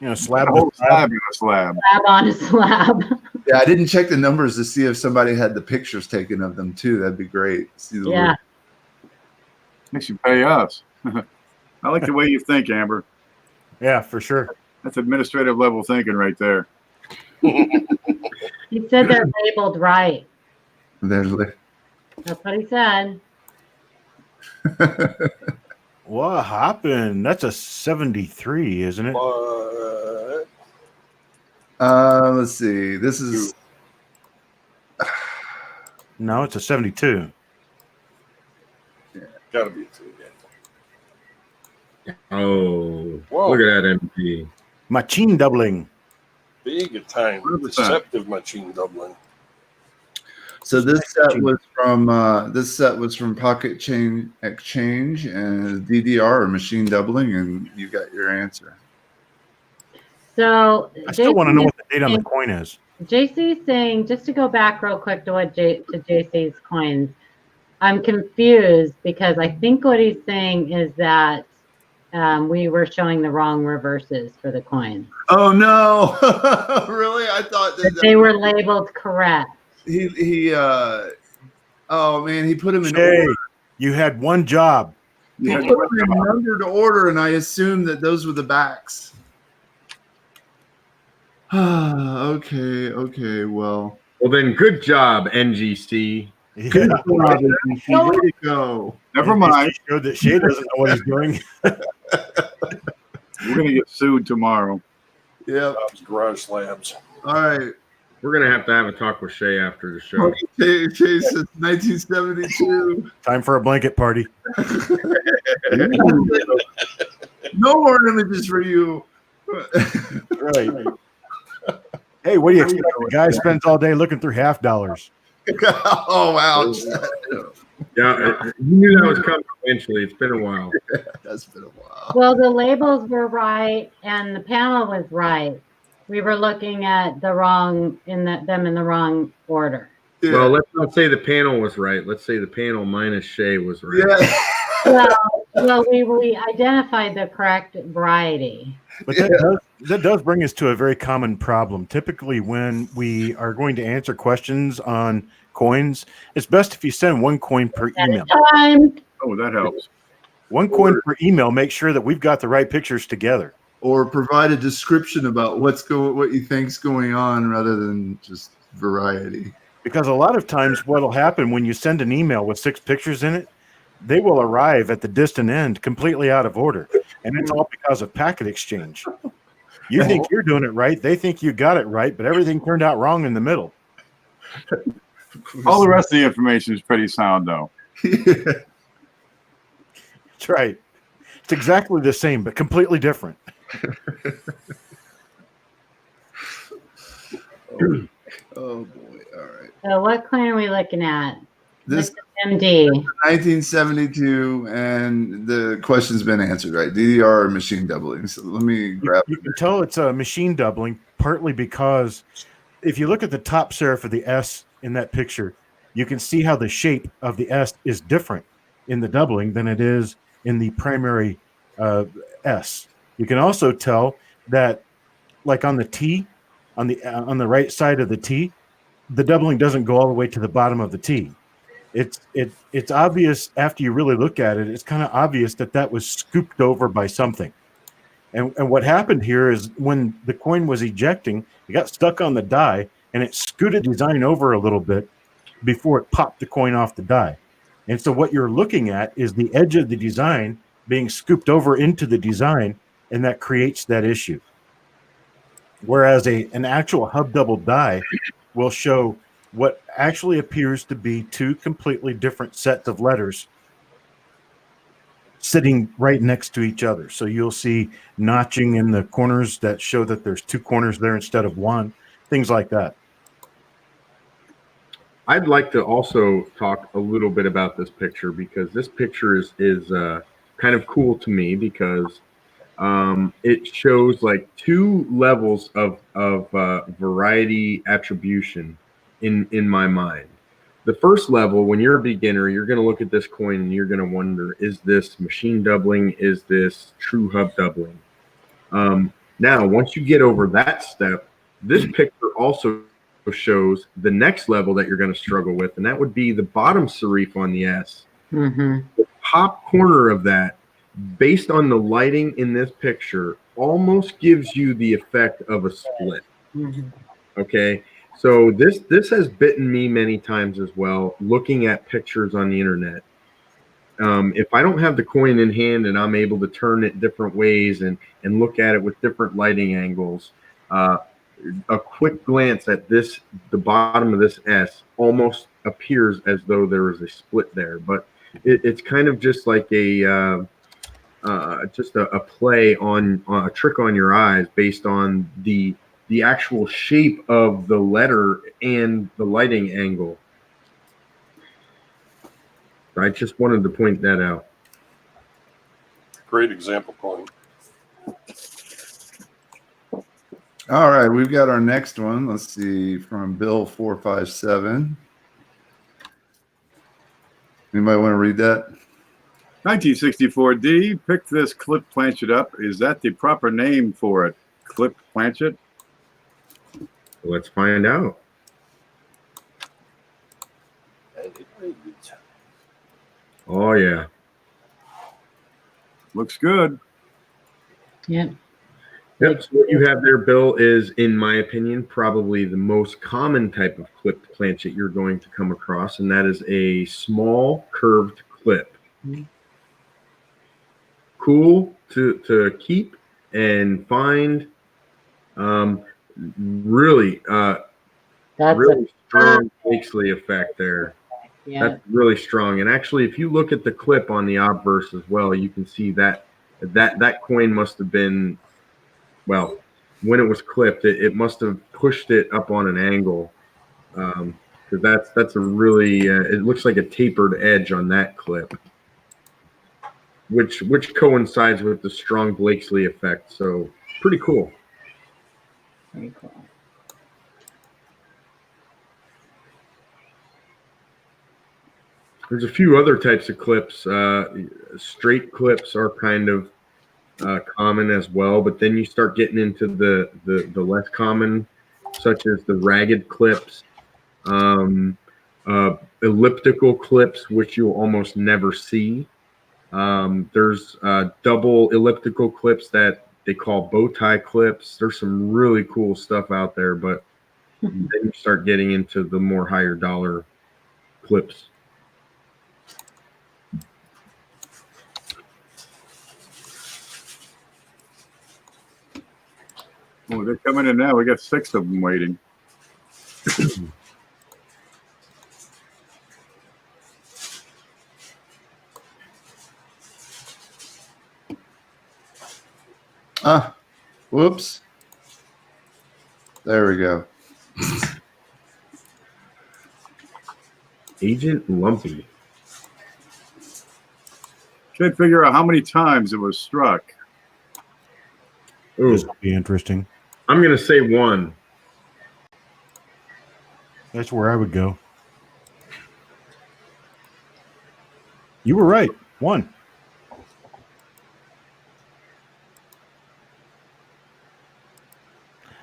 know, Slab A to whole slab. slab in a slab. slab on a slab. Yeah, I didn't check the numbers to see if somebody had the pictures taken of them too. That'd be great. See the Yeah. They should pay us. I like the way you think, Amber. Yeah, for sure. That's administrative level thinking right there. He said they're labeled right. There's That's what he said. What happened? That's a 73, isn't it? What? let's see. This is No, it's a 72. Gotta be a 2 again. Oh, Whoa. look at that MP. Machine doubling. Big time. 100%. Deceptive machine doubling. so this set was from Pocket Chain Exchange and DDR or machine doubling, and you got your answer. So I still want to know what the date on the coin is. JC's saying, just to go back real quick to what to JC's coins, I'm confused because I think what he's saying is that we were showing the wrong reverses for the coins. Oh no! Really? I thought that They were labeled correct. he oh man, he put them in Shay, order. you had one job. He put them in numbered order, and I assumed that those were the backs. Okay, well. Well, then, good job, NGC. Yeah. Good job, NGC. Way to go. Never mind. It showed that Shay doesn't know what he's doing. We're gonna get sued tomorrow. Yep. Bob's Garage Slabs. All right. We're going to have a talk with Shay after the show. Chase since 1972. Time for a blanket party. No more images for you. Right. Hey, what do you expect? The guy spends all day looking through $50. Oh, wow. Yeah, you knew that was coming eventually. It's been a while. That's been a while. Well, the labels were right and the panel was right. We were looking at the wrong them in the wrong order. Yeah. Well, let's not say the panel was right. Let's say the panel minus Shay was right. Yeah. Well, we identified the correct variety. But that does bring us to a very common problem. Typically, when we are going to answer questions on coins, it's best if you send one coin per email. Time. Oh, that helps. One coin per email. Make sure that we've got the right pictures together. Or provide a description about what you think's going on rather than just variety. Because a lot of times what will happen when you send an email with 6 pictures in it, they will arrive at the distant end completely out of order. And it's all because of packet exchange. You think you're doing it right. They think you got it right, but everything turned out wrong in the middle. All the rest of the information is pretty sound, though. That's right. It's exactly the same, but completely different. Oh boy! All right. So what coin are we looking at? This MD. 1972, and the question's been answered, right? DDR or machine doubling. So let me grab. You can tell it's a machine doubling, partly because if you look at the top serif of the S in that picture, you can see how the shape of the S is different in the doubling than it is in the primary S. You can also tell that, like on the T, on the right side of the T, the doubling doesn't go all the way to the bottom of the T. It's obvious after you really look at it. It's kind of obvious that was scooped over by something. And what happened here is when the coin was ejecting, it got stuck on the die and it scooted the design over a little bit before it popped the coin off the die. And so what you're looking at is the edge of the design being scooped over into the design, and that creates that issue. Whereas an actual hub double die will show what actually appears to be two completely different sets of letters sitting right next to each other. So you'll see notching in the corners that show that there's two corners there instead of one, things like that. I'd like to also talk a little bit about this picture, because this picture is kind of cool to me, because it shows like two levels of variety attribution in my mind. The first level, when you're a beginner, you're going to look at this coin and you're going to wonder, is this machine doubling? Is this true hub doubling? Now, once you get over that step, this picture also shows the next level that you're going to struggle with, and that would be the bottom serif on the S. Mm-hmm. The top corner of that, based on the lighting in this picture, almost gives you the effect of a split. Mm-hmm. Okay, so this has bitten me many times as well, looking at pictures on the internet. If I don't have the coin in hand and I'm able to turn it different ways and look at it with different lighting angles, a quick glance at the bottom of this S almost appears as though there is a split there, but it's kind of just like a play on a trick on your eyes based on the actual shape of the letter and the lighting angle. I just wanted to point that out. Great example coin. All right, we've got our next one. Let's see, from Bill 457. Anybody want to read that? 1964D, pick this clip planchet up. Is that the proper name for it? Clip planchet? Let's find out. Oh, yeah. Looks good. Yeah. Yep. So what you have there, Bill, is, in my opinion, probably the most common type of clipped planchet you're going to come across, and that is a small curved clip. Mm-hmm. Cool to keep and find. Really strong Blakesley effect there. Yeah. That's really strong. And actually, if you look at the clip on the obverse as well, you can see that coin must have been, well, when it was clipped, it must have pushed it up on an angle, because that's a really it looks like a tapered edge on that clip, which coincides with the strong Blakesley effect. So pretty cool. Very cool. There's a few other types of clips. Straight clips are kind of common as well, but then you start getting into the less common, such as the ragged clips, elliptical clips, which you'll almost never see. There's double elliptical clips that they call bow tie clips. There's some really cool stuff out there, but then you start getting into the more higher dollar clips. Oh, they're coming in now. We got 6 of them waiting. Whoops. There we go. Agent Lumpy. Can't figure out how many times it was struck. Ooh, This will be interesting. I'm going to say 1. That's where I would go. You were right. 1.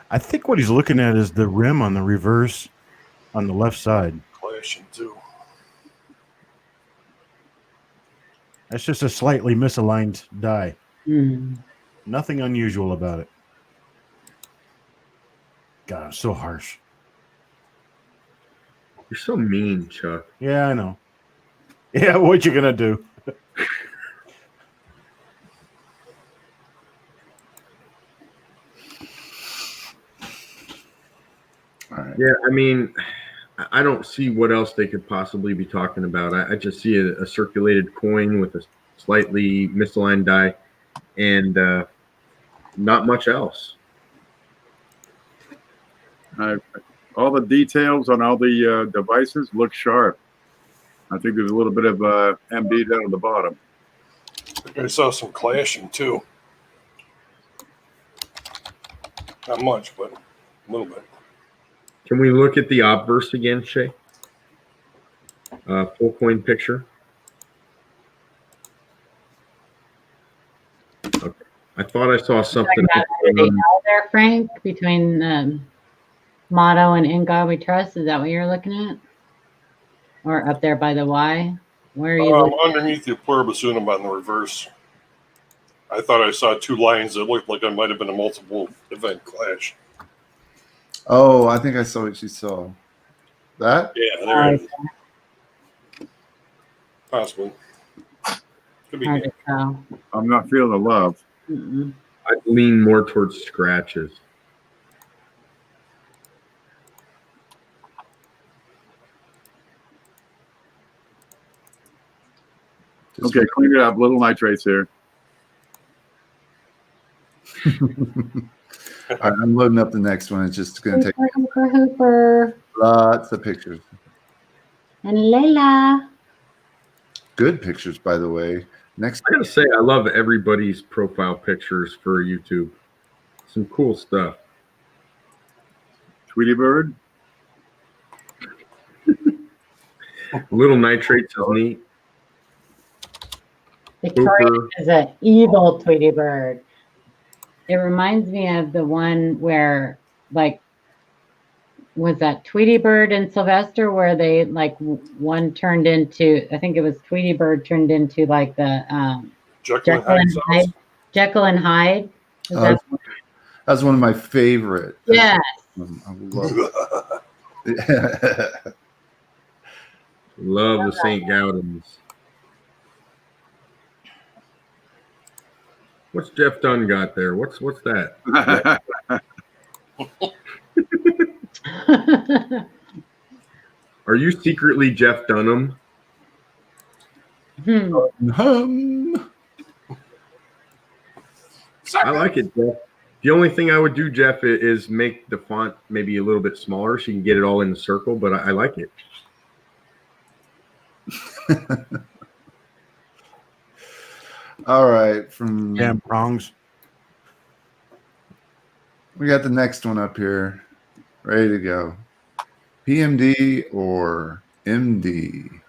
I think what he's looking at is the rim on the reverse on the left side. Clashing too. That's just a slightly misaligned die. Hmm. Nothing unusual about it. God, so harsh. You're so mean, Chuck. Yeah, I know. Yeah, what you gonna do? All right. Yeah, I mean, I don't see what else they could possibly be talking about. I just see a circulated coin with a slightly misaligned die and not much else. All the details on all the devices look sharp. I think there's a little bit of MD down at the bottom. I saw some clashing too. Not much, but a little bit. Can we look at the obverse again, Shay? Full coin picture. Okay. I thought I saw something. There, Frank, between motto and In God We Trust. Is that what you're looking at? Or up there by the Y? Where are you looking? Underneath the pluribus unum on the reverse. I thought I saw 2 lines that looked like it might have been a multiple event clash. Oh, I think I saw what you saw. That? Yeah, there it is. Possibly. Could be. Hard to tell. I'm not feeling the love. Mm-mm. I'd lean more towards scratches. Okay, clean it up. Little nitrates here. All right, I'm loading up the next one. It's just going to take Hooper. lots of pictures. And Layla. Good pictures, by the way. Next, I gotta say, I love everybody's profile pictures for YouTube. Some cool stuff. Tweety Bird. Little nitrates is neat. Victoria Hooper. is an evil Tweety Bird. It reminds me of the one where, like, was that Tweety Bird and Sylvester where they, like, one turned into, I think it was Tweety Bird turned into, like, the Jekyll and Hyde sauce. Jekyll and Hyde. Is that- that's one of my favorite. yes. I love it. Love the St. Gaudens. What's Jeff Dunn got there? What's that? Are you secretly Jeff Dunham? Hum. I like it, Jeff. The only thing I would do, Jeff, is make the font maybe a little bit smaller so you can get it all in the circle, but I like it. All right, from Damn prongs. we got the next one up here, ready to go. PMD or MD?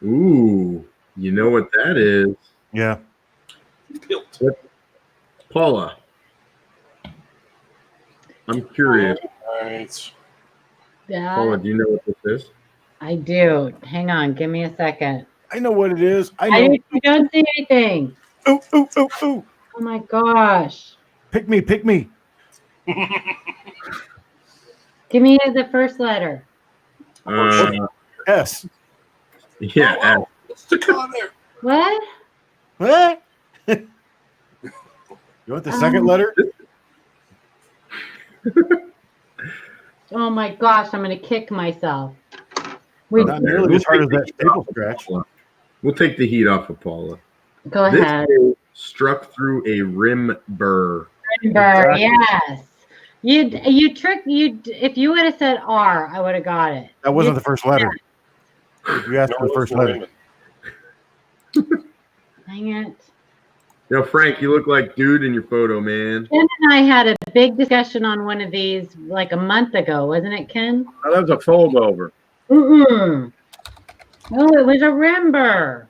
Ooh, you know what that is? Yeah. Tilt. Paula. I'm curious. Right. Paula, do you know what this is? I do. Hang on. Give me a second. I know what it is. I know. I don't see anything. Ooh, ooh, ooh, ooh. Oh my gosh. Pick me, pick me. Give me the first letter. S. Yeah. Oh, wow. What's the con there? What? What? You want the second letter? Oh my gosh, I'm going to kick myself. We, Not nearly as hard as that staple scratch. We'll take the heat off of Paula. go This ahead. struck through a rim burr. Remember, yes. You tricked you. If you would have said R, I would have got it. That wasn't the first letter. You asked for the first letter. Dang it. Yo, Frank, you look like dude in your photo, man. Ken and I had a big discussion on one of these like a month ago, wasn't it, Ken? Oh, that was a fold over. Mm-mm. Oh, it was a rimber.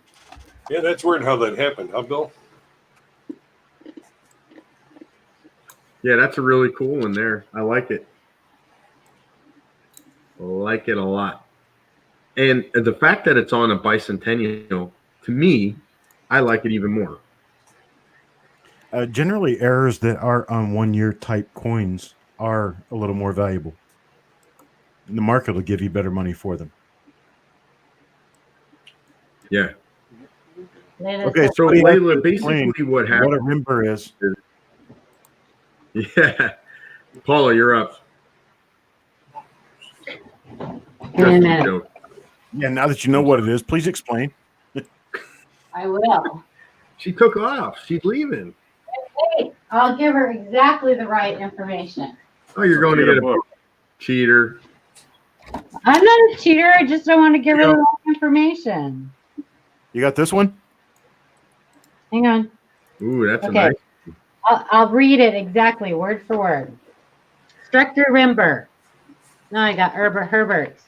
Yeah, that's weird how that happened, huh, Bill? Yeah, that's a really cool one there. I like it. I like it a lot. And the fact that it's on a bicentennial, to me, I like it even more. Generally, errors that are on 1 year type coins are a little more valuable. And the market will give you better money for them. Yeah. Okay, So we have to Layla, explain basically what what a happened. rimber is. Yeah. Paula, you're up. In a Just a minute. joke. Yeah, now that you know what it is, please explain. I will. She took off. She's leaving. Hey, I'll give her exactly the right information. Oh, you're going to get a book. Cheater. I'm not a cheater. I just don't want to give her the right information. You got this one? Hang on. Ooh, that's Okay. a nice. I'll read it exactly, word for word. Structure rimber. No, I got Herbert.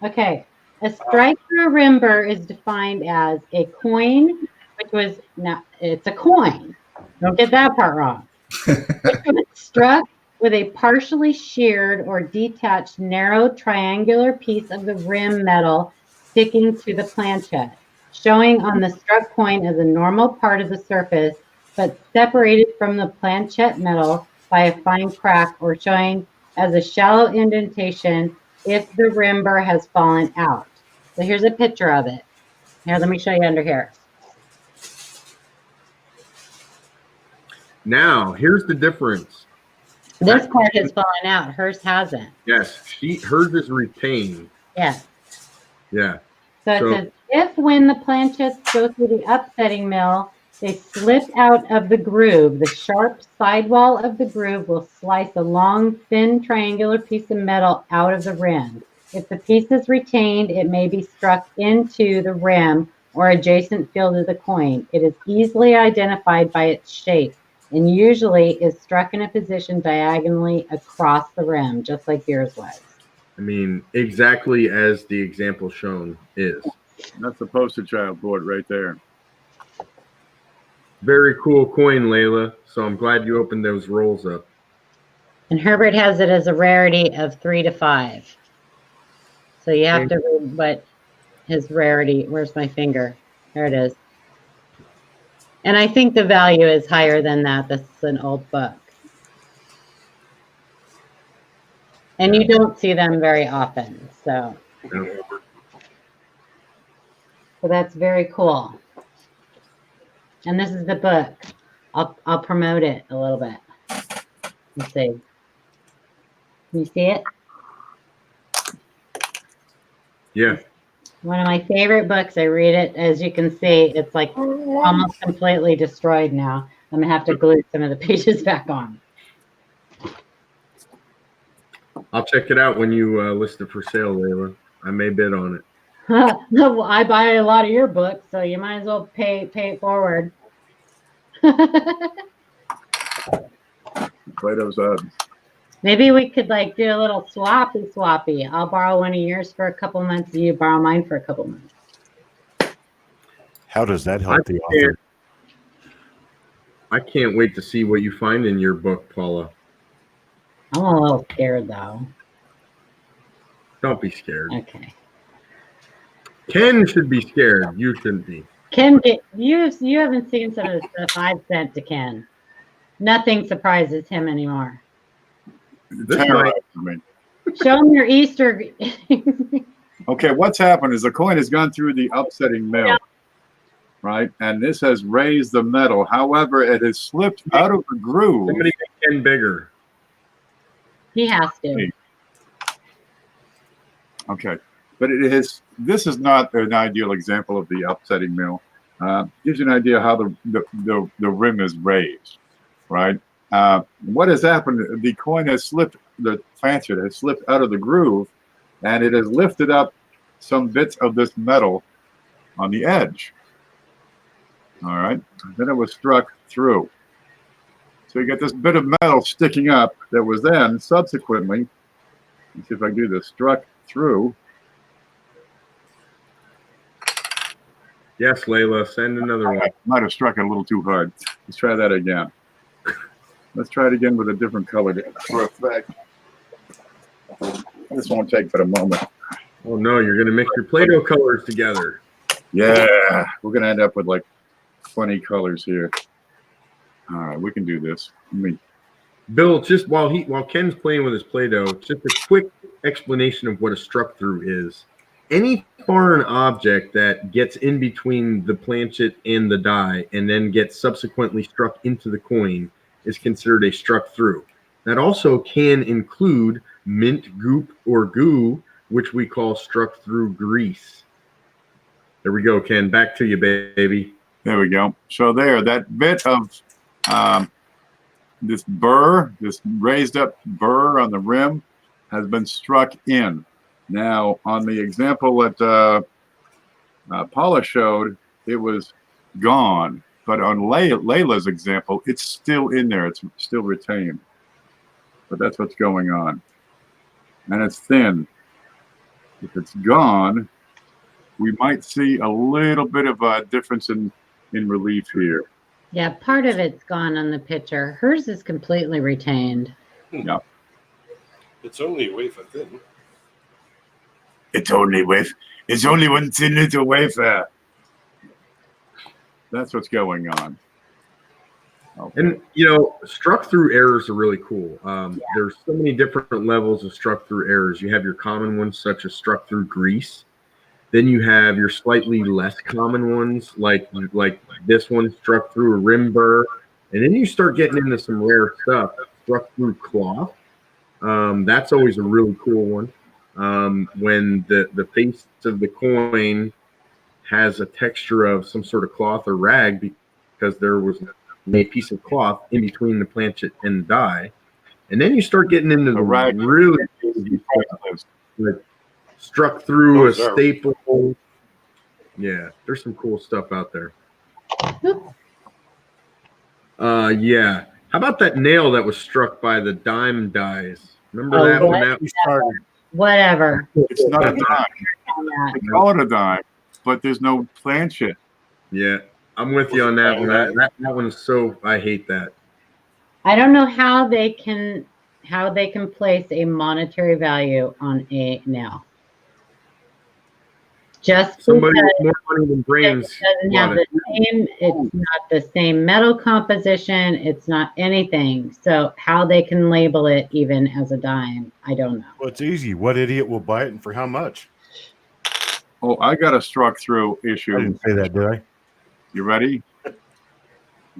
Okay. A striker rimber is defined as a coin, which was not, it's a coin. Don't get that part wrong. Which was struck with a partially sheared or detached narrow triangular piece of the rim metal sticking to the planchette, showing on the struck coin as a normal part of the surface, but separated from the planchette metal by a fine crack, or showing as a shallow indentation if the rimber has fallen out. So here's a picture of it. Here, let me show you under here. Now, here's the difference. This part has fallen out. Hers hasn't. Yes, hers is retained. Yes. Yeah. So it says, if when the planchettes go through the upsetting mill, they slip out of the groove, the sharp sidewall of the groove will slice a long, thin, triangular piece of metal out of the rim. If the piece is retained, it may be struck into the rim or adjacent field of the coin. It is easily identified by its shape and usually is struck in a position diagonally across the rim, just like yours was. I mean, exactly as the example shown is. That's the poster child board right there. Very cool coin, Layla. So I'm glad you opened those rolls up. And Herbert has it as a rarity of 3 to 5. So you have to read what his rarity, where's my finger? There it is. And I think the value is higher than that. This is an old book. And you don't see them very often. So that's very cool. And this is the book. I'll promote it a little bit. Let's see. Can you see it? Yeah. One of my favorite books. I read it. As you can see, it's like almost completely destroyed now. I'm gonna have to glue some of the pages back on. I'll check it out when you list it for sale, Layla. I may bid on it. No, I buy a lot of your books, so you might as well pay it forward. Plato's Maybe we could like do a little swappy. I'll borrow one of yours for a couple months, and you borrow mine for a couple months. How does that help the author? I can't wait to see what you find in your book, Paula. I'm a little scared though. Don't be scared. Okay. Ken should be scared. You shouldn't be. Ken, you haven't seen some of the stuff I've sent to Ken. Nothing surprises him anymore. Show him your Easter. Okay, what's happened is the coin has gone through the upsetting mill, right? And this has raised the metal. However, it has slipped out of the groove. Somebody make Ken bigger. He has to. Okay, but it is. This is not an ideal example of the upsetting mill. Gives you an idea how the rim is raised, right? What has happened? The coin has slipped. The planchette has slipped out of the groove, and it has lifted up some bits of this metal on the edge. All right. Then it was struck through. So you get this bit of metal sticking up that was then subsequently, let's see if I can do this, struck through. Yes, Layla, send another one. Might have struck it a little too hard. Let's try that again. Let's try it again with a different color for effect. This won't take but a moment. Oh no, you're gonna mix your Play-Doh colors together. Yeah, we're gonna end up with like 20 colors here. All right, we can do this. Let me. Bill, just while Ken's playing with his Play-Doh, just a quick explanation of what a struck through is. Any foreign object that gets in between the planchet and the die and then gets subsequently struck into the coin is considered a struck through. That also can include mint, goop, or goo, which we call struck through grease. There we go, Ken. Back to you, baby. There we go. So there, that bit of this burr, this raised up burr on the rim, has been struck in. Now, on the example that Paula showed, it was gone. But on Layla's example, it's still in there. It's still retained. But that's what's going on. And it's thin. If it's gone, we might see a little bit of a difference in relief here. Yeah, part of it's gone on the picture. Hers is completely retained. Yeah. It's only a wafer thin. It's only one thin little wafer. That's what's going on. Okay. And, you know, struck through errors are really cool. There's so many different levels of struck through errors. You have your common ones, such as struck through grease. Then you have your slightly less common ones, like this one, struck through a rim burr. And then you start getting into some rare stuff, struck through cloth. That's always a really cool one. When the face of the coin has a texture of some sort of cloth or rag because there was a piece of cloth in between the planchet and the die. And then you start getting into the rag really crazy stuff, like struck through a staple. Yeah, there's some cool stuff out there. Yeah. How about that nail that was struck by the dime dies? Remember that when that started? Whatever. It's not a dime. They call it a dime, but there's no planchet. Yeah, I'm with you on that one. That one is so, I hate that. I don't know how they can place a monetary value on a nail. Just Somebody because with more money than brains. it doesn't have the same, it's not the same metal composition, it's not anything. So how they can label it even as a dime, I don't know. Well, it's easy. What idiot will buy it and for how much? Oh, I got a struck through issue. I didn't say that, did I? You ready?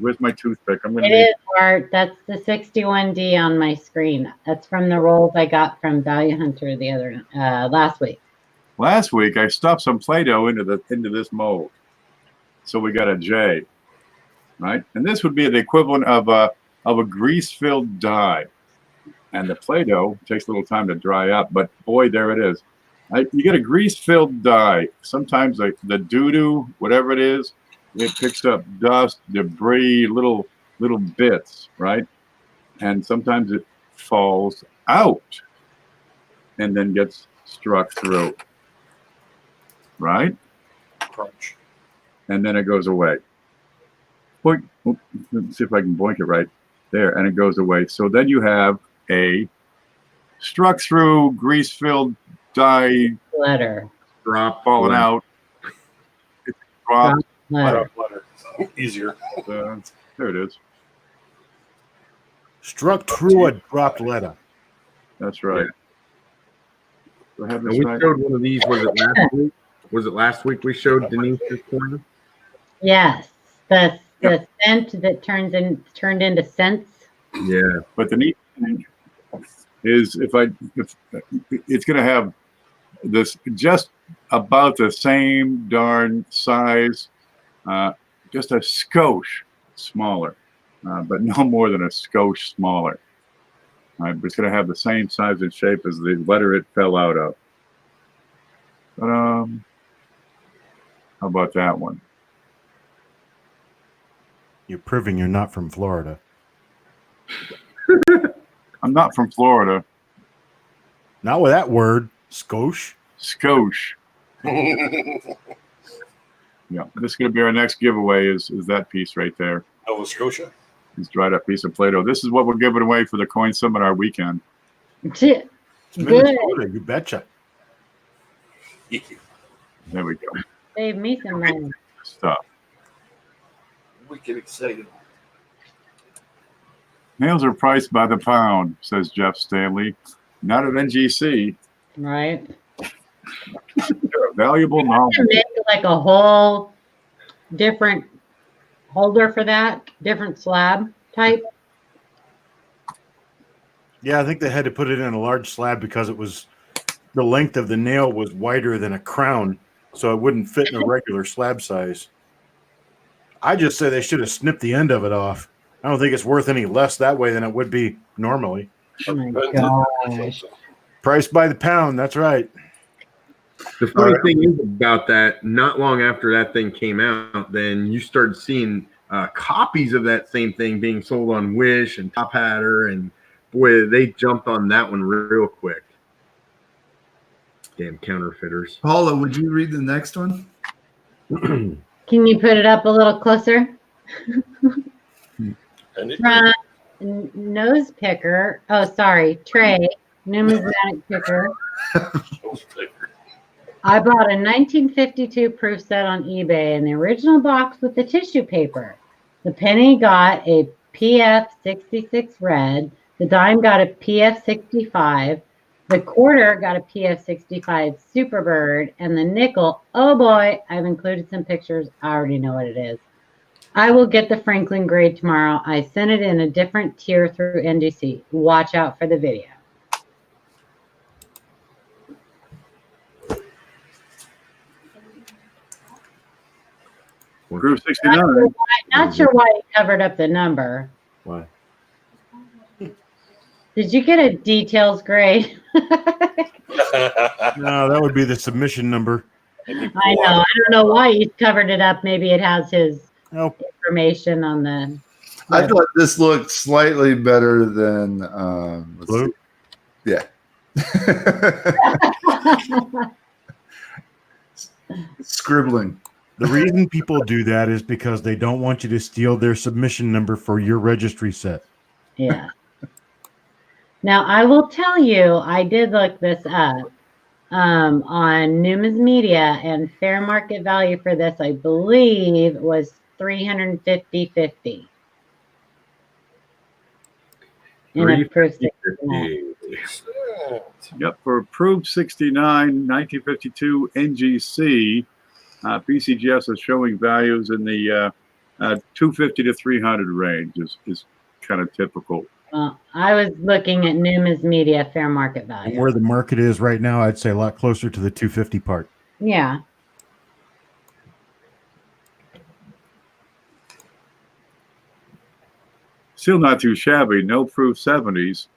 Where's my toothpick? I'm gonna It is, Art. That's the 61D on my screen. That's from the rolls I got from Value Hunter the other last week. Last week I stuffed some Play-Doh into this mold, so we got a J, right? And this would be the equivalent of a grease-filled die. And the Play-Doh takes a little time to dry up, but boy, there it is. You get a grease-filled die. Sometimes the doo-doo, whatever it is, it picks up dust, debris, little bits, right? And sometimes it falls out and then gets struck through, right? Crunch. And then it goes away. Boink. Let's see if I can boink it right there, and it goes away. So then you have a struck through, grease-filled die Letter. Drop falling out. It's dropped. Letter. Easier. There it is. Struck through a dropped letter. That's right. Do I have And this we right? showed one of these. Was it last week? Was it last week we showed Denise's coin? Yes. The scent that turned into cents. Yeah. But the neat thing is if it's going to have this just about the same darn size, just a skosh smaller, but no more than a skosh smaller. But it's going to have the same size and shape as the letter it fell out of. But, how about that one? You're proving you're not from Florida. I'm not from Florida. Not with that word. Skosh. Skosh. Yeah, this is going to be our next giveaway. Is that piece right there? Nova Scotia. This dried up piece of Play-Doh. This is what we're giving away for the Coin Seminar weekend. Good. Minnesota, you betcha. There we go. Save me some money. Stuff. We get excited. Nails are priced by the pound, says Jeff Stanley. Not at NGC. Right. They're a valuable knowledge. Make like a whole different holder for that, different slab type. Yeah, I think they had to put it in a large slab because it was the length of the nail was wider than a crown, so it wouldn't fit in a regular slab size. I just say they should have snipped the end of it off. I don't think it's worth any less that way than it would be normally. Oh my gosh. Price by the pound, that's right. The funny thing is about that, not long after that thing came out, then you started seeing copies of that same thing being sold on Wish and Top Hatter, and boy, they jumped on that one real quick. Damn counterfeiters. Paula, would you read the next one? Can you put it up a little closer? From Nose Picker. Oh, sorry. Trey, numismatic picker. I bought a 1952 proof set on eBay in the original box with the tissue paper. The penny got a PF 66 red. The dime got a PF 65. The quarter got a PF 65 Superbird. And the nickel, oh boy, I've included some pictures. I already know what it is. I will get the Franklin grade tomorrow. I sent it in a different tier through NGC. Watch out for the video. Proof 69. Not sure why he covered up the number. Why? Did you get a details grade? No, that would be the submission number. I know. I don't know why he covered it up. Maybe it has his information on the. I thought this looked slightly better than Blue? Yeah. Scribbling. The reason people do that is because they don't want you to steal their submission number for your registry set. Yeah. Now, I will tell you, I did look this up on Numis Media, and fair market value for this, I believe, was $350.50. In a proof 69. Yep, for approved 69, 1952 NGC, PCGS is showing values in the 250 to 300 range is kind of typical. I was looking at Numis Media fair market value. And where the market is right now, I'd say a lot closer to the 250 part. Yeah. Still not too shabby. No proof 70s,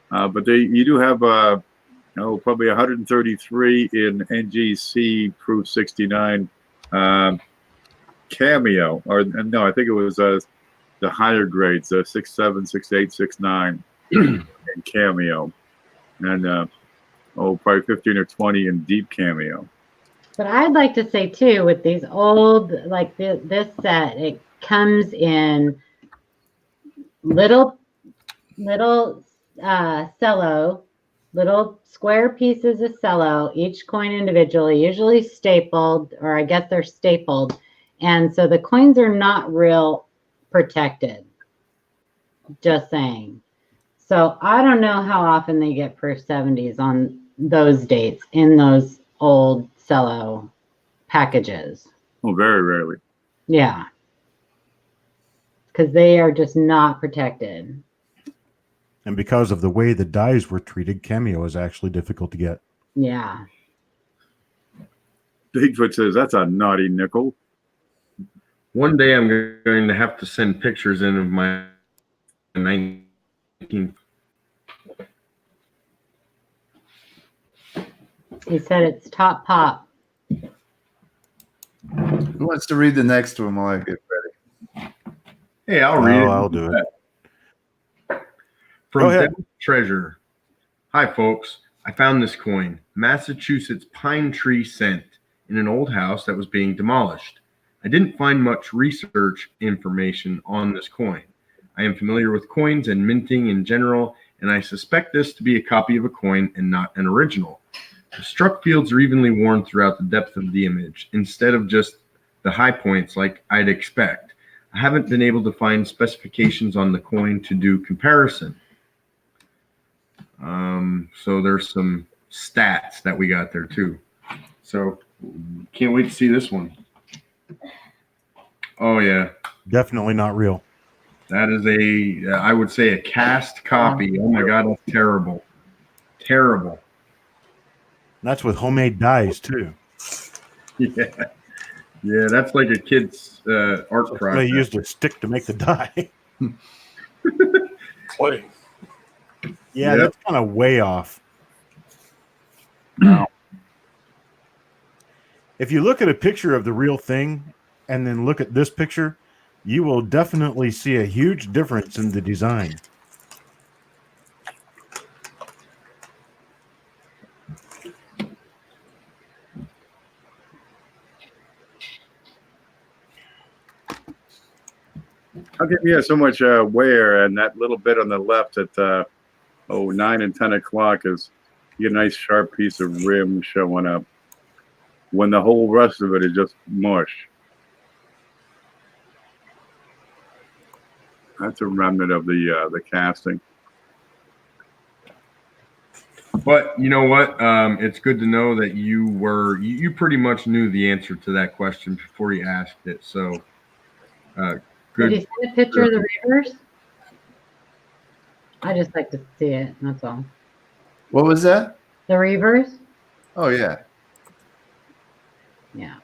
but you do have probably 133 in NGC proof 69 cameo, or no, I think it was the higher grades, 6.7, 6.8, 6.9 in cameo, and probably 15 or 20 in deep cameo. But I'd like to say too, with these old, like this set, it comes in little cello, little square pieces of cello, each coin individually, usually stapled, or I guess they're stapled. And so the coins are not real protected. Just saying. So I don't know how often they get proof 70s on those dates in those old cello packages. Oh, very rarely. Yeah. Because they are just not protected. And because of the way the dies were treated, cameo is actually difficult to get. Yeah. Bigfoot says that's a naughty nickel. One day I'm going to have to send pictures in of my 19. He said it's top pop. Who wants to read the next one while I get ready? Hey, I'll read it. I'll do it. From Go ahead. Devil's Treasure. Hi, folks. I found this coin, Massachusetts pine tree scent, in an old house that was being demolished. I didn't find much research information on this coin. I am familiar with coins and minting in general, and I suspect this to be a copy of a coin and not an original. The struck fields are evenly worn throughout the depth of the image, instead of just the high points like I'd expect. I haven't been able to find specifications on the coin to do comparison. So there's some stats that we got there too. So can't wait to see this one. Oh yeah, Definitely not real. that is I would say a cast copy. Oh my God, that's terrible. Terrible. That's with homemade dyes too. Yeah. Yeah, that's like a kid's art They project. used a stick to make the dye. Clay. Yeah, Yep. that's kind of way off. If you look at a picture of the real thing and then look at this picture, you will definitely see a huge difference in the design. How come you have so much wear, and that little bit on the left at 9 and 10 o'clock is you get a nice sharp piece of rim showing up, when the whole rest of it is just mush. That's a remnant of the casting. But you know what? It's good to know that you pretty much knew the answer to that question before you asked it. So Did good. you see a picture of the reavers? I just like to see it. That's all. What was that? The reavers? Oh yeah. Yeah.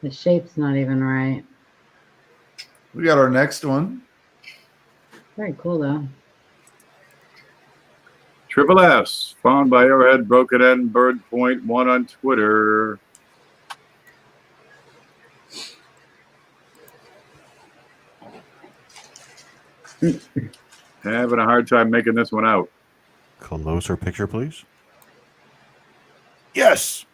The shape's not even right. We got our next one. Very cool though. Triple S, found by Arrowhead, Broken End, Bird Point 1 on Twitter. Having a hard time making this one out. Closer picture, please. Yes!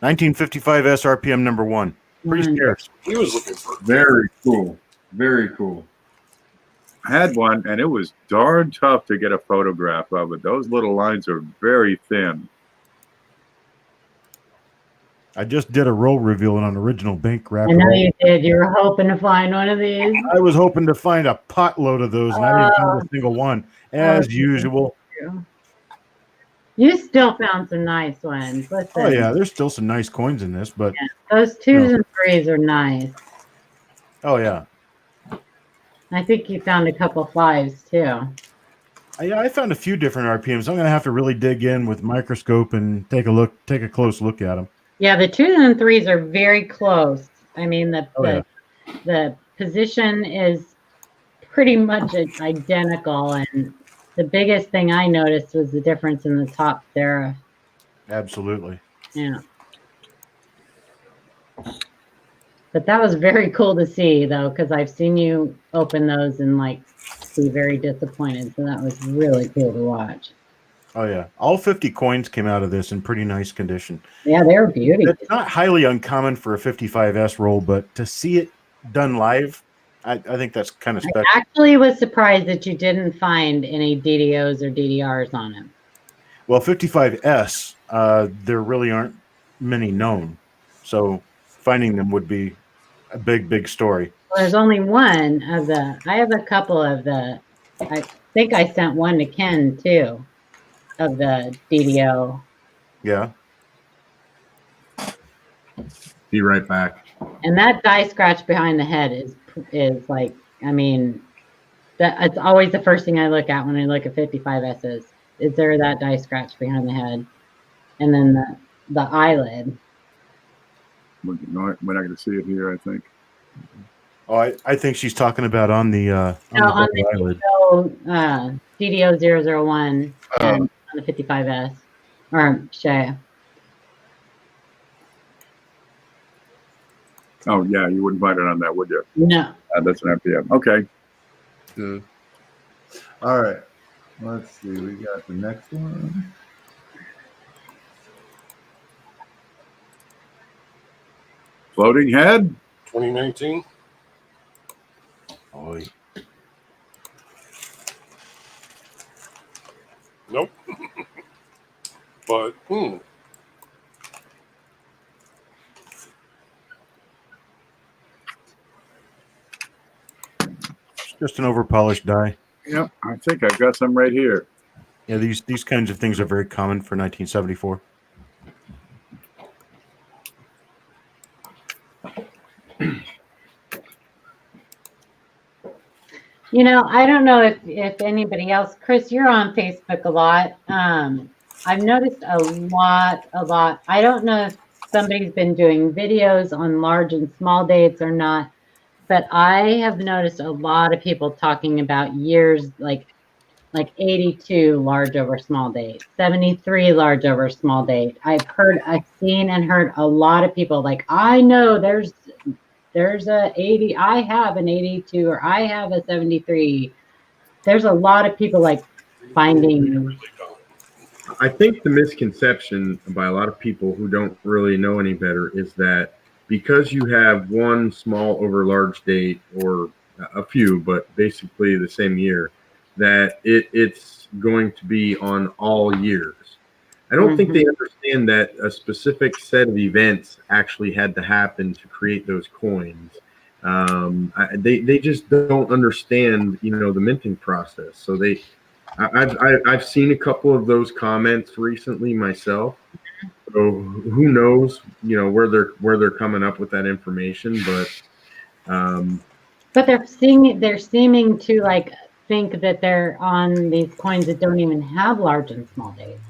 1955 SRPM number 1. Pretty scarce. He was looking for Very cool. Very cool. I had one, and it was darn tough to get a photograph of it. Those little lines are very thin. I just did a roll reveal on an original bank wrap. I know you did. You were hoping to find one of these. I was hoping to find a potload of those, and I didn't find a single one, as usual. You still found some nice ones. Listen, Oh yeah, there's still some nice coins in this, but those 2s and 3s are nice. oh yeah, I think you found a couple 5s too. I found a few different RPMs. I'm gonna have to really dig in with microscope and take a close look at them. Yeah, the 2s and 3s are very close. I mean, the position is pretty much identical, and the biggest thing I noticed was the difference in the top serif. Absolutely. Yeah. But that was very cool to see, though, because I've seen you open those and like be very disappointed. So that was really cool to watch. Oh yeah, all 50 coins came out of this in pretty nice condition. Yeah, they were beautiful. It's not highly uncommon for a 55S roll, but to see it done live, I think that's kind of special. I actually was surprised that you didn't find any DDOs or DDRs on him. Well, 55S, there really aren't many known, so finding them would be a big story. Well, there's only one of the. I have a couple of the. I think I sent one to Ken too, of the DDO. Yeah. Be right back. And that die scratch behind the head is like, I mean, it's always the first thing I look at when I look at 55Ss. Is there that die scratch behind the head? And then the eyelid. We're not going to see it here, I think. Oh, I think she's talking about on the On the eyelid. DDO 001 and on the 55S. Or Shay. Oh yeah, you wouldn't find it on that, would you? No. That's an FPM. Okay. Good. All right. Let's see. We got the next one. Floating head. 2019. Oy. Nope. But It's just an overpolished die. Yep, I think I've got some right here. Yeah, these kinds of things are very common for 1974. You know, I don't know if anybody else, Chris, you're on Facebook a lot. I've noticed a lot. I don't know if somebody's been doing videos on large and small dates or not, but I have noticed a lot of people talking about years like 82 large over small date, 73 large over small date. I've seen and heard a lot of people like, I know there's a 80, I have an 82, or I have a 73. There's a lot of people like finding. I think the misconception by a lot of people who don't really know any better is that because you have one small over large date, or a few, but basically the same year, that it's going to be on all years. I don't think they understand that a specific set of events actually had to happen to create those coins. They just don't understand, the minting process. So I've seen a couple of those comments recently myself. So who knows, where they're coming up with that information, but they're seeming to like think that they're on these coins that don't even have large and small dates.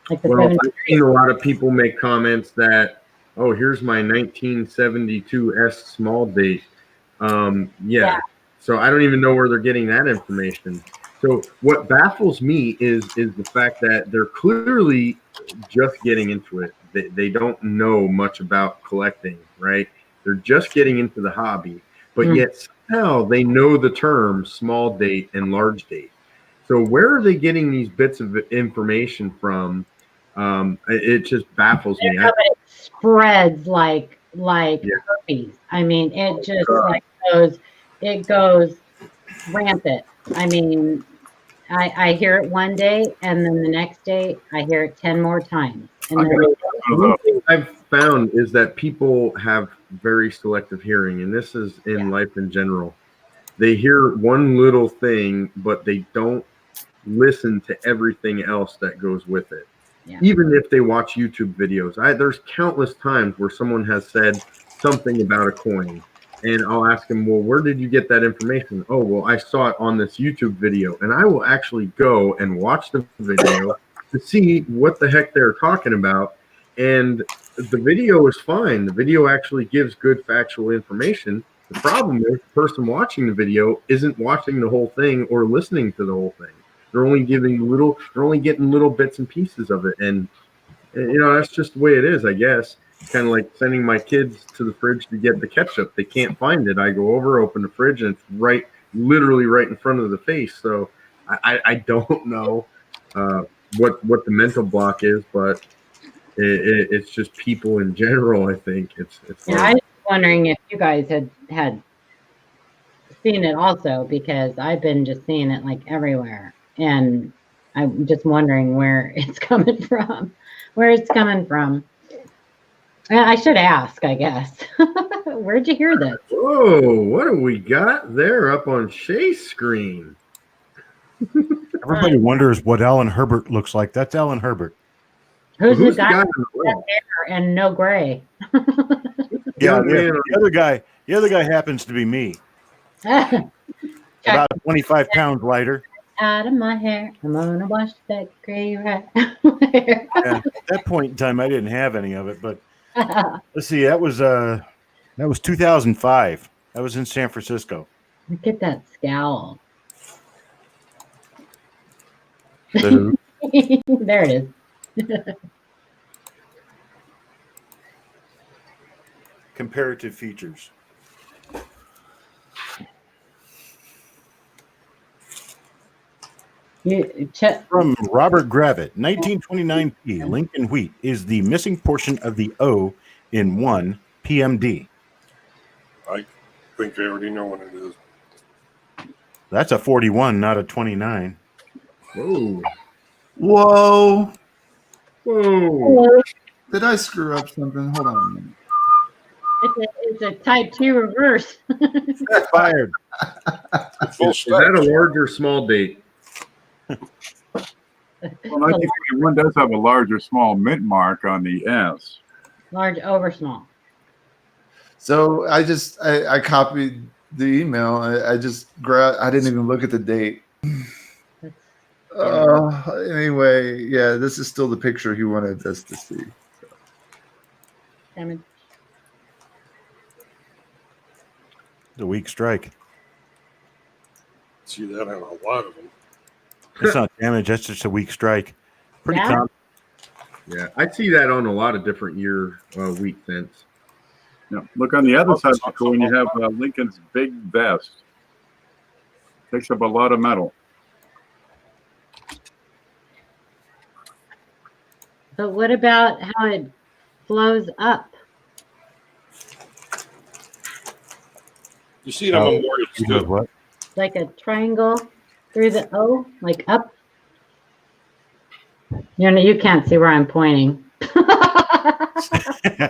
Like the well, 73. I've seen a lot of people make comments that, oh, here's my 1972 S small date. Yeah. So I don't even know where they're getting that information. So what baffles me is the fact that they're clearly just getting into it. They don't know much about collecting, right? They're just getting into the hobby, but yet somehow they know the terms small date and large date. So where are they getting these bits of information from? It just baffles me. But it spreads like herpes. I mean, it just like goes rampant. I mean, I hear it one day, and then the next day I hear it 10 more times. And then one thing I've found is that people have very selective hearing, and this is in life in general. They hear one little thing, but they don't listen to everything else that goes with it. Yeah. Even if they watch YouTube videos, there's countless times where someone has said something about a coin, and I'll ask them, well, where did you get that information? Oh, well, I saw it on this YouTube video. And I will actually go and watch the video to see what the heck they're talking about. And the video is fine. The video actually gives good factual information. The problem is the person watching the video isn't watching the whole thing or listening to the whole thing. They're only getting little bits and pieces of it. And that's just the way it is, I guess. Kind of like sending my kids to the fridge to get the ketchup. They can't find it. I go over, open the fridge, and it's literally right in front of the face. So I don't know what the mental block is, but it's just people in general. I think it's. I was wondering if you guys had seen it also, because I've been just seeing it like everywhere, and I'm just wondering where it's coming from. I should ask, I guess. Where'd you hear this? Whoa, what do we got there up on Shay's screen? Everybody wonders what Alan Herbert looks like. That's Alan Herbert. Who's the guy with red hair and no gray? Yeah, the other guy happens to be me. About 25 pounds lighter. Out of my hair, I'm gonna wash that gray right. At that point in time, I didn't have any of it, but let's see. That was 2005. That was in San Francisco. Look at that scowl. The, there it is. comparative features. From Robert Gravitt, 1929p, Lincoln wheat is the missing portion of the O in 1 PMD. I think I already know what it is. That's a 41, not a 29. Whoa. Whoa. Whoa. Did I screw up something? Hold on a minute. It's a type 2 reverse. Fired. Full Is that a large or small date? Well, 1941 does have a large or small mint mark on the S. Large over small. So I copied the email. I just grabbed. I didn't even look at the date. Anyway, yeah, this is still the picture he wanted us to see. Damage. The weak strike. See that on a lot of them. It's not damage. That's just a weak strike. Pretty Yeah. common. Yeah, I see that on a lot of different year wheat scents. Yeah. Look on the other side of the coin, you have Lincoln's big vest. Takes up a lot of metal. But what about how it flows up? You see it on memorials You know too. what? Like a triangle through the O, like up? You know, you can't see where I'm pointing.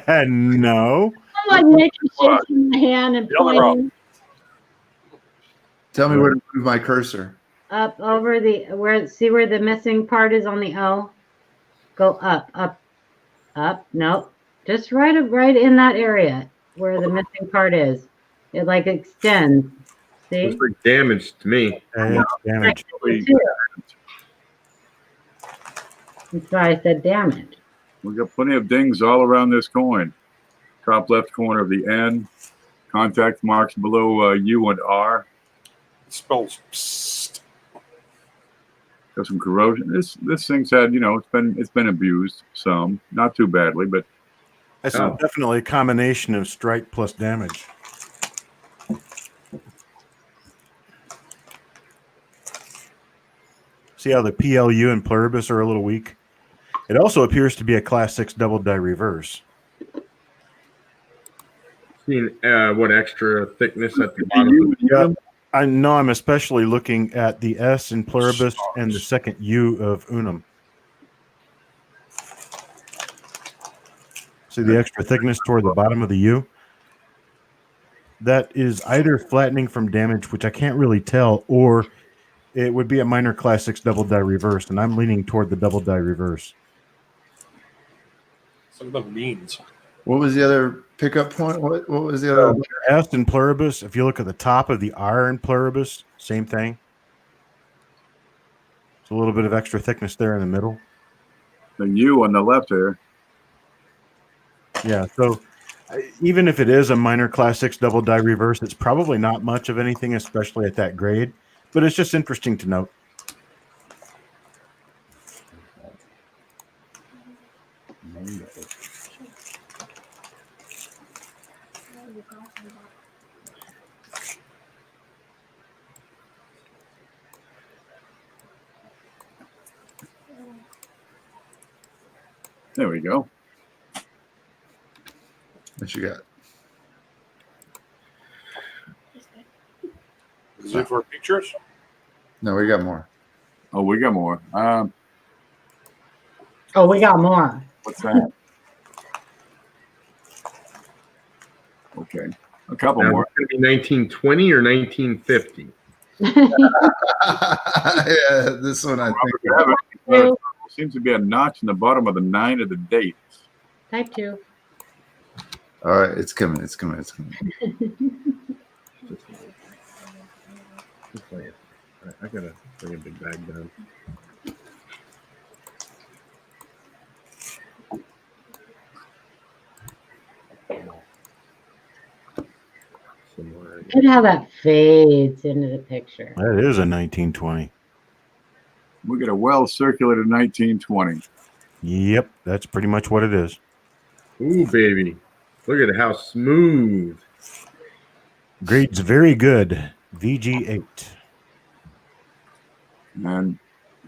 No. I'm like shaking my hand and The other pointing Tell me where to move my cursor. up over see where the missing part is on the O? Go up, up, up. Nope. Just right in that area where the missing part is. It like extends. See? Looks like damage to me. It's damage. That's why I said damage. We've got plenty of dings all around this coin. Top left corner of the N. Contact marks below U and R. It spells psst. Got some corrosion. This thing's had, it's been abused some, not too badly, but That's definitely a combination of strike plus damage. See how the PLU and pluribus are a little weak? It also appears to be a class 6 double die reverse. Seeing what extra thickness at the bottom. Yeah, I know. I'm especially looking at the S in pluribus and the second U of unum. See the extra thickness toward the bottom of the U? That is either flattening from damage, which I can't really tell, or it would be a minor class 6 double die reverse, and I'm leaning toward the double die reverse. Some of them means. What was the other pickup point? What was the other? S in pluribus, if you look at the top of the R in pluribus, same thing. It's a little bit of extra thickness there in the middle. the U on the left there. Yeah, so even if it is a minor class 6 double die reverse, it's probably not much of anything, especially at that grade. But it's just interesting to note. There we go. What you got? Is it for pictures? No, we got more. Oh, we got more. Oh, we got more. What's that? Okay, a couple Now, more. it's going to be 1920 or 1950. Yeah, this one I think. There seems to be a notch in the bottom of the 9 of the dates. Type 2. All right, it's coming. It's coming. It's coming. Just play it. I gotta bring a big bag down. Somewhere. Look at how that fades into the picture. That is a 1920. We got a well-circulated 1920. Yep, that's pretty much what it is. Ooh, baby. Look at how smooth. Grade's very good. VG8. And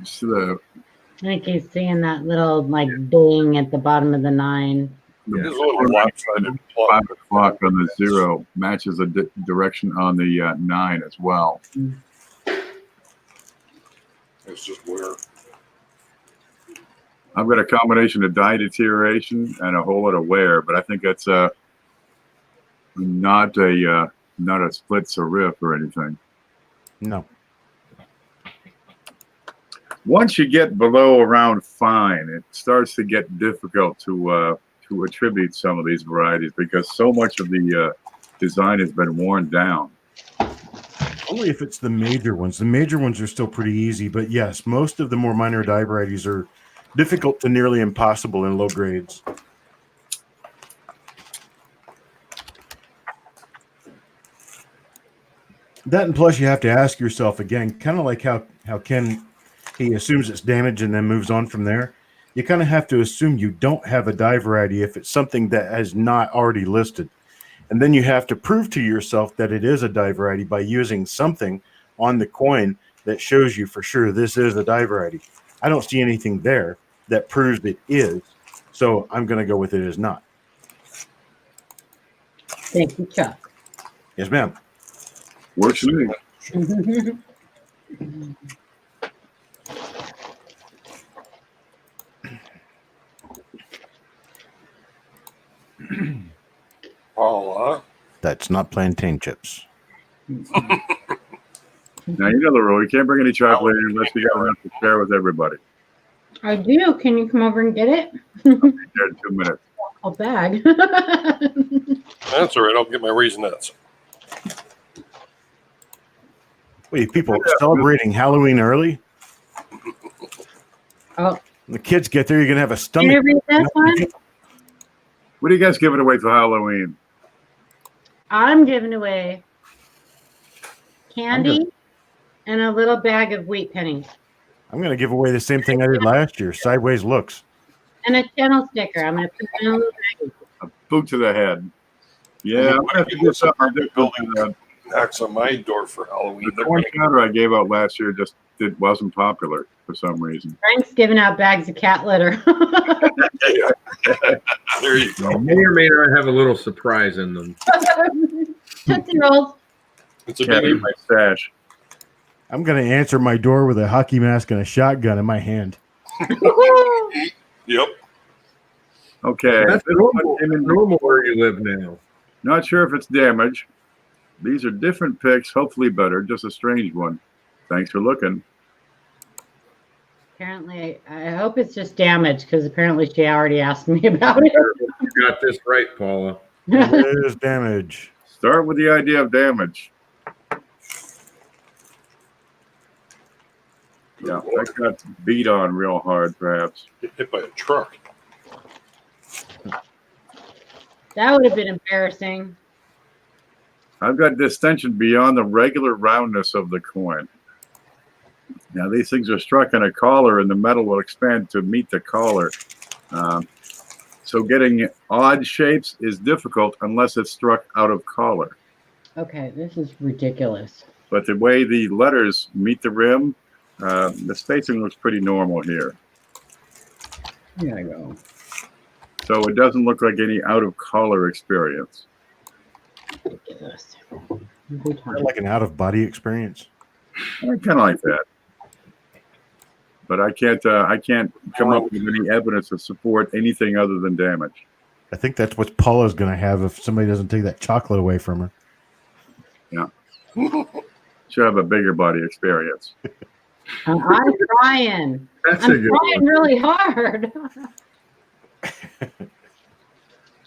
see the I think he's seeing that little like ding at the bottom of the 9. Yeah. It's a little lopsided. 5 o'clock on the 0 matches the direction on the 9 as well. It's just weird. I've got a combination of die deterioration and a whole lot of wear, but I think that's not a split serif or anything. No. Once you get below around fine, it starts to get difficult to attribute some of these varieties because so much of the design has been worn down. Only if it's the major ones. The major ones are still pretty easy, but yes, most of the more minor die varieties are difficult to nearly impossible in low grades. That, and plus you have to ask yourself again, kind of like how Ken, he assumes it's damaged and then moves on from there. You kind of have to assume you don't have a die variety if it's something that is not already listed. And then you have to prove to yourself that it is a die variety by using something on the coin that shows you for sure this is a die variety. I don't see anything there that proves it is, so I'm going to go with it as not. Thank you, Chuck. Yes, ma'am. Works for me. Paula. That's not plantain chips. Now, you know the rule. You can't bring any chocolate in unless you got enough to share with everybody. I do. Can you come over and get it? Here in 2 minutes. A bag. That's all right. I'll get my Raisinets. Wait, people celebrating Halloween early? Oh, When the kids get there, you're going to have a can stomach. you read this one? What are you guys giving away for Halloween? I'm giving away candy and a little bag of wheat pennies. I'm going to give away the same thing I did last year, sideways looks. And a channel sticker. I'm going to put it in a little bag. A boot to the head. Yeah, I'm gonna have to get something difficult to that. Knocks on my door for Halloween. The corn counter I gave out last year just wasn't popular for some reason. Frank's giving out bags of cat litter. There you go. May or may not have a little surprise in them. Tootsie Rolls. It's a Cat big in my stash. I'm going to answer my door with a hockey mask and a shotgun in my hand. Yep. Okay. That's normal where you live now. Not sure if it's damage. These are different picks, hopefully better. Just a strange one. Thanks for looking. Apparently, I hope it's just damage because apparently she already asked me about it. You got this right, Paula. There's damage. Start with the idea of damage. Yeah, that got beat on real hard, perhaps. Get hit by a truck. That would have been embarrassing. I've got distension beyond the regular roundness of the coin. Now, these things are struck in a collar, and the metal will expand to meet the collar. So getting odd shapes is difficult unless it's struck out of collar. Okay, this is ridiculous. But the way the letters meet the rim, the spacing looks pretty normal here. Here I go. So it doesn't look like any out of collar experience. Ridiculous. Like an out-of-body experience. I kind of like that. But I can't come up with any evidence to support anything other than damage. I think that's what Paula's going to have if somebody doesn't take that chocolate away from her. Yeah. Should have a bigger body experience. I'm trying. That's I'm a good trying one. really hard.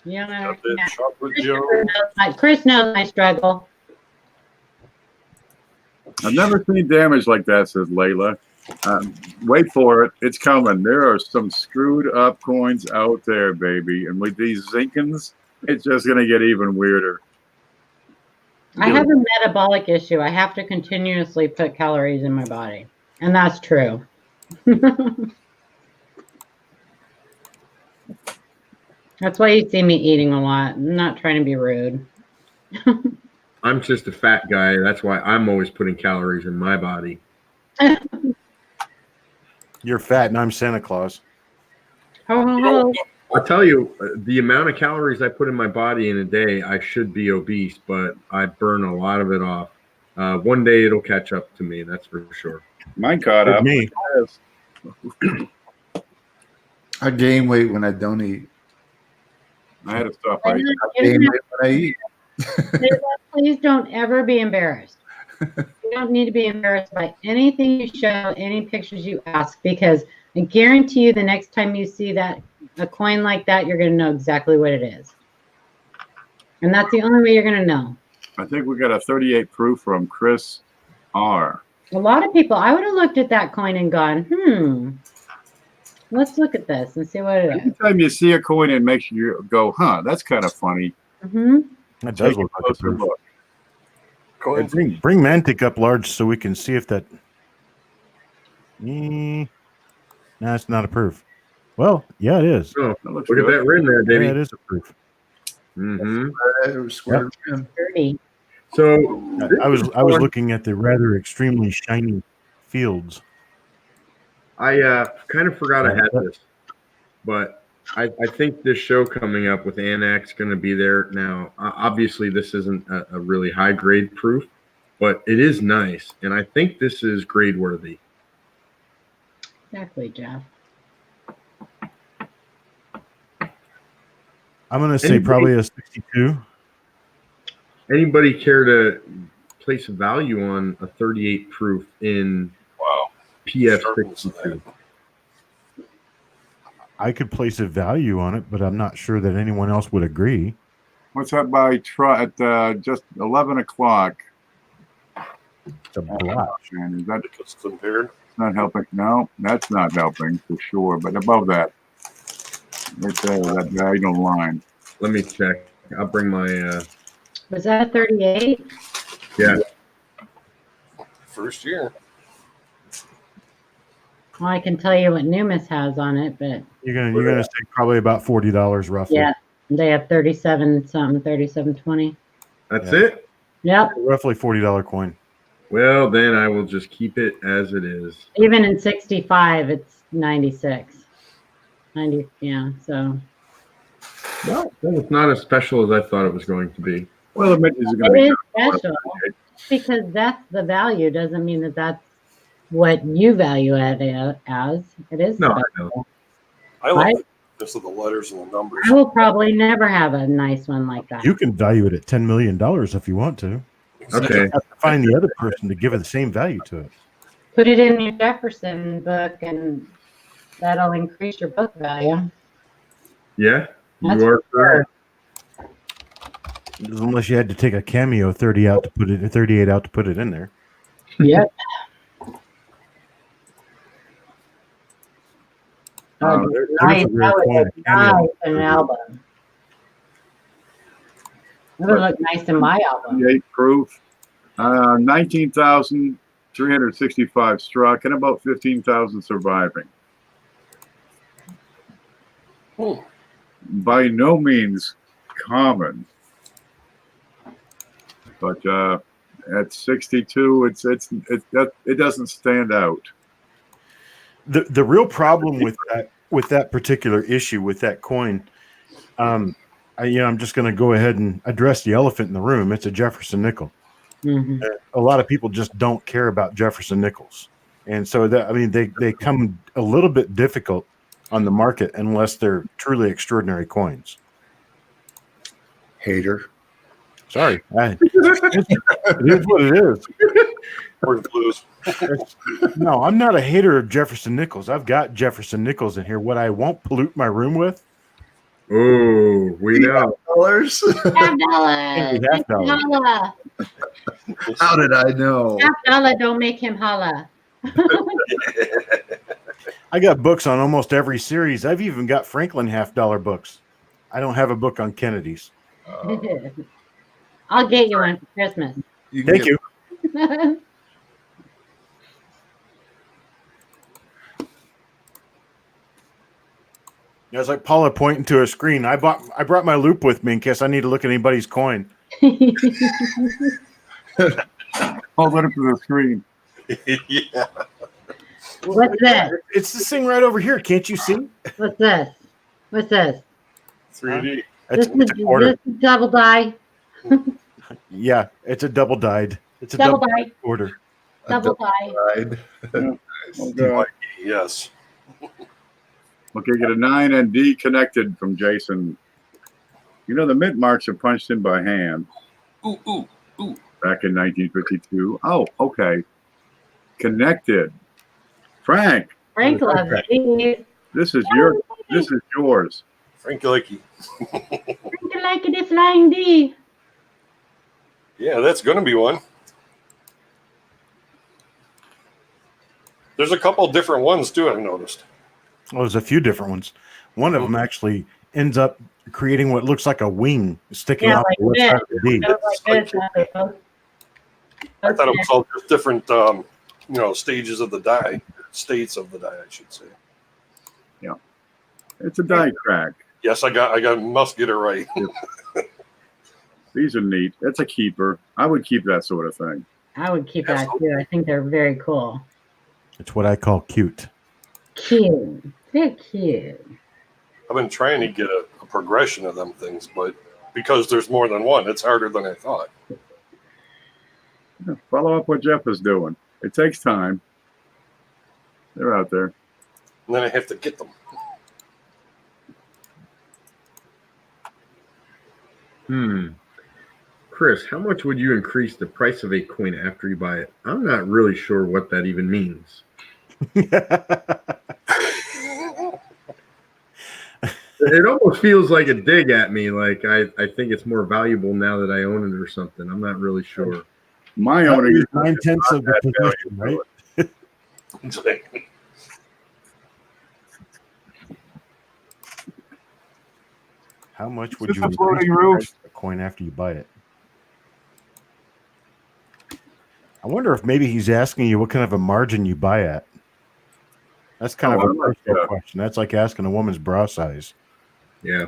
Yeah, Got that chocolate Joe. Chris knows my struggle. I've never seen damage like that, says Layla. Wait for it. It's coming. There are some screwed up coins out there, baby. And with these Zinkins, it's just going to get even weirder. I have a metabolic issue. I have to continuously put calories in my body. And that's true. That's why you see me eating a lot. I'm not trying to be rude. I'm just a fat guy. That's why I'm always putting calories in my body. You're fat and I'm Santa Claus. Oh, I'll tell you, the amount of calories I put in my body in a day, I should be obese, but I burn a lot of it off. One day it'll catch up to me, that's for sure. Mine caught With up. me. I gain weight when I don't eat. I had to stop. I gain weight when I eat. Please don't ever be embarrassed. You don't need to be embarrassed by anything you show, any pictures you ask, because I guarantee you the next time you see that a coin like that, you're going to know exactly what it is. And that's the only way you're going to know. I think we got a 38 proof from Chris R. A lot of people, I would have looked at that coin and gone, let's look at this and see what it is. Anytime you see a coin, it makes you go, huh, that's kind of funny. That does look like a proof. Hey, bring Mantic up large so we can see if that. No, it's not a proof. Well, yeah, it is. Oh, That looks look at good. that rim there, Yeah, baby. it is a proof. Square rim. Dirty. So I was looking at the rather extremely shiny fields. I kind of forgot I had this, but I think this show coming up with Annex going to be there now. Obviously, this isn't a really high grade proof, but it is nice, and I think this is grade worthy. Exactly, Jeff. I'm going to say probably a 62. Anybody care to place a value on a 38 proof in PF62? I could place a value on it, but I'm not sure that anyone else would agree. What's that by at just 11 o'clock? It's a block. And is that Because compared. not helping? No, that's not helping for sure. But above that, right there, that diagonal line. Let me check. I'll bring my. Was that a 38? Yeah. First year. Well, I can tell you what Numis has on it, but You're gonna say probably about $40 roughly. yeah, they have 37 something, 37.20. That's Yeah. it? Yep. Roughly $40 coin. Well, then I will just keep it as it is. Even in 65, it's 96. 90, yeah, so. Well, it's not as special as I thought it was going to be. Well, the midges are going It to be is special because that's the value. Doesn't mean that that's what you value it as. It is No, special. I know. I like Right? it because of the letters and the numbers. I will probably never have a nice one like that. You can value it at $10 million if you want to. Okay. You have to find the other person to give it the same value to it. Put it in your Jefferson book, and that'll increase your book value. Yeah, That's you are correct. Unless you had to take a cameo 38 out to put it in there. Yep. There's Nice. a rare That coin, would a look cameo. nice in an album. It would look nice in my album. 38 proof, 19,365 struck, and about 15,000 surviving. By no means common, but at 62, it doesn't stand out. The real problem with that particular issue with that coin, I'm just going to go ahead and address the elephant in the room. It's a Jefferson nickel. Mhm. A lot of people just don't care about Jefferson nickels, and so they come a little bit difficult on the market unless they're truly extraordinary coins. Hater. Sorry, it is what it is. Or the blues. No, I'm not a hater of Jefferson nickels. I've got Jefferson nickels in here. What I won't pollute my room with. Oh, we know. $5? $5. How did I know? $5 don't make him holla. I got books on almost every series. I've even got Franklin $50 books. I don't have a book on Kennedy's. I'll get you one for Christmas. Thank you. It's like Paula pointing to a screen. I brought my loop with me in case I need to look at anybody's coin. Hold it up to the screen. Yeah. What's this? It's this thing right over here. Can't you see? What's this? What's this? 3D. It's This a quarter. is double die. Yeah, it's a double dyed. It's a Double double die. quarter. Double die. Ride. Oh, God. Yes. Okay, get a 9 and D connected from Jason. You know, the mint marks are punched in by hand Ooh, ooh, ooh. back in 1952. Oh, okay. Connected. Frank, Frank loves these. this is yours. Frank Likey. Frank like this flying D. Yeah, that's going to be one. There's a couple different ones too, I've noticed. Well, there's a few different ones. One of them actually ends up creating what looks like a wing sticking Yeah, out like the left this. side of the D. Like this. I thought it was all just different, stages of the die, states of the die, I should say. It's a die crack. Yes, I must get it right. These are neat. That's a keeper. I would keep that sort of thing. I would keep that too. I think they're very cool. It's what I call cute. Cute. They're cute. I've been trying to get a progression of them things, but because there's more than one, it's harder than I thought. Follow up what Jeff is doing. It takes time. They're out there. And then I have to get them. Chris, how much would you increase the price of a coin after you buy it? I'm not really sure what that even means. It almost feels like a dig at me. Like I think it's more valuable now that I own it or something. I'm not really sure. My owning is 9/10 of the possession, right? Exactly. How much Is would this you a floating increase the roof? price of a coin after you buy it? I wonder if maybe he's asking you what kind of a margin you buy at. That's kind of a personal question. That's like asking a woman's bra size. Yeah.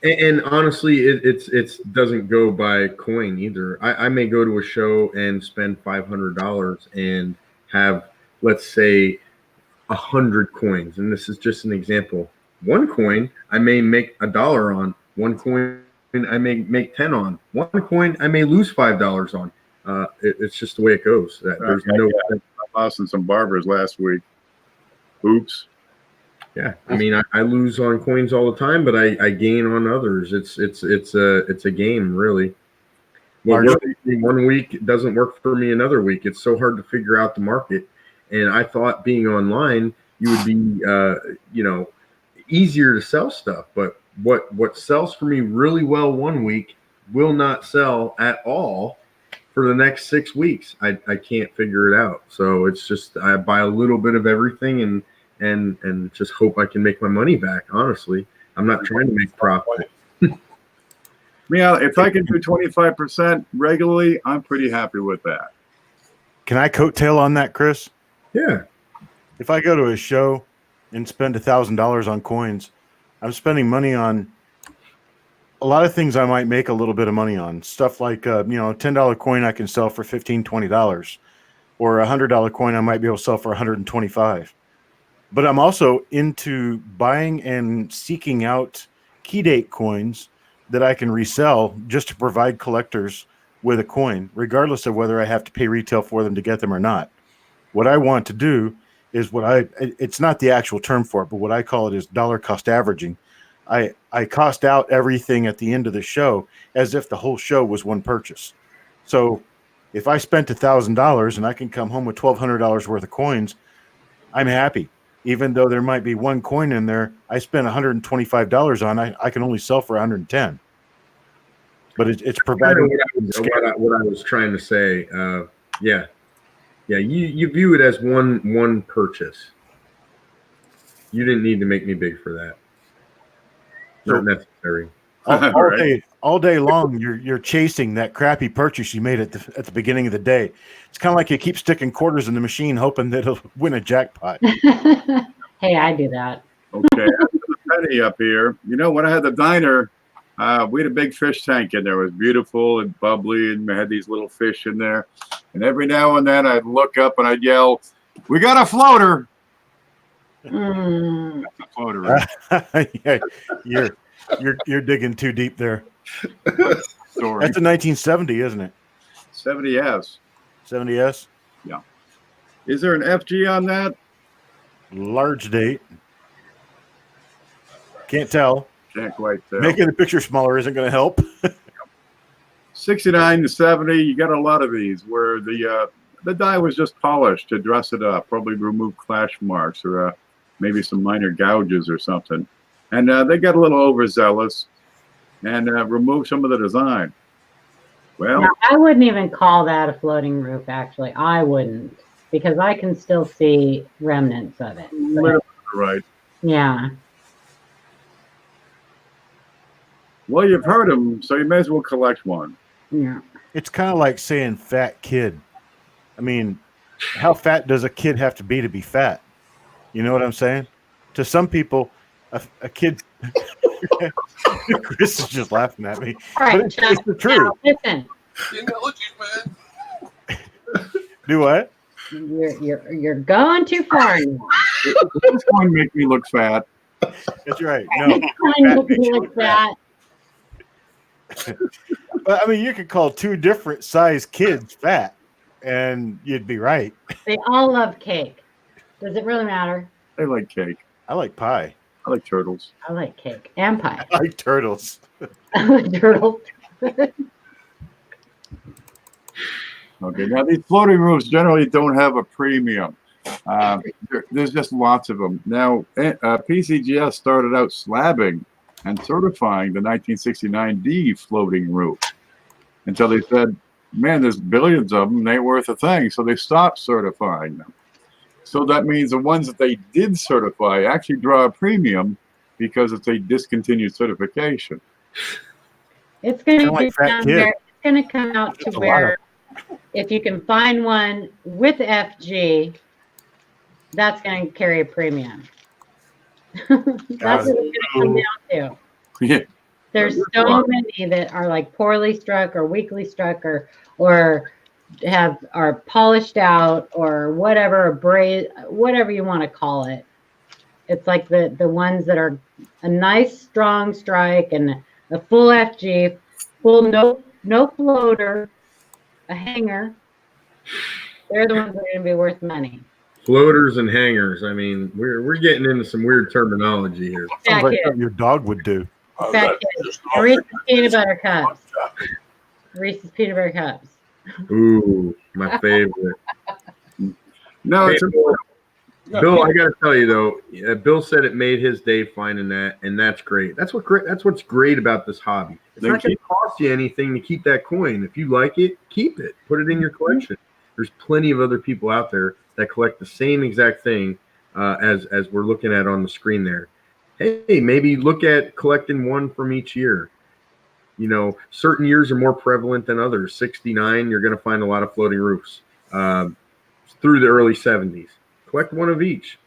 And honestly, it doesn't go by coin either. I may go to a show and spend $500 and have, let's say, 100 coins. And this is just an example. One coin I may make $1 on. One coin I may make 10 on. One coin I may lose $5 on. It's just the way it goes. There's no. I lost in some barbers last week. Oops. Yeah, I mean, I lose on coins all the time, but I gain on others. It's a game, really. What works for me one week doesn't work for me another week. It's so hard to figure out the market. And I thought being online, you would be, easier to sell stuff. But what sells for me really well one week will not sell at all for the next 6 weeks. I can't figure it out. So it's just I buy a little bit of everything and just hope I can make my money back. Honestly, I'm not trying to make profit. Yeah, if I can do 25% regularly, I'm pretty happy with that. Can I coattail on that, Chris? Yeah. If I go to a show and spend $1,000 on coins, I'm spending money on a lot of things I might make a little bit of money on. Stuff like, a $10 coin I can sell for $15, $20, or a $100 coin I might be able to sell for $125. But I'm also into buying and seeking out key date coins that I can resell just to provide collectors with a coin, regardless of whether I have to pay retail for them to get them or not. What I want to do is it's not the actual term for it, but what I call it is dollar cost averaging. I cost out everything at the end of the show as if the whole show was one purchase. So if I spent $1,000 and I can come home with $1,200 worth of coins, I'm happy. Even though there might be one coin in there I spent $125 on, I can only sell for $110. But it's provided what I was trying to say. Yeah. You view it as one purchase. You didn't need to make me big for that. Not necessary. All day long, you're chasing that crappy purchase you made at the beginning of the day. It's kind of like you keep sticking quarters in the machine, hoping that it'll win a jackpot. Hey, I do that. Okay. After the penny up here. You know, when I had the diner, we had a big fish tank in there. It was beautiful and bubbly, and we had these little fish in there. And every now and then I'd look up and I'd yell, "We got a floater!" Mm. That's a floater. Right? Yeah, you're digging too deep there. Story. That's a 1970, isn't it? 70S. 70S. Yeah. Is there an FG on that? Large date. Can't tell. Can't quite tell. Making the picture smaller isn't going to help. 69 to 70, you got a lot of these where the die was just polished to dress it up, probably remove clash marks or maybe some minor gouges or something. And they got a little overzealous and removed some of the design. Well, Now, I wouldn't even call that a floating roof, actually. I wouldn't, because I can still see remnants of it. right. Yeah. Well, you've heard them, so you may as well collect one. Yeah. It's kind of like saying fat kid. I mean, how fat does a kid have to be fat? You know what I'm saying? To some people, a kid. Chris is just laughing at me. All right, But it's the truth. now, listen. The analogies, man. Do what? You're going too far now. This one make me look fat. That's right. No. Like that. But I mean, you could call two different size kids fat, and you'd be right. They all love cake. Does it really matter? I like cake. I like pie. I like turtles. I like cake and pie. I like turtles. I like turtle. Okay, now these floating roofs generally don't have a premium. There's just lots of them. Now, PCGS started out slabbing and certifying the 1969D floating roof until they said, man, there's billions of them, they ain't worth a thing. So they stopped certifying them. So that means the ones that they did certify actually draw a premium because it's a discontinued certification. It's going Kinda like to fat kid. it's going to come out to That's a where if you can find one with FG, that's going to carry a premium. That's what it's going to come down to. Yeah. There's so many that are like poorly struck or weakly struck or are polished out or whatever, whatever you want to call it. It's like the ones that are a nice strong strike and a full FG, full no floater, a hanger. They're the ones that are going to be worth money. Floaters and hangers. I mean, we're getting into some weird terminology here. Sounds like something your dog would do. Fat kids. Reese's peanut butter cups. Reese's peanut butter cups. Ooh, my favorite. No, Hey, it's Bill, I got to tell you though, Bill said it made his day finding that, and that's great. That's what's great about this hobby. It's not going to cost you anything to keep that coin. If you like it, keep it. Put it in your collection. There's plenty of other people out there that collect the same exact thing as we're looking at on the screen there. Hey, maybe look at collecting one from each year. You know, certain years are more prevalent than others. 69, you're going to find a lot of floating roofs through the early 70s. Collect one of each.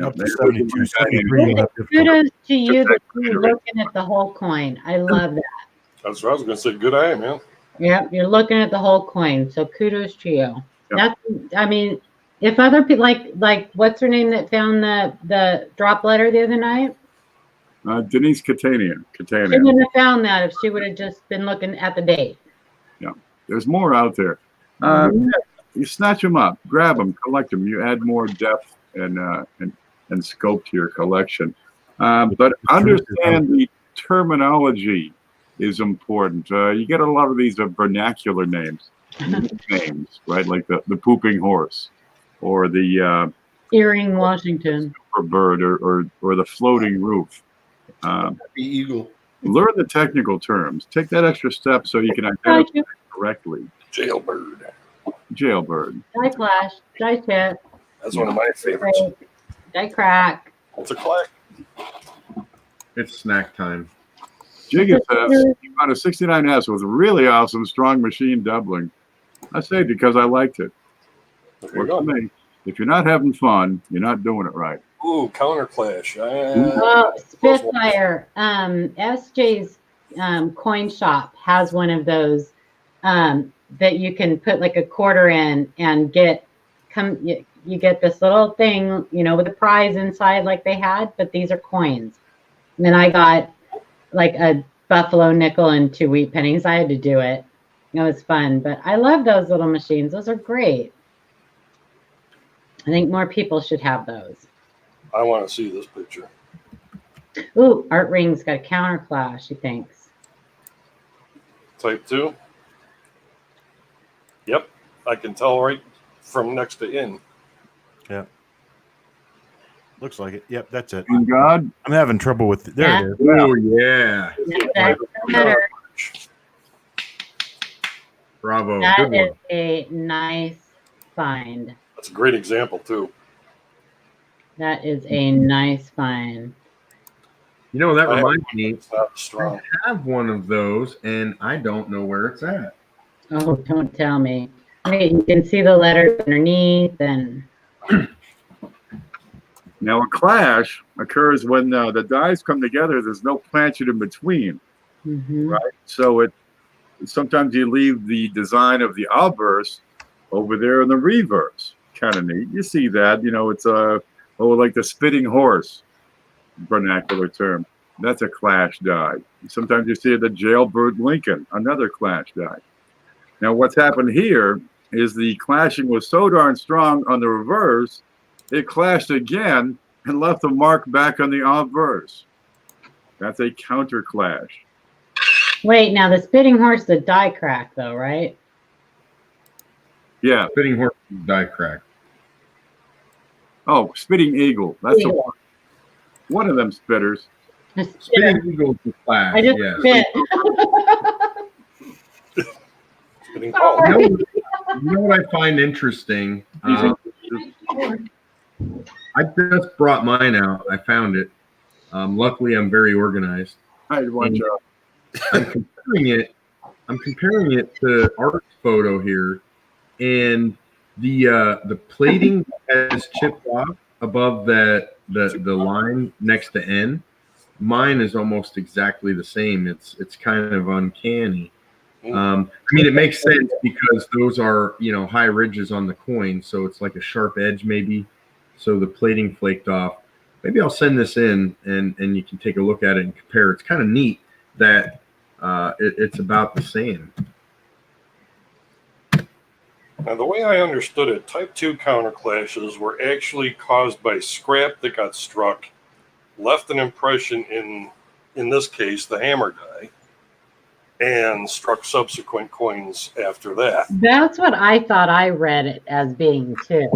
Up to 72, 73. Kudos to you that you're looking at the whole coin. I love that. That's what I was going to say. Good eye, man. Yep, you're looking at the whole coin. So kudos to you. Yep. I mean, if other people like what's her name that found the drop letter the other night? Denise Catania. She wouldn't have found that if she would have just been looking at the date. Yeah, there's more out there. You snatch them up, grab them, collect them. You add more depth and scope to your collection. But understand the terminology is important. You get a lot of these vernacular names, right? Like the pooping horse, or the Earring Washington, or bird, or the floating roof. The eagle. Learn the technical terms. Take that extra step so you can identify correctly. Jailbird. Jailbird. Die Flash, Die Chip, That's one of my favorites. Die Crack. It's a clack. It's snack time. Jigga says you found a 69S with really awesome strong machine doubling. I saved it because I liked it. There you Works go. for me. If you're not having fun, you're not doing it right. Ooh, Counter Clash. Oh, Spitfire. SJ's coin shop has one of those that you can put like a quarter in and you get this little thing, with a prize inside like they had, but these are coins. And then I got like a buffalo nickel and 2 wheat pennies. I had to do it. It was fun, but I love those little machines. Those are great. I think more people should have those. I want to see this picture. Ooh, Art Ring's got a Counter Clash, he thinks. Type 2. Yep, I can tell right from next to in. Yeah. Looks like it. Yep, that's it. In God. I'm having trouble with it. There Yeah. it is. Oh, yeah. That's better. Bravo. That Good is one. a nice find. That's a great example, too. That is a nice find. You know, that reminds me, It's not strong. I have one of those, and I don't know where it's at. Oh, don't tell me. Wait, you can see the letters underneath and Now, a clash occurs when the dies come together. There's no planchet in between, right? So sometimes you leave the design of the obverse over there in the reverse. Kind of neat. You see that? It's like the spitting horse, vernacular term. That's a clash die. Sometimes you see the jailbird Lincoln, another clash die. Now, what's happened here is the clashing was so darn strong on the reverse, it clashed again and left a mark back on the obverse. That's a counter clash. wait, now the spitting horse is a die crack though, right? Yeah. Spitting horse die crack. Oh, spitting eagle. That's the Eagle. one of them spitters. A spitter. Spitting eagle is clash. I just Yeah. spit. Spitting Oh, ball. You know what I find interesting? I just brought mine out. I found it. Luckily, I'm very organized. I had one job. I'm comparing it to Art's photo here, and the plating has chipped off above the line next to N. Mine is almost exactly the same. It's kind of uncanny. I mean, it makes sense because those are high ridges on the coin, so it's like a sharp edge maybe. So the plating flaked off. Maybe I'll send this in and you can take a look at it and compare. It's kind of neat that it's about the same. Now, the way I understood it, Type 2 counterclashes were actually caused by scrap that got struck, left an impression in this case, the hammer die, and struck subsequent coins after that. That's what I thought I read it as being too.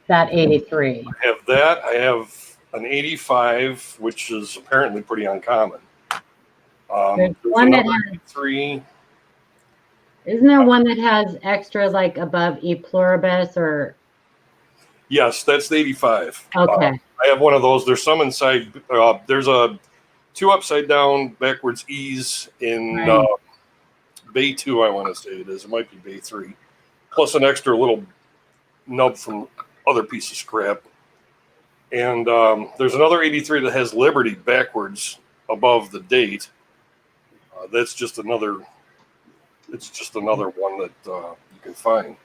That 83. I have that. I have an 85, which is apparently pretty uncommon. There's There's one that another has, 83. isn't there one that has extra like above E pluribus or? Yes, that's the 85. Okay. I have one of those. There's some inside. There's a 2 upside down backwards E's in Right. Bay 2, I want to say it is. It might be Bay 3. Plus an extra little nub from other piece of scrap. And there's another 83 that has Liberty backwards above the date. That's just another. It's just another one that you can find.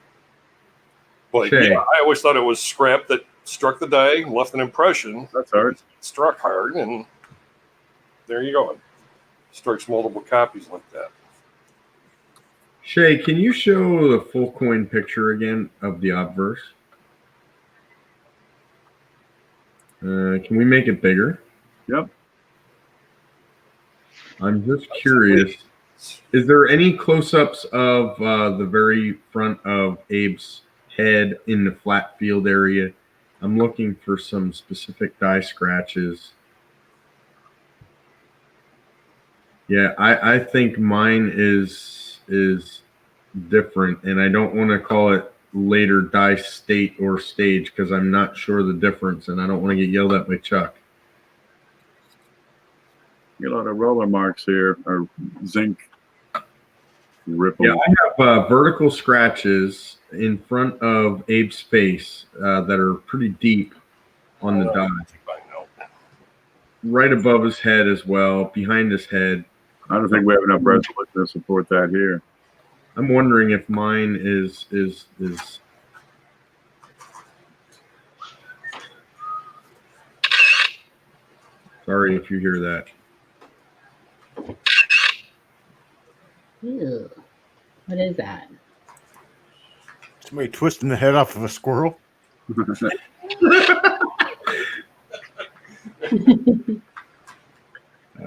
But Okay. yeah, I always thought it was scrap that struck the die, left an impression. That's hard. Struck hard, and there you go. It strikes multiple copies like that. Shay, can you show the full coin picture again of the obverse? Can we make it bigger? Yep. I'm just curious. Is there any close-ups of the very front of Abe's head in the flat field area? I'm looking for some specific die scratches. Yeah, I think mine is different, and I don't want to call it later die state or stage because I'm not sure the difference, and I don't want to get yelled at by Chuck. Get a lot of roller marks here, or zinc ripple. Yeah, I have vertical scratches in front of Abe's face that are pretty deep. on the die. Right above his head as well, behind his head. I don't think we have enough resolution to support that here. I'm wondering if mine is. Sorry if you hear that. Ew. What is that? Somebody twisting the head off of a squirrel.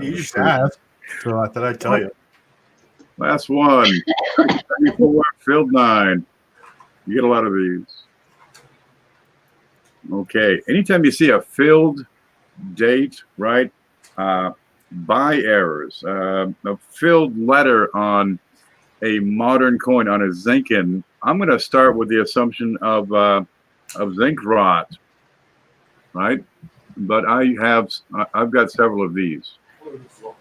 You just asked, so I thought I'd tell you. Last one. 34, Field 9. You get a lot of these. Okay. Anytime you see a filled date, right? By errors. A filled letter on a modern coin, on a Zinken, I'm going to start with the assumption of zinc rot, right? But I've got several of these.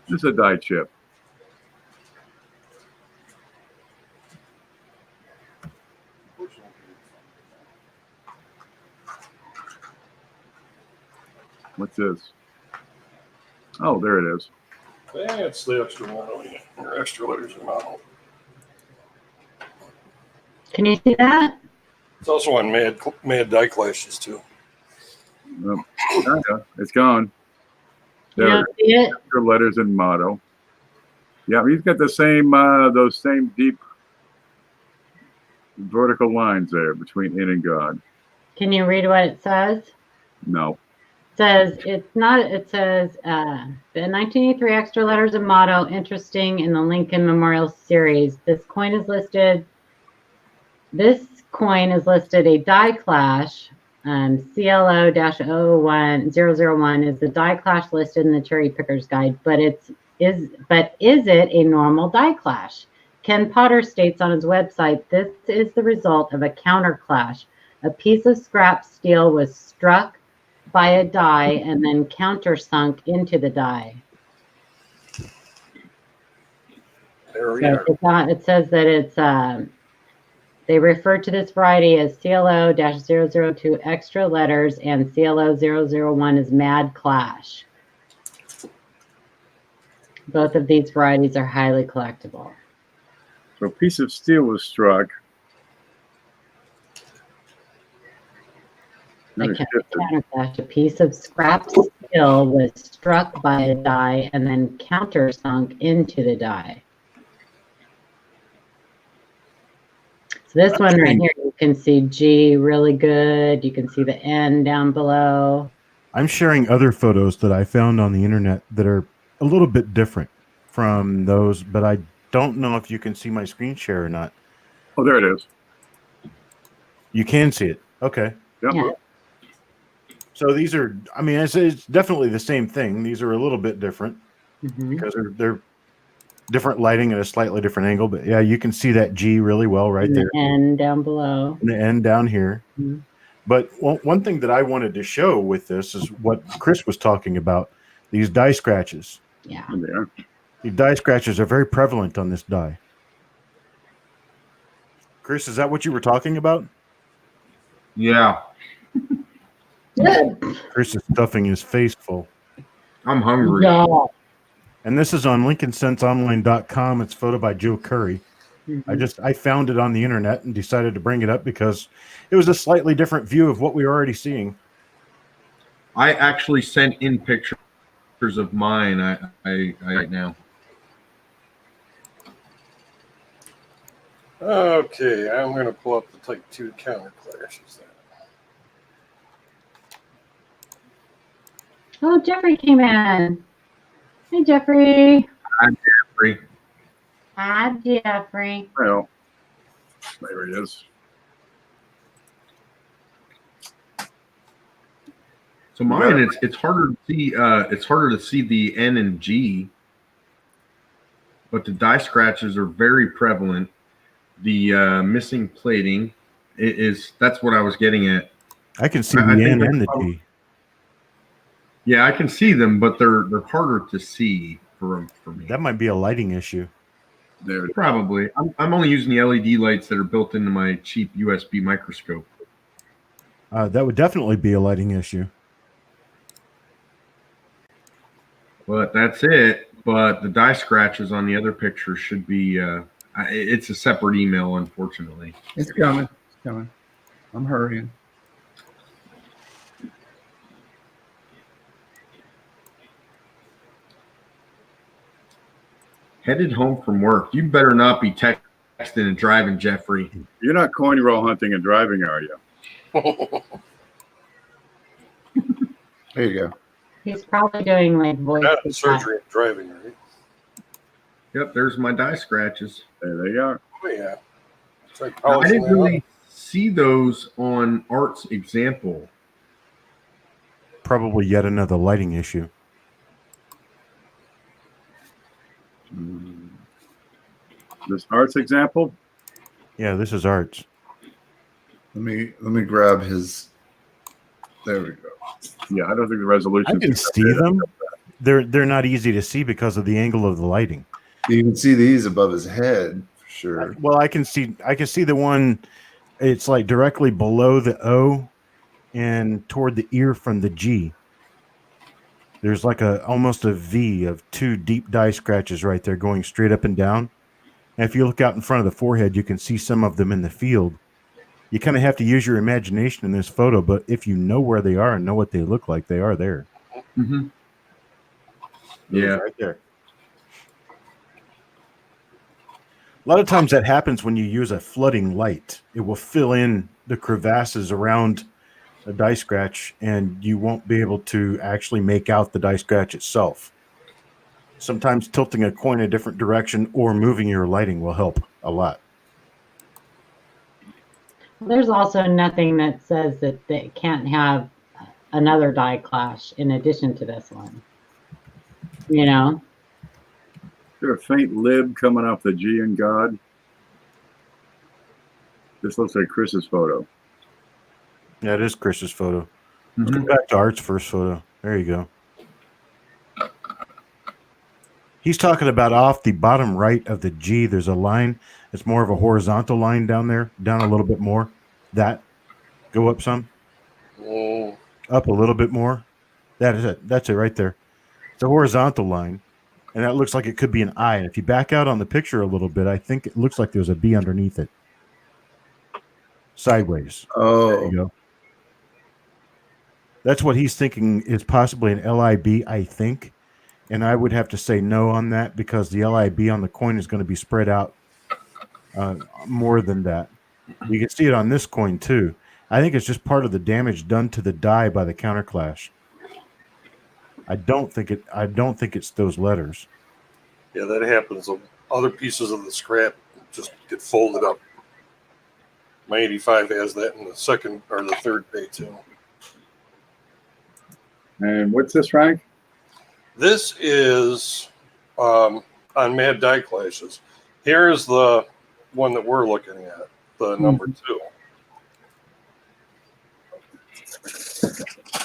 This is a die chip. What's this? Oh, there it is. That's the extra model, or extra letters in model. Can you see that? It's also on Mad Die Clashes too. It's gone. You There don't see it? extra letters and motto. Yeah, he's got the same those same deep vertical lines there between in and God. Can you read what it says? No. Says it's not. It says the 1983 extra letters of motto interesting in the Lincoln Memorial Series. This coin is listed a die clash. CLO-001 is the die clash listed in the Cherry Picker's Guide, but is it a normal die clash? Ken Potter states on his website, this is the result of a counter clash. A piece of scrap steel was struck by a die and then countersunk into the die. There we are. It says that it's they refer to this variety as CLO-002 extra letters and CLO-001 is Mad Clash. Both of these varieties are highly collectible. So a piece of steel was struck. Counterclash. A piece of scrap steel was struck by a die and then countersunk into the die. So this one right here, you can see G really good. You can see the N down below. I'm sharing other photos that I found on the internet that are a little bit different from those, but I don't know if you can see my screen share or not. Oh, there it is. You can see it. Okay. Yep. Yeah. So these are, I mean, it's definitely the same thing. These are a little bit different because they're different lighting at a slightly different angle. But yeah, you can see that G really well right there. And down below. And the N down here. Mhm. But one thing that I wanted to show with this is what Chris was talking about, these die scratches. Yeah. There. The die scratches are very prevalent on this die. Chris, is that what you were talking about? Yeah, Chris is stuffing his face full. I'm hungry. Yeah. And this is on LincolnSenseOnline.com. It's photo by Joe Curry. I found it on the internet and decided to bring it up because it was a slightly different view of what we were already seeing. I actually sent in pictures of mine. I right now. Okay, I'm going to pull up the Type 2 counter clashes then. Oh, Jeffrey came in. Hey, Jeffrey. Hi, Jeffrey. Hi, Jeffrey. Well, there it is. So mine, it's harder to see. It's harder to see the N and G, but the die scratches are very prevalent. The missing plating that's what I was getting at. I can see I the think N and the G. Yeah, I can see them, but they're harder to see for me. That might be a lighting issue. There it is. Probably. I'm only using the LED lights that are built into my cheap USB microscope. That would definitely be a lighting issue. But that's it. But the die scratches on the other picture should be. It's a separate email, unfortunately. It's coming. It's coming. I'm hurrying. Headed home from work. You better not be texting and driving, Jeffrey. You're not coin roll hunting and driving, are you? There you go. He's probably doing like voice. Not to chat. surgery and driving, right? Yep, there's my die scratches. There they are. Oh, yeah. It's like Now, I polishing didn't that really up. see those on Art's example. Probably yet another lighting issue. This Art's example. Yeah, this is Art's. Let me grab his. There we go. Yeah, I don't think the resolution. I can see them. They're not easy to see because of the angle of the lighting. You can see these above his head for sure. Well, I can see the one. It's like directly below the O, and toward the ear from the G. There's like almost a V of two deep die scratches right there, going straight up and down. And if you look out in front of the forehead, you can see some of them in the field. You kind of have to use your imagination in this photo, but if you know where they are and know what they look like, they are there. Mm-hmm. Those Yeah. right there. A lot of times that happens when you use a flooding light. It will fill in the crevasses around a die scratch, and you won't be able to actually make out the die scratch itself. Sometimes tilting a coin a different direction or moving your lighting will help a lot. There's also nothing that says that they can't have another die clash in addition to this one. You know? Is there a faint lib coming off the G in God? This looks like Chris's photo. Yeah, it is Chris's photo. Mm-hmm. Let's go back to Art's first photo. There you go. He's talking about off the bottom right of the G. There's a line. It's more of a horizontal line down there. Down a little bit more. That. Go up some. Oh, Up a little bit more. That is it. That's it right there. It's a horizontal line. And that looks like it could be an I. And if you back out on the picture a little bit, I think it looks like there's a B underneath it. Sideways. There Oh, you go. That's what he's thinking is possibly an LIB, I think. And I would have to say no on that because the LIB on the coin is going to be spread out more than that. You can see it on this coin too. I think it's just part of the damage done to the die by the counterclash. I don't think it's those letters. yeah, that happens. Other pieces of the scrap just get folded up. My 85 has that in the second or the third day too. And what's this rank? This is on Mad Die Clashes. Here's the one that we're looking at, the number 2.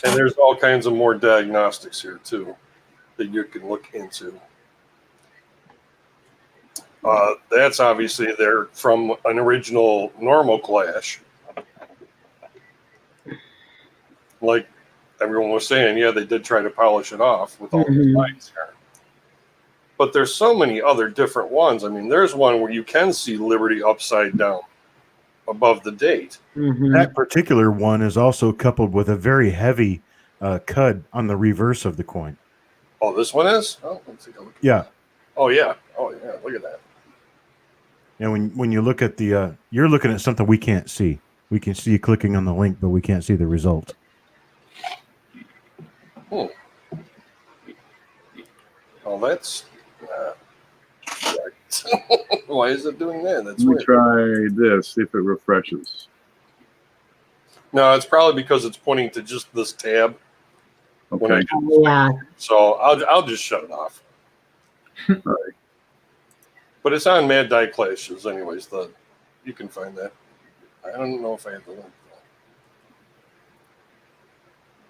And there's all kinds of more diagnostics here too that you can look into. That's obviously they're from an original normal clash. Like everyone was saying, yeah, they did try to polish it off with all those lines here. But there's so many other different ones. I mean, there's one where you can see Liberty upside down above the date. That particular one is also coupled with a very heavy cud on the reverse of the coin. Oh, this one is? Oh, let's take a look. Yeah. Oh, yeah. Oh, yeah. Look at that. And when you look at the, you're looking at something we can't see. We can see you clicking on the link, but we can't see the result. Oh, that's why is it doing that? That's Let me weird. try this, see if it refreshes. No, it's probably because it's pointing to just this tab. When I Okay. do Yeah. so I'll just shut it off. All right. But it's on Mad Die Clashes, anyways. You can find that. I don't know if I have the link.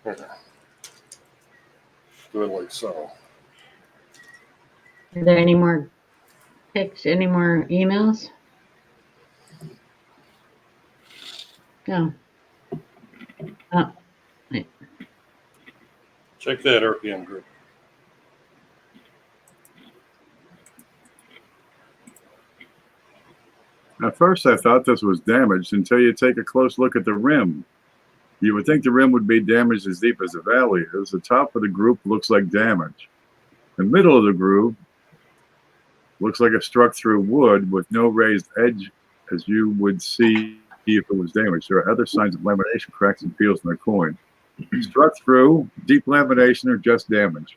Here. Do it like so. Are there any more pics, any more emails? No. Oh, wait. Check that RPM group. At first, I thought this was damaged until you take a close look at the rim. You would think the rim would be damaged as deep as the valley is. The top of the groove looks like damage. The middle of the groove looks like it struck through wood with no raised edge, as you would see if it was damaged. There are other signs of lamination, cracks, and peels in the coin. Struck through, deep lamination, or just damage.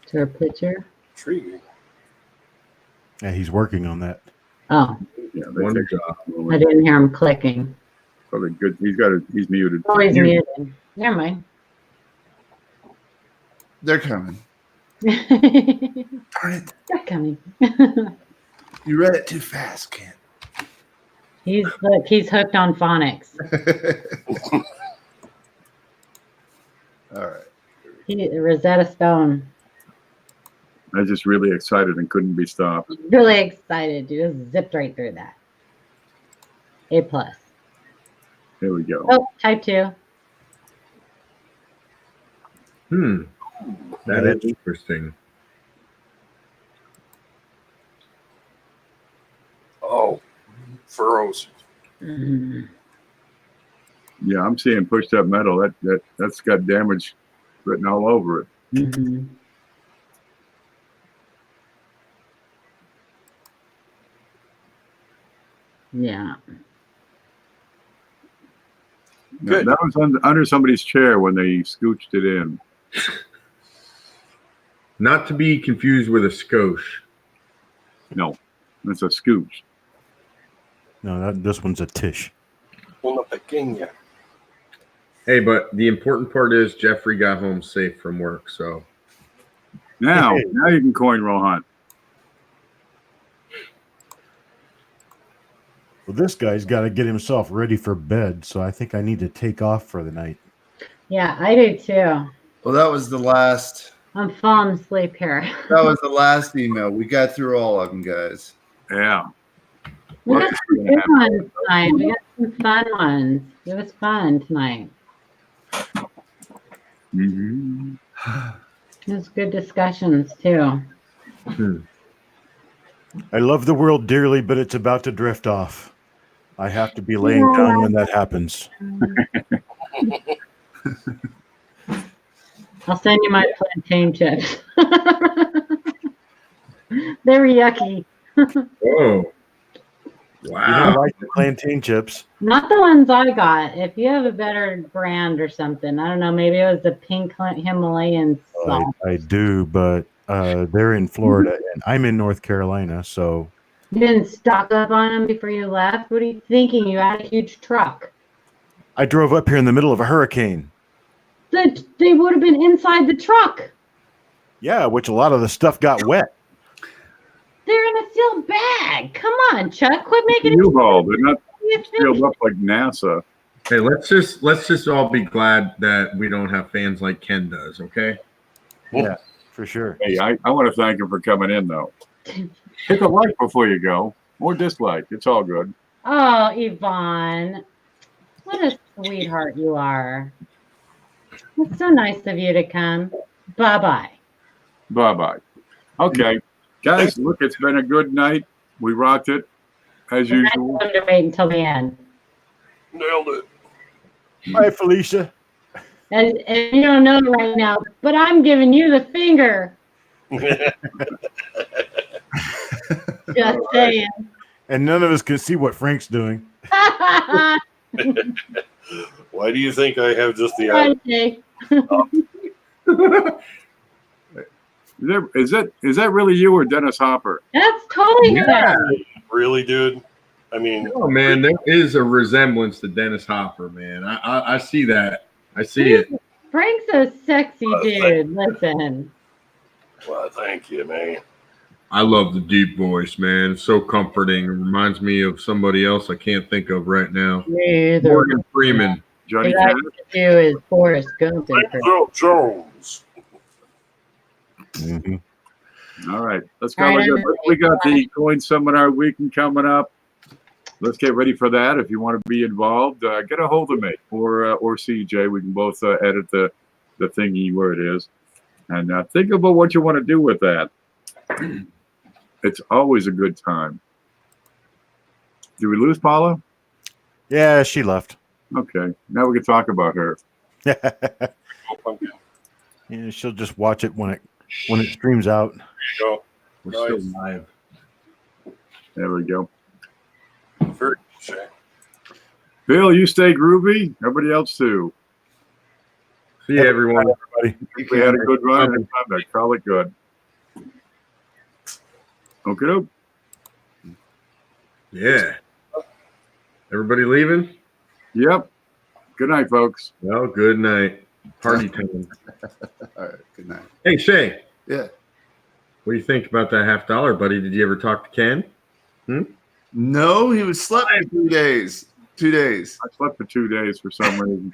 Is there a picture? Intriguing. Yeah, he's working on that. Oh, Yeah, they One take job. I didn't hear him clicking. probably good. He's muted. Oh, he's muted. Never mind. They're coming. They're Darn it. coming. You read it too fast, Ken. He's hooked on phonics. All right. Rosetta Stone. I was just really excited and couldn't be stopped. Really excited. You just zipped right through that. A+. Here we go. Oh, type 2. That is interesting. Oh, furrows. Mhm. Yeah, I'm seeing pushed up metal. That's got damage written all over it. Mhm. Yeah. Good. That was under somebody's chair when they scooched it in. Not to be confused with a skosh. No, it's a scooch. No, this one's a Tish. Una pequeña. Hey, but the important part is Jeffrey got home safe from work, so Now Hey. you can coin roll hunt. Well, this guy's got to get himself ready for bed, so I think I need to take off for the night. Yeah, I do too. Well, that was the last. I'm falling asleep here. That was the last email. We got through all of them, guys. Yeah. We got some good ones tonight. We got some fun ones. It was fun tonight. Mm-hmm. It was good discussions too. I love the world dearly, but it's about to drift off. I have to be laying down when that happens. I'll send you my plantain chips. They were yucky. whoa. You Wow. don't like the plantain chips? Not the ones I got. If you have a better brand or something, I don't know. Maybe it was the pink Himalayan salt. I do, but they're in Florida, and I'm in North Carolina, so You didn't stock up on them before you left? What are you thinking? You had a huge truck. I drove up here in the middle of a hurricane. They would have been inside the truck. Yeah, which a lot of the stuff got wet. They're in a sealed bag. Come on, Chuck. Quit making it. U-Haul. They're not You sealed think- up like NASA. Hey, let's just all be glad that we don't have fans like Ken does, okay? Yeah, for sure. Hey, I want to thank him for coming in, though. Hit a like before you go, or dislike. It's all good. Oh, Yvonne. What a sweetheart you are. It's so nice of you to come. Bye-bye. Bye-bye. Okay. Guys, look, it's been a good night. We rocked it, as And I usual. wanted to wait until the end. Nailed it. Hi, Felicia. And you don't know right now, but I'm giving you the finger. Just saying. And none of us can see what Frank's doing. Why do you think I have just the eye? Okay. Is that really you or Dennis Hopper? That's totally Yeah. good. Really, dude? I mean, Oh man, there is a resemblance to Dennis Hopper, man. I see that. I see it. Frank's a sexy dude. Listen. well, thank you, man. I love the deep voice, man. It's so comforting. It reminds me of somebody else I can't think of right now. Me either. Morgan Freeman. Johnny What I Cash? like to do is Forrest Gump. Denzel Jones. Mhm. All right, let's go. All right, We got the coin seminar weekend coming up. Let's get ready for that. If you want to be involved, get a hold of me or CJ. We can both edit the thingy where it is. And think about what you want to do with that. It's always a good time. Did we lose Paula? Yeah, she left. Okay, now we can talk about her. Yeah, she'll just watch it when it streams out. There you go. We're Nice. still live. There we go. Very cool, Shay. Bill, you stay groovy. Everybody else too. See you, everyone. We had a good run and conduct. Call it good. Okay. Yeah. Everybody leaving? Yep. Good night, folks. Well, good night. Party time. All right. Good night. Hey, Shay. Yeah. What do you think about that $50, buddy? Did you ever talk to Ken? No, he was slept for 2 days. 2 days. I slept for 2 days for some reason.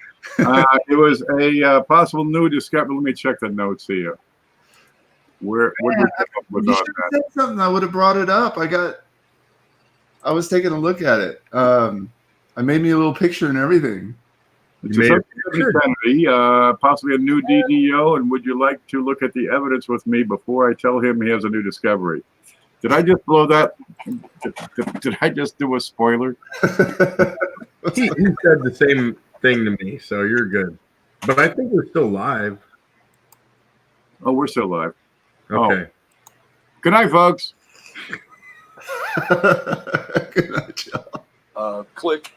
It was a possible new discovery. Let me check the notes here. What did we come up with You on should that? have said something. I would have brought it up. I was taking a look at it. I made me a little picture and everything. It's made a a subject, Kennedy, possibly a new DDO, and would you like to look at the evidence with me before I tell him he has a new discovery? Did I just blow that? Did I just do a spoiler? He said the same thing to me, so you're good. But I think we're still live. Oh, we're still live. Okay. Good night, folks. Good night, Joe. Click.